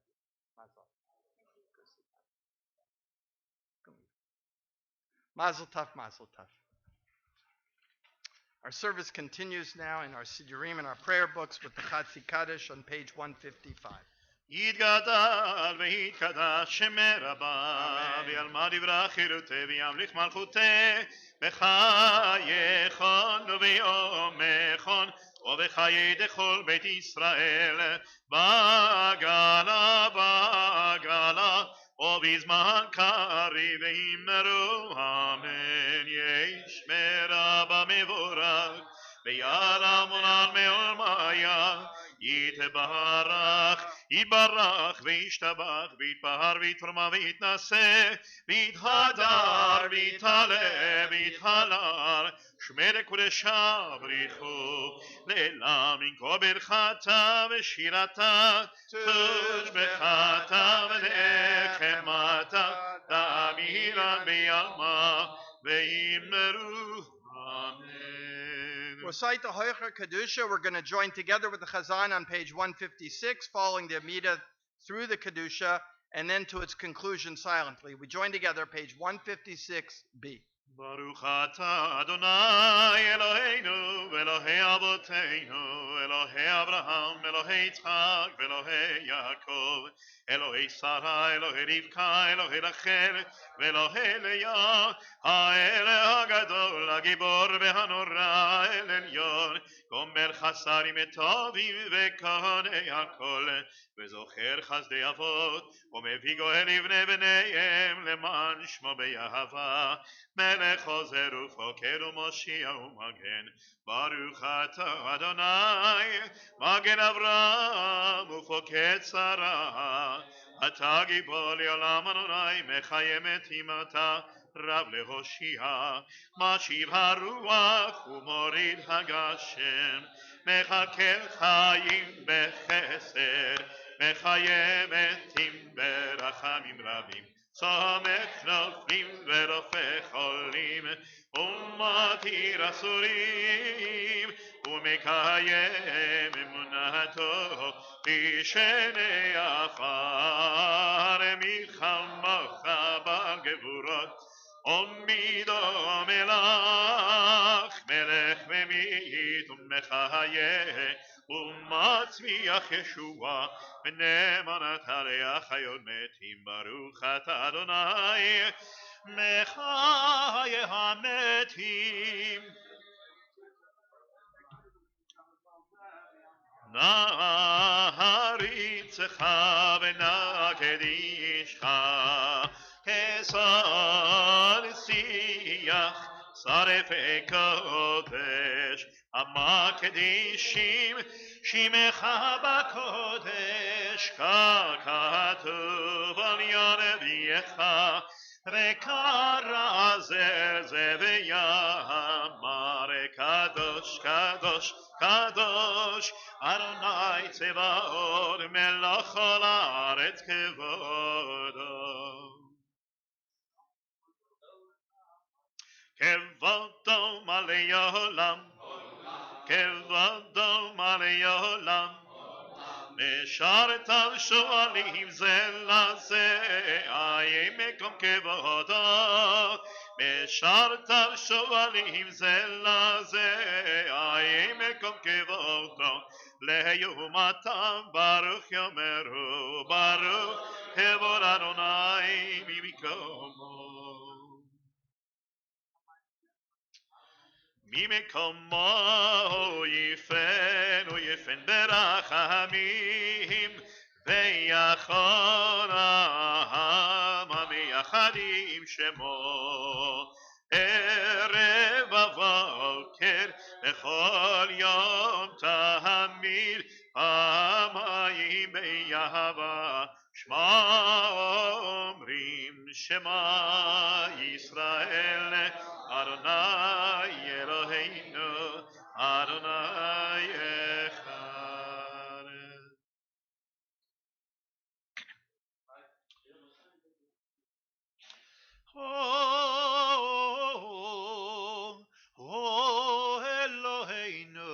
[SPEAKER 4] Mazel. Mazel Tov, Mazel Tov. Our service continues now in our Sidurim and our prayer books with the Chatzi Kaddish on page 155.
[SPEAKER 3] יתגדל ויתקדש שמי רבה וילמד יברח חירותי וימליך מלכותי בחייכון וביומכון ובחיי דכל בית ישראל בגלה ובזמן קריב ואמרו אמן ישמר במבורך ויעלמון על מעולמיה יתברך יתברך וישתבח ויתפאר ויתרומם ויתנשא ויתהדר ויתעלה ויתהלל שמי לקודשה בריחו לעילם ינקו ברכתה ושירתה תושבחתה ונחמתה תמירן ביעלמה ויאמרו אמן.
[SPEAKER 4] Recite the Hoicher Kedusha. We're going to join together with the Chazan on page 156, following the Amida through the Kedusha, and then to its conclusion silently. We join together, page 156b.
[SPEAKER 3] ברוך אתה אדוני אלוהינו ואלוהי אבותינו אלוהי אברהם אלוהי יצחק ואלוהי יעקב אלוהי שרה אלוהי רבקה אלוהי רחל ואלוהי לאה האל הגדול הגיבור והנורא אל עליון גומר חסרים טובים וקונה הכל וזוכר חסדי אבות ומביא גואל לבני בניהם למען שמו באהבה מלך עוזר ופוקר ומושיע ומגן ברוך אתה אדוני מגן אברהם ופוקד שרה אתה גיבור לעולם אדוני מחיים את אימתה רב להושיע משיב הרוח ומוריד הגשם מחכה חיים בחסד מחיים מתים ברחמים רבים סומך נופלים ורופא חולים ומתיר אסורים ומקיים אמונתו בשני עפר מלחמך בגבורות עמידו מלך מלך ממית ומחיה ומצמיח ישועה ונאמנת עליה חיות מתים ברוך אתה אדוני מחיי המתים נעריצך ונקדישך כסל שיח שרפי קודש המקדישים שמך בקודש ככתוב על ינביאך וקרא זה ויאמר קדוש קדוש קדוש אדוני צבאות מלך כל הארץ כבודו כבודו מלא עולם כבודו מלא עולם משרתיו שואלים זה לזה איה מקום כבודו משרתיו שואלים זה לזה איה מקום כבודו ליומתם ברוך יאמרו ברוך כבוד אדוני ממקומו ממקומו יפן ברחמים ויחון העם המייחדים שמו ערב בבוקר בכל יום תמיד פעמיים באהבה שמע אומרים שמע ישראל אדוני אלוהינו אדוני אחד אלוהינו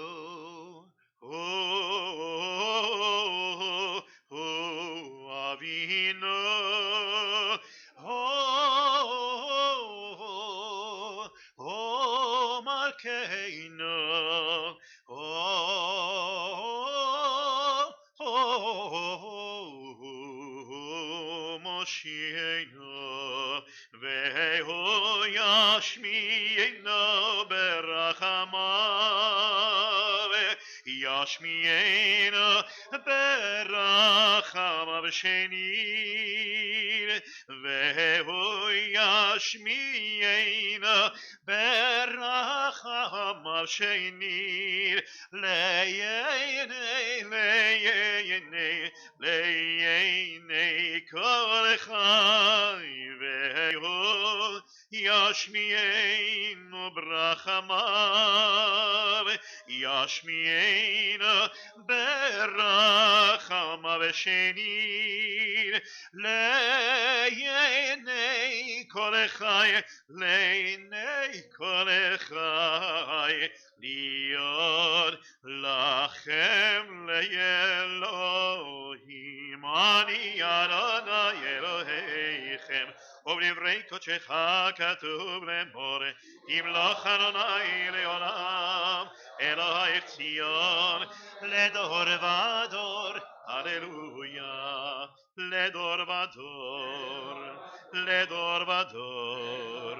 [SPEAKER 3] אבינו מלכנו מושיענו והוא ישמיענו ברחמיו ישמיענו ברחמיו שנית והוא ישמיענו ברחמיו שנית לעיני כל חי והוא ישמיענו ברחמיו ישמיענו ברחמיו שנית לעיני כל חי לעיני כל חי להיות לכם לאלוהים אני אדוני אלוהיכם ובדברי קודשך כתוב לאמור ימלוך אדוני לעולם אלוהיך ציון לדור ודור הללויה לדור ודור לדור ודור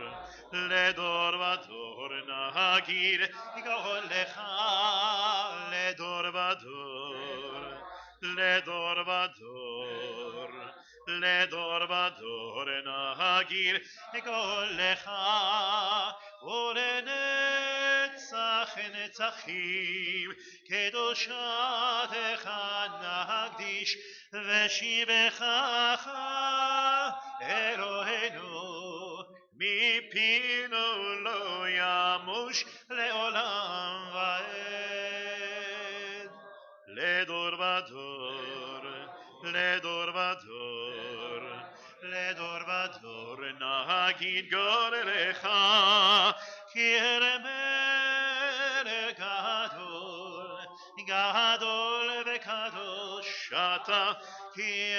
[SPEAKER 3] לדור ודור נגיד גאול לך לדור ודור לדור ודור לדור ודור נגיד גאול לך ולנצח נצחים קדושתך נקדיש ושיבחך אלוהינו מפינו לא ימוש לעולם ועד לדור ודור לדור ודור לדור ודור נגיד גודלך כי מלך גדול, גדול וקדוש אתה, כי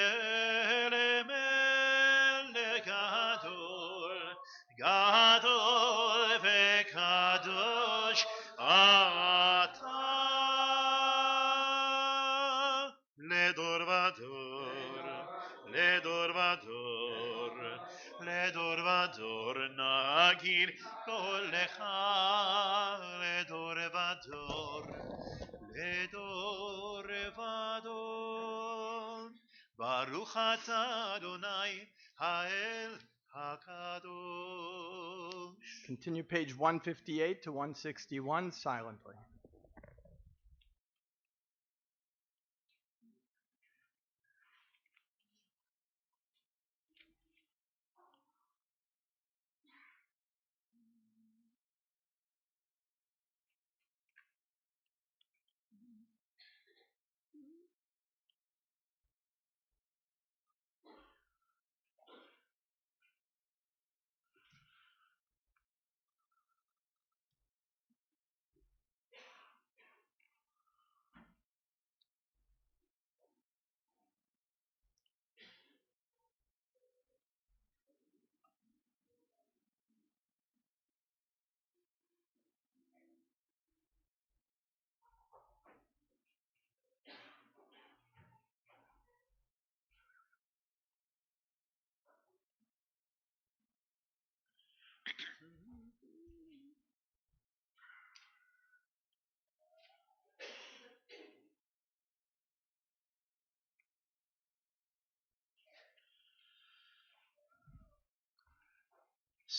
[SPEAKER 3] מלך גדול, גדול וקדוש אתה, לדור ודור, לדור ודור, לדור ודור נגיד קולך, לדור ודור, לדור ודור, ברוך אתה אדוני האל הקדוש.
[SPEAKER 4] Continue page 158 to 161 silently.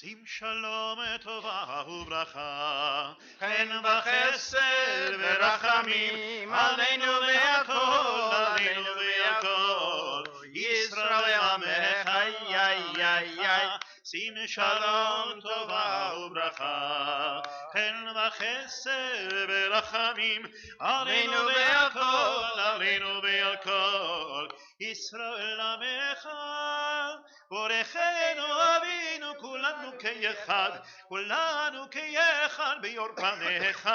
[SPEAKER 3] שים שלום טובה וברכה, חן וחסד ורחמים, עלינו והכל, עלינו והכל, ישראל עמך, שים שלום טובה וברכה, חן וחסד ורחמים, עלינו והכל, עלינו והכל, ישראל עמך, בורכנו אבינו כולנו כאחד, כולנו כאחד ביור פניך,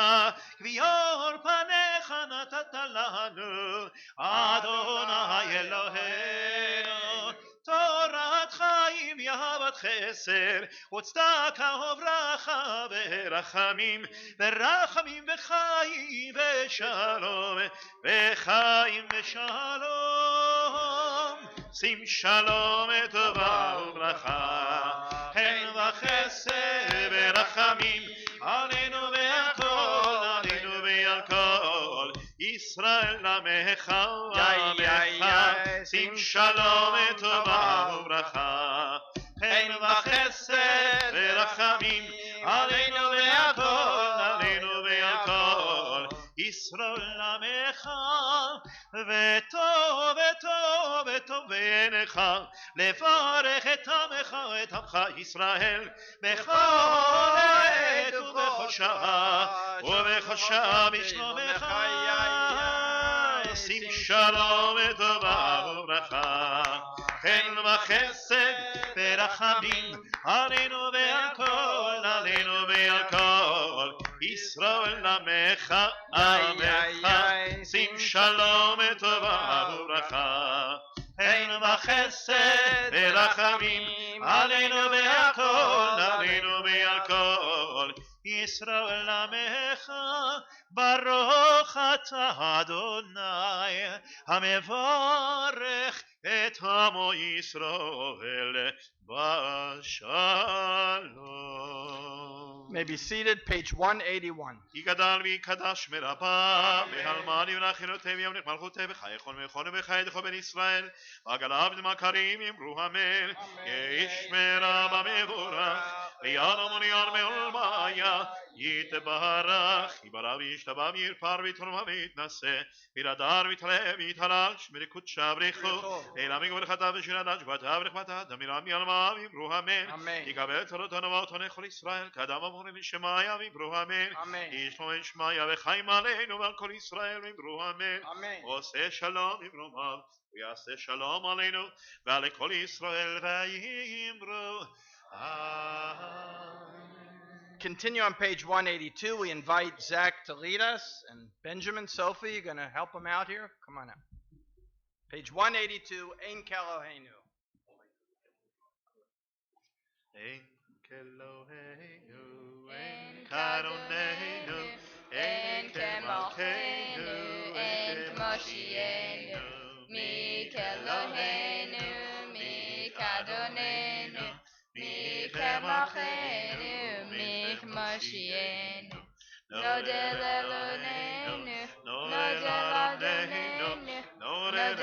[SPEAKER 3] ביור פניך נתת לנו, אדוני אלוהינו, תורת חיים יהבת חסר, וצדקה וברכה ורחמים, ורחמים וחיים ושלום, וחיים ושלום. שים שלום טובה וברכה, חן וחסד ורחמים, עלינו והכל, עלינו והכל, ישראל עמך, עמך, שים שלום טובה וברכה, חן וחסד ורחמים, עלינו והכל, עלינו והכל, ישראל עמך, וטוב וטוב וטוב בעיניך לברך את עמך את עמך ישראל בכל עת ובכל שעה ובכל שעה בשלומך. שים שלום וטובה וברכה, חן וחסד ורחמים, עלינו והכל, עלינו והכל, ישראל עמך, עמך, שים שלום וטובה וברכה, חן וחסד ורחמים, עלינו והכל, עלינו והכל, ישראל עמך, ברוך אתה אדוני המברך את עמו ישראל בשלום.
[SPEAKER 4] May be seated, page 181.
[SPEAKER 3] יגדל ויקדש מרבה, והלמני ולאחינותיהם ימלך מלכותי וחייכון ויכון וחיידך בן ישראל, ועגליו דמכרים אמרו אמן, ישמרה במבורך, ויעלם וניעל מעולמיה, יתברך, יברא וישתבח וירפר ויתרומם ויתנשא, וירדר ויתעלה ויתהלל, שמי קודשה בריחו, אלמי וברכתה ושרדה שבתה ורחמתה, דמירם יעלמה ואמרו אמן, יקבל צרותינו ואותנו כל ישראל, קדם אמורים ושמעיה ואמרו אמן, ישמעו ושמעיה וחיים עלינו ועל כל ישראל ואמרו אמן, עושה שלום במרומיו, ויעשה שלום עלינו ועל כל ישראל ואמרו אמן.
[SPEAKER 4] continue on page 182. We invite Zach to lead us, and Benjamin, Sophie, you're going to help him out here? Come on up. Page 182, Ein Keloheinu.
[SPEAKER 3] Ein Keloheinu, Ein Kadoneinu, Ein Kemalkeinu, Ein Kemoshienu, Mi Keloheinu, Mi Kadonenu, Mi Kemalkeinu, Mi Kemoshienu, Nodel Elonenu, Nodel Adonenu, Nodel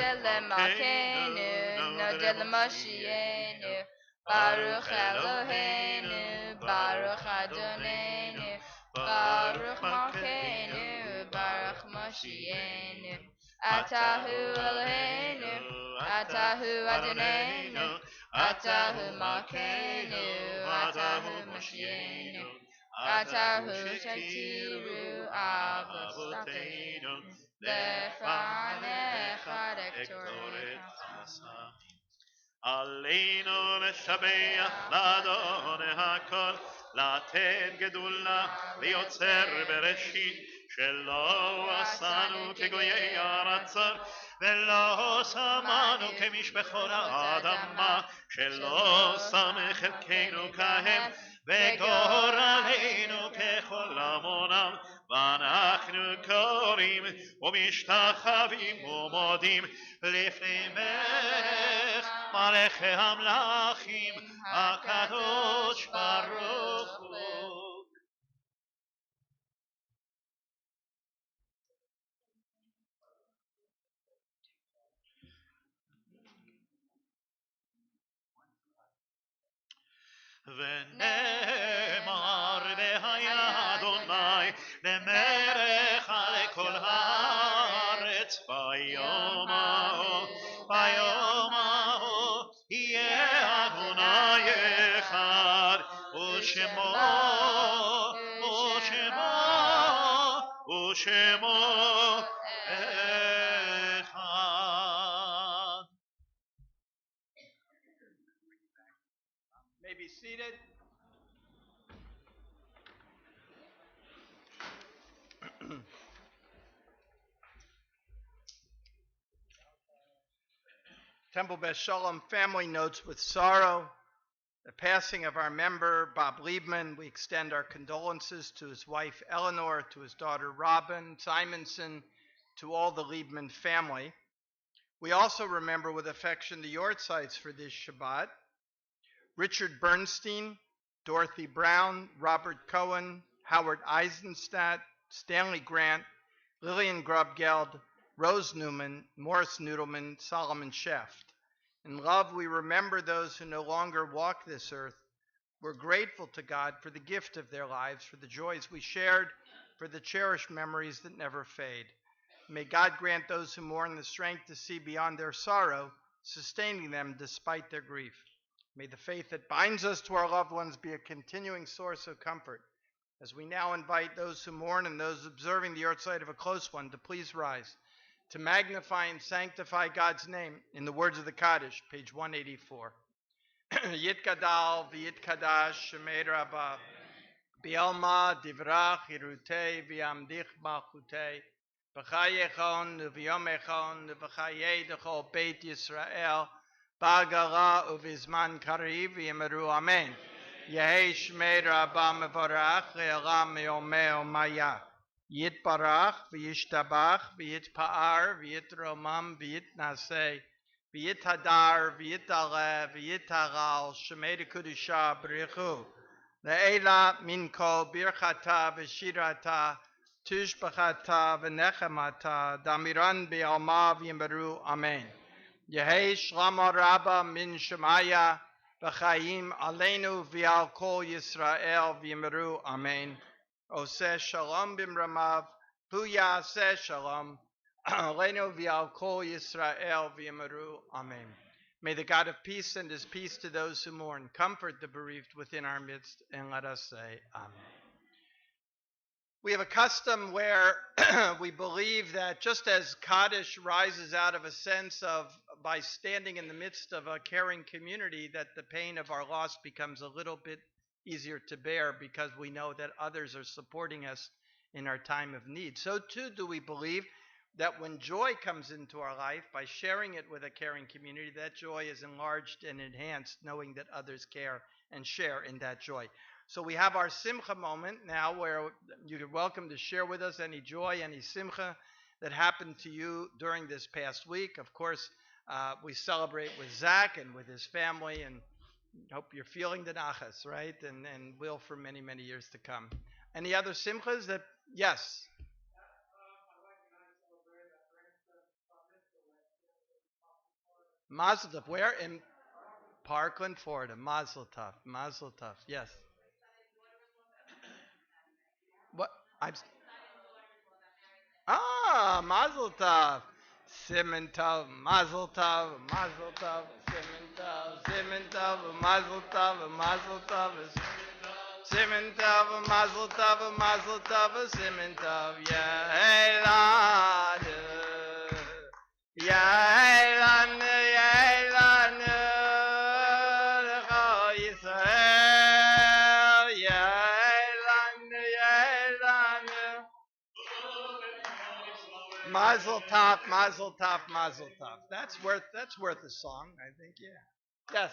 [SPEAKER 3] Malkeinu, Nodel Moshienu, Baruch Eloheinu, Baruch Adonenu, Baruch Malkeinu, Baruch Moshienu, Atahu Eloheinu, Atahu Adonenu, Atahu Malkeinu, Atahu Moshienu, Atahu Shetiru Avoteinu, Lefanecha Rektoret Hamasah. עלינו לשבח לאדוני הכל, לתת גדולה ליוצר בראשית, שלא עשנו כגויי ארצות, ולא שמנו כמשפחות האדמה, שלא שם חלקנו כהם, וגורלנו ככל עמונם, ואנחנו קוראים ומשתחווים ומודים לפני מלך המלכים הקדוש ברוך הוא. ונאמר והיה אדוני למלך על כל הארץ ביום ההוא יהיה אדוני אחד ושמו אחד.
[SPEAKER 4] May be seated. Temple Beth Shalom family notes with sorrow the passing of our member, Bob Liebman. We extend our condolences to his wife, Eleanor, to his daughter, Robin Simonson, to all the Liebman family. We also remember with affection the Yortzites for this Shabbat: Richard Bernstein, Dorothy Brown, Robert Cohen, Howard Eisenstadt, Stanley Grant, Lillian Grubgeld, Rose Newman, Morris Noodleman, Solomon Sheft. In love, we remember those who no longer walk this earth. We're grateful to God for the gift of their lives, for the joys we shared, for the cherished memories that never fade. May God grant those who mourn the strength to see beyond their sorrow, sustaining them despite their grief. May the faith that binds us to our loved ones be a continuing source of comfort. As we now invite those who mourn and those observing the Yortzeit of a close one to please rise, to magnify and sanctify God's name in the words of the Kaddish, page 184. Yitkadal v'yitkadash shemei rabba, bi'alma divrach hirutei v'yamdich malchutei, v'chayechon v'yomechon v'chayei d'chol beit Yisrael, ba'agala uvizman kariv v'yemeru amen. Yehei shmei rabba mevorach le'olam me'omeh omaya. Yitbarach v'yishtabach v'yitpa'ar v'yitromam v'yitnaseh v'yithadar v'yitale v'yitaral shemei dekudusha b'richu le'ela min kol birchata v'shirata tushbachata v'nechemata damiran be'alma v'yemeru amen. Yehei shlama rabba min shemaya v'chayim aleinu v'al kol Yisrael v'yemeru amen. Oseh shalom bimramav, hu yaseh shalom, aleinu v'al kol Yisrael v'yemeru amen. May the God of peace send his peace to those who mourn, comfort the bereaved within our midst, and let us say amen. We have a custom where we believe that just as Kaddish rises out of a sense of, by standing in the midst of a caring community, that the pain of our loss becomes a little bit easier to bear because we know that others are supporting us in our time of need. So too do we believe that when joy comes into our life, by sharing it with a caring community, that joy is enlarged and enhanced, knowing that others care and share in that joy. So we have our simcha moment now where you're welcome to share with us any joy, any simcha that happened to you during this past week. Of course, we celebrate with Zach and with his family, and hope you're feeling the nachas, right? And will for many, many years to come. Any other simchas that, yes? Mazel tov. Where? In Parkland, Florida. Mazel tov. Mazel tov. Yes. What? Mazel tov. Simen tov. Mazel tov. Mazel tov. Simen tov. Simen tov. Mazel tov. Mazel tov. Simen tov. Mazel tov. Mazel tov. Simen tov. Yeilanu. Yeilanu. Mazel tov, mazel tov, mazel tov. That's worth a song, I think. Yeah. Yes.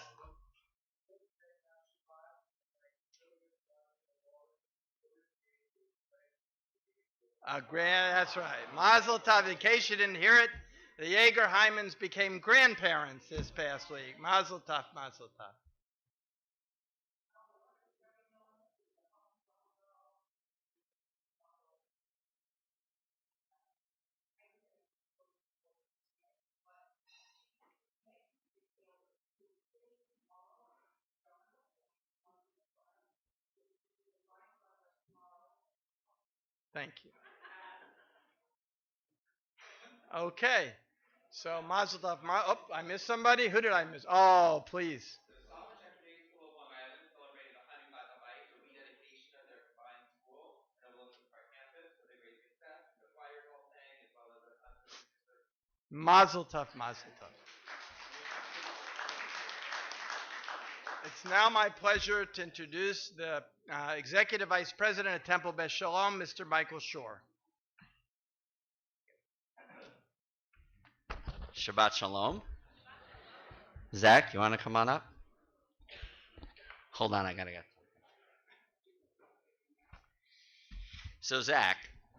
[SPEAKER 4] That's right. Mazel tov. In case you didn't hear it, the Yeager Hymans became grandparents this past week. Mazel tov, mazel tov. Thank you. Okay. So mazel tov. I missed somebody. Who did I miss? Oh, please. Mazel tov, mazel tov. It's now my pleasure to introduce the Executive Vice President of Temple Beth Shalom, Mr. Michael Shore.
[SPEAKER 8] Shabbat Shalom. Zach, you want to come on up? Hold on, I gotta get. So Zach,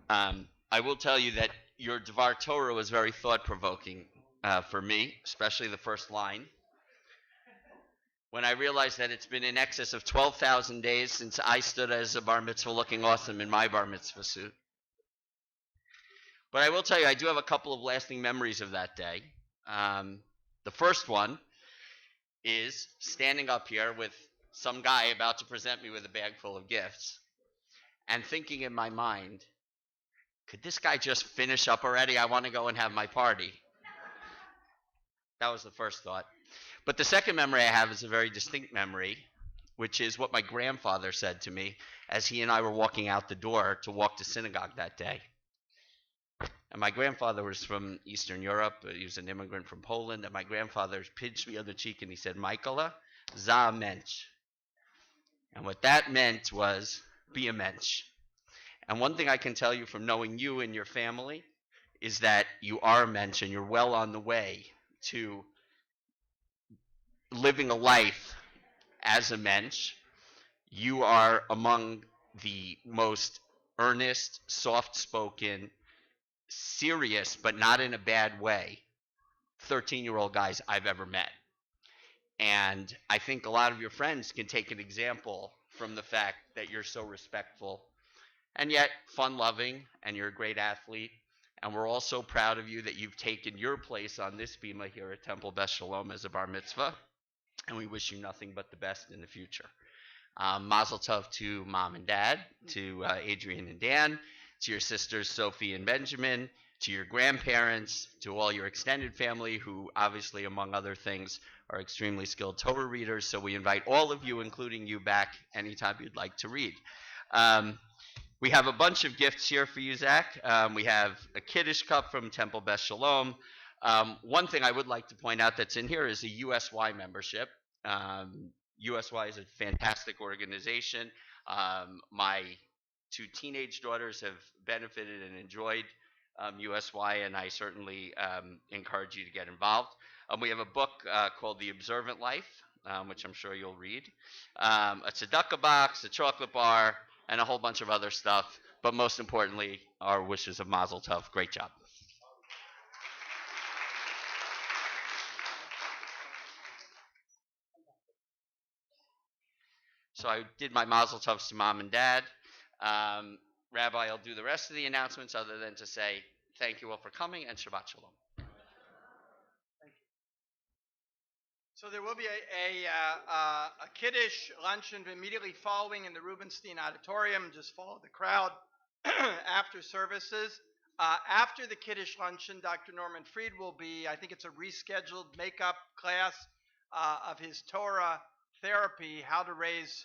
[SPEAKER 8] I will tell you that your Dvar Torah was very thought-provoking for me, especially the first line. When I realized that it's been in excess of 12,000 days since I stood as a bar mitzvah looking awesome in my bar mitzvah suit. But I will tell you, I do have a couple of lasting memories of that day. The first one is standing up here with some guy about to present me with a bag full of gifts and thinking in my mind, could this guy just finish up already? I want to go and have my party. That was the first thought. But the second memory I have is a very distinct memory, which is what my grandfather said to me as he and I were walking out the door to walk to synagogue that day. And my grandfather was from Eastern Europe. He was an immigrant from Poland. And my grandfather pinched me on the cheek and he said, Michaela, za mensch. And what that meant was, be a mensch. And one thing I can tell you from knowing you and your family is that you are a mensch and you're well on the way to living a life as a mensch. You are among the most earnest, soft-spoken, serious, but not in a bad way, 13-year-old guys I've ever met. And I think a lot of your friends can take an example from the fact that you're so respectful and yet fun-loving, and you're a great athlete. And we're all so proud of you that you've taken your place on this bima here at Temple Beth Shalom as a bar mitzvah. And we wish you nothing but the best in the future. Mazel tov to mom and dad, to Adrian and Dan, to your sisters Sophie and Benjamin, to your grandparents, to all your extended family who obviously, among other things, are extremely skilled Torah readers. So we invite all of you, including you, back anytime you'd like to read. We have a bunch of gifts here for you, Zach. We have a Kiddush cup from Temple Beth Shalom. One thing I would like to point out that's in here is a USY membership. USY is a fantastic organization. My two teenage daughters have benefited and enjoyed USY, and I certainly encourage you to get involved. We have a book called The Observant Life, which I'm sure you'll read. A tzedakah box, a chocolate bar, and a whole bunch of other stuff. But most importantly, our wishes of Mazel Tov. Great job. So I did my Mazel Tovs to mom and dad. Rabbi, I'll do the rest of the announcements other than to say thank you all for coming and Shabbat Shalom.
[SPEAKER 4] So there will be a Kiddush luncheon immediately following in the Rubenstein Auditorium. Just follow the crowd after services. After the Kiddush luncheon, Dr. Norman Fried will be, I think it's a rescheduled makeup class of his Torah therapy, how to raise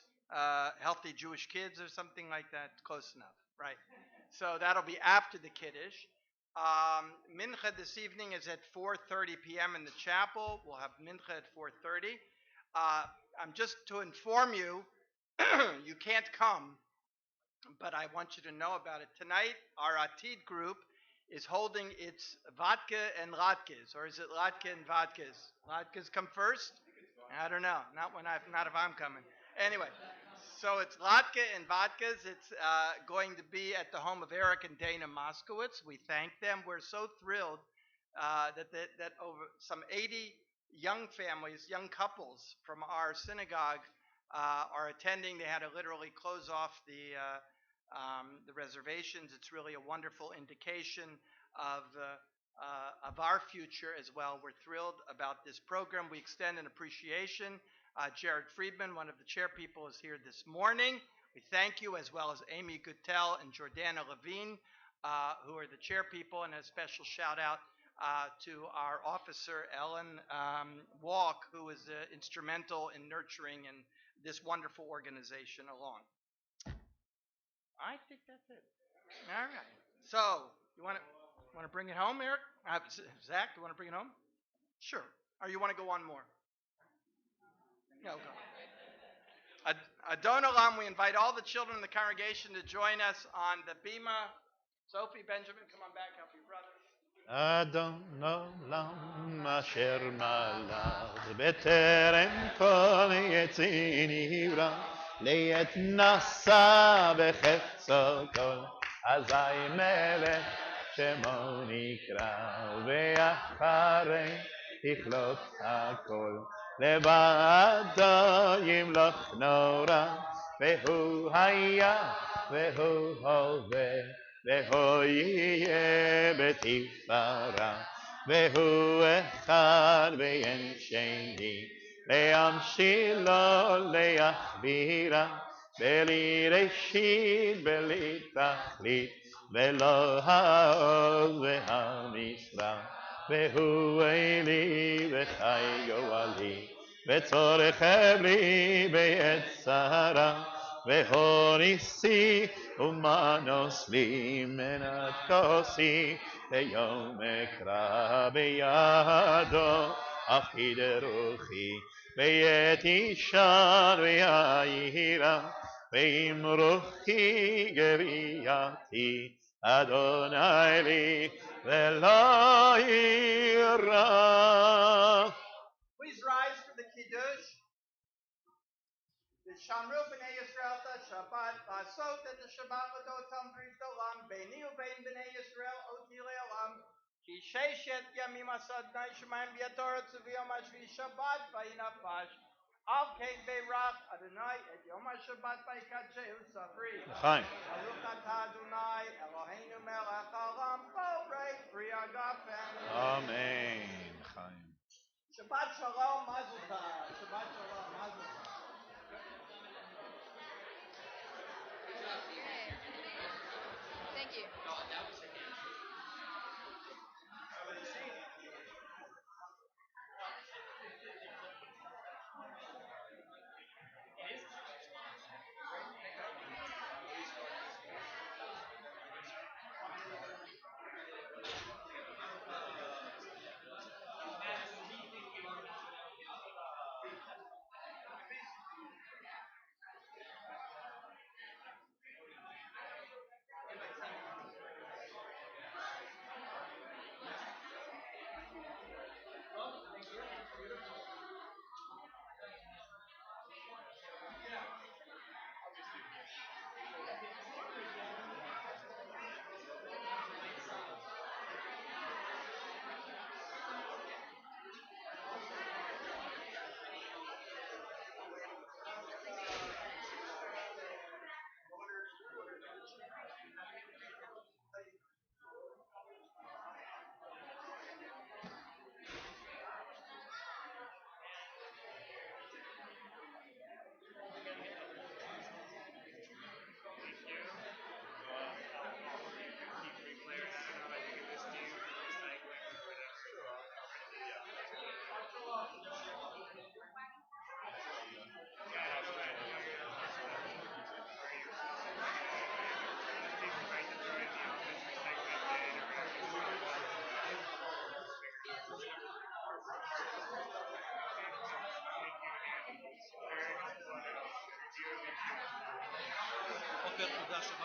[SPEAKER 4] healthy Jewish kids or something like that. Close enough, right? So that'll be after the Kiddush. Mincha this evening is at 4:30 p.m. in the chapel. We'll have Mincha at 4:30. I'm just to inform you, you can't come, but I want you to know about it. Tonight, our Atid group is holding its vodka and latkes, or is it latke and vodkas? Latkes come first? I don't know. Not if I'm coming. Anyway. So it's latke and vodkas. It's going to be at the home of Eric and Dana Moskowitz. We thank them. We're so thrilled that over some 80 young families, young couples from our synagogue are attending. They had to literally close off the reservations. It's really a wonderful indication of our future as well. We're thrilled about this program. We extend an appreciation. Jared Friedman, one of the chair people, is here this morning. We thank you, as well as Amy Guttel and Jordana Levine, who are the chair people, and a special shout out to our officer, Ellen Walk, who is instrumental in nurturing and this wonderful organization along. I think that's it. All right. So, you want to bring it home, Eric? Zach, you want to bring it home? Sure. Or you want to go on more? No, go. Adon Olam, we invite all the children in the congregation to join us on the Bima. Sophie, Benjamin, come on back, help your brother.
[SPEAKER 3] Adon Olam asher malach b'terem kol yetzin yivra le'et nasa b'chetzo kol azay melech shemo nikra ve'acharei tichlot hakol לבדו ימלוך נורא, והוא היה, והוא הווה, והוא יהיה בתפארה, והוא אחד ואין שני, להמשילו להכבירה, בלי ראשית, בלי תכלית, ולא העוז והמשרה. והוא אלי וחי גואלי וצורך לי בעת צרה והוא ניסי ומנוס לי מנת כוסי ביום אקרא בידו אחיד רוחי בעת אישן ויהירה ועם רוחי גבייתי אדוני לי ולא יירא.
[SPEAKER 4] Please rise for the Kiddush. Shamru b'nei Yisrael ta Shabbat, לעשות את השבת לדותם ברית עולם, ביני ובין בני ישראל אותי לעולם, כי ששת ימים עשה אדוני שמיים ביתו רצו ביום השביעי שבת וינפש. על כן בירך אדוני את יום השבת ויקדשהו ספרי.
[SPEAKER 3] לחיים.
[SPEAKER 4] ברוך אתה אדוני אלוהינו מלך העולם בורא פרי הגפן.
[SPEAKER 3] אמן. חיים.
[SPEAKER 4] Shabbat shalom, mazel tov. Shabbat shalom, mazel tov.
[SPEAKER 13] Thank you.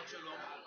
[SPEAKER 20] Shabbat Shalom.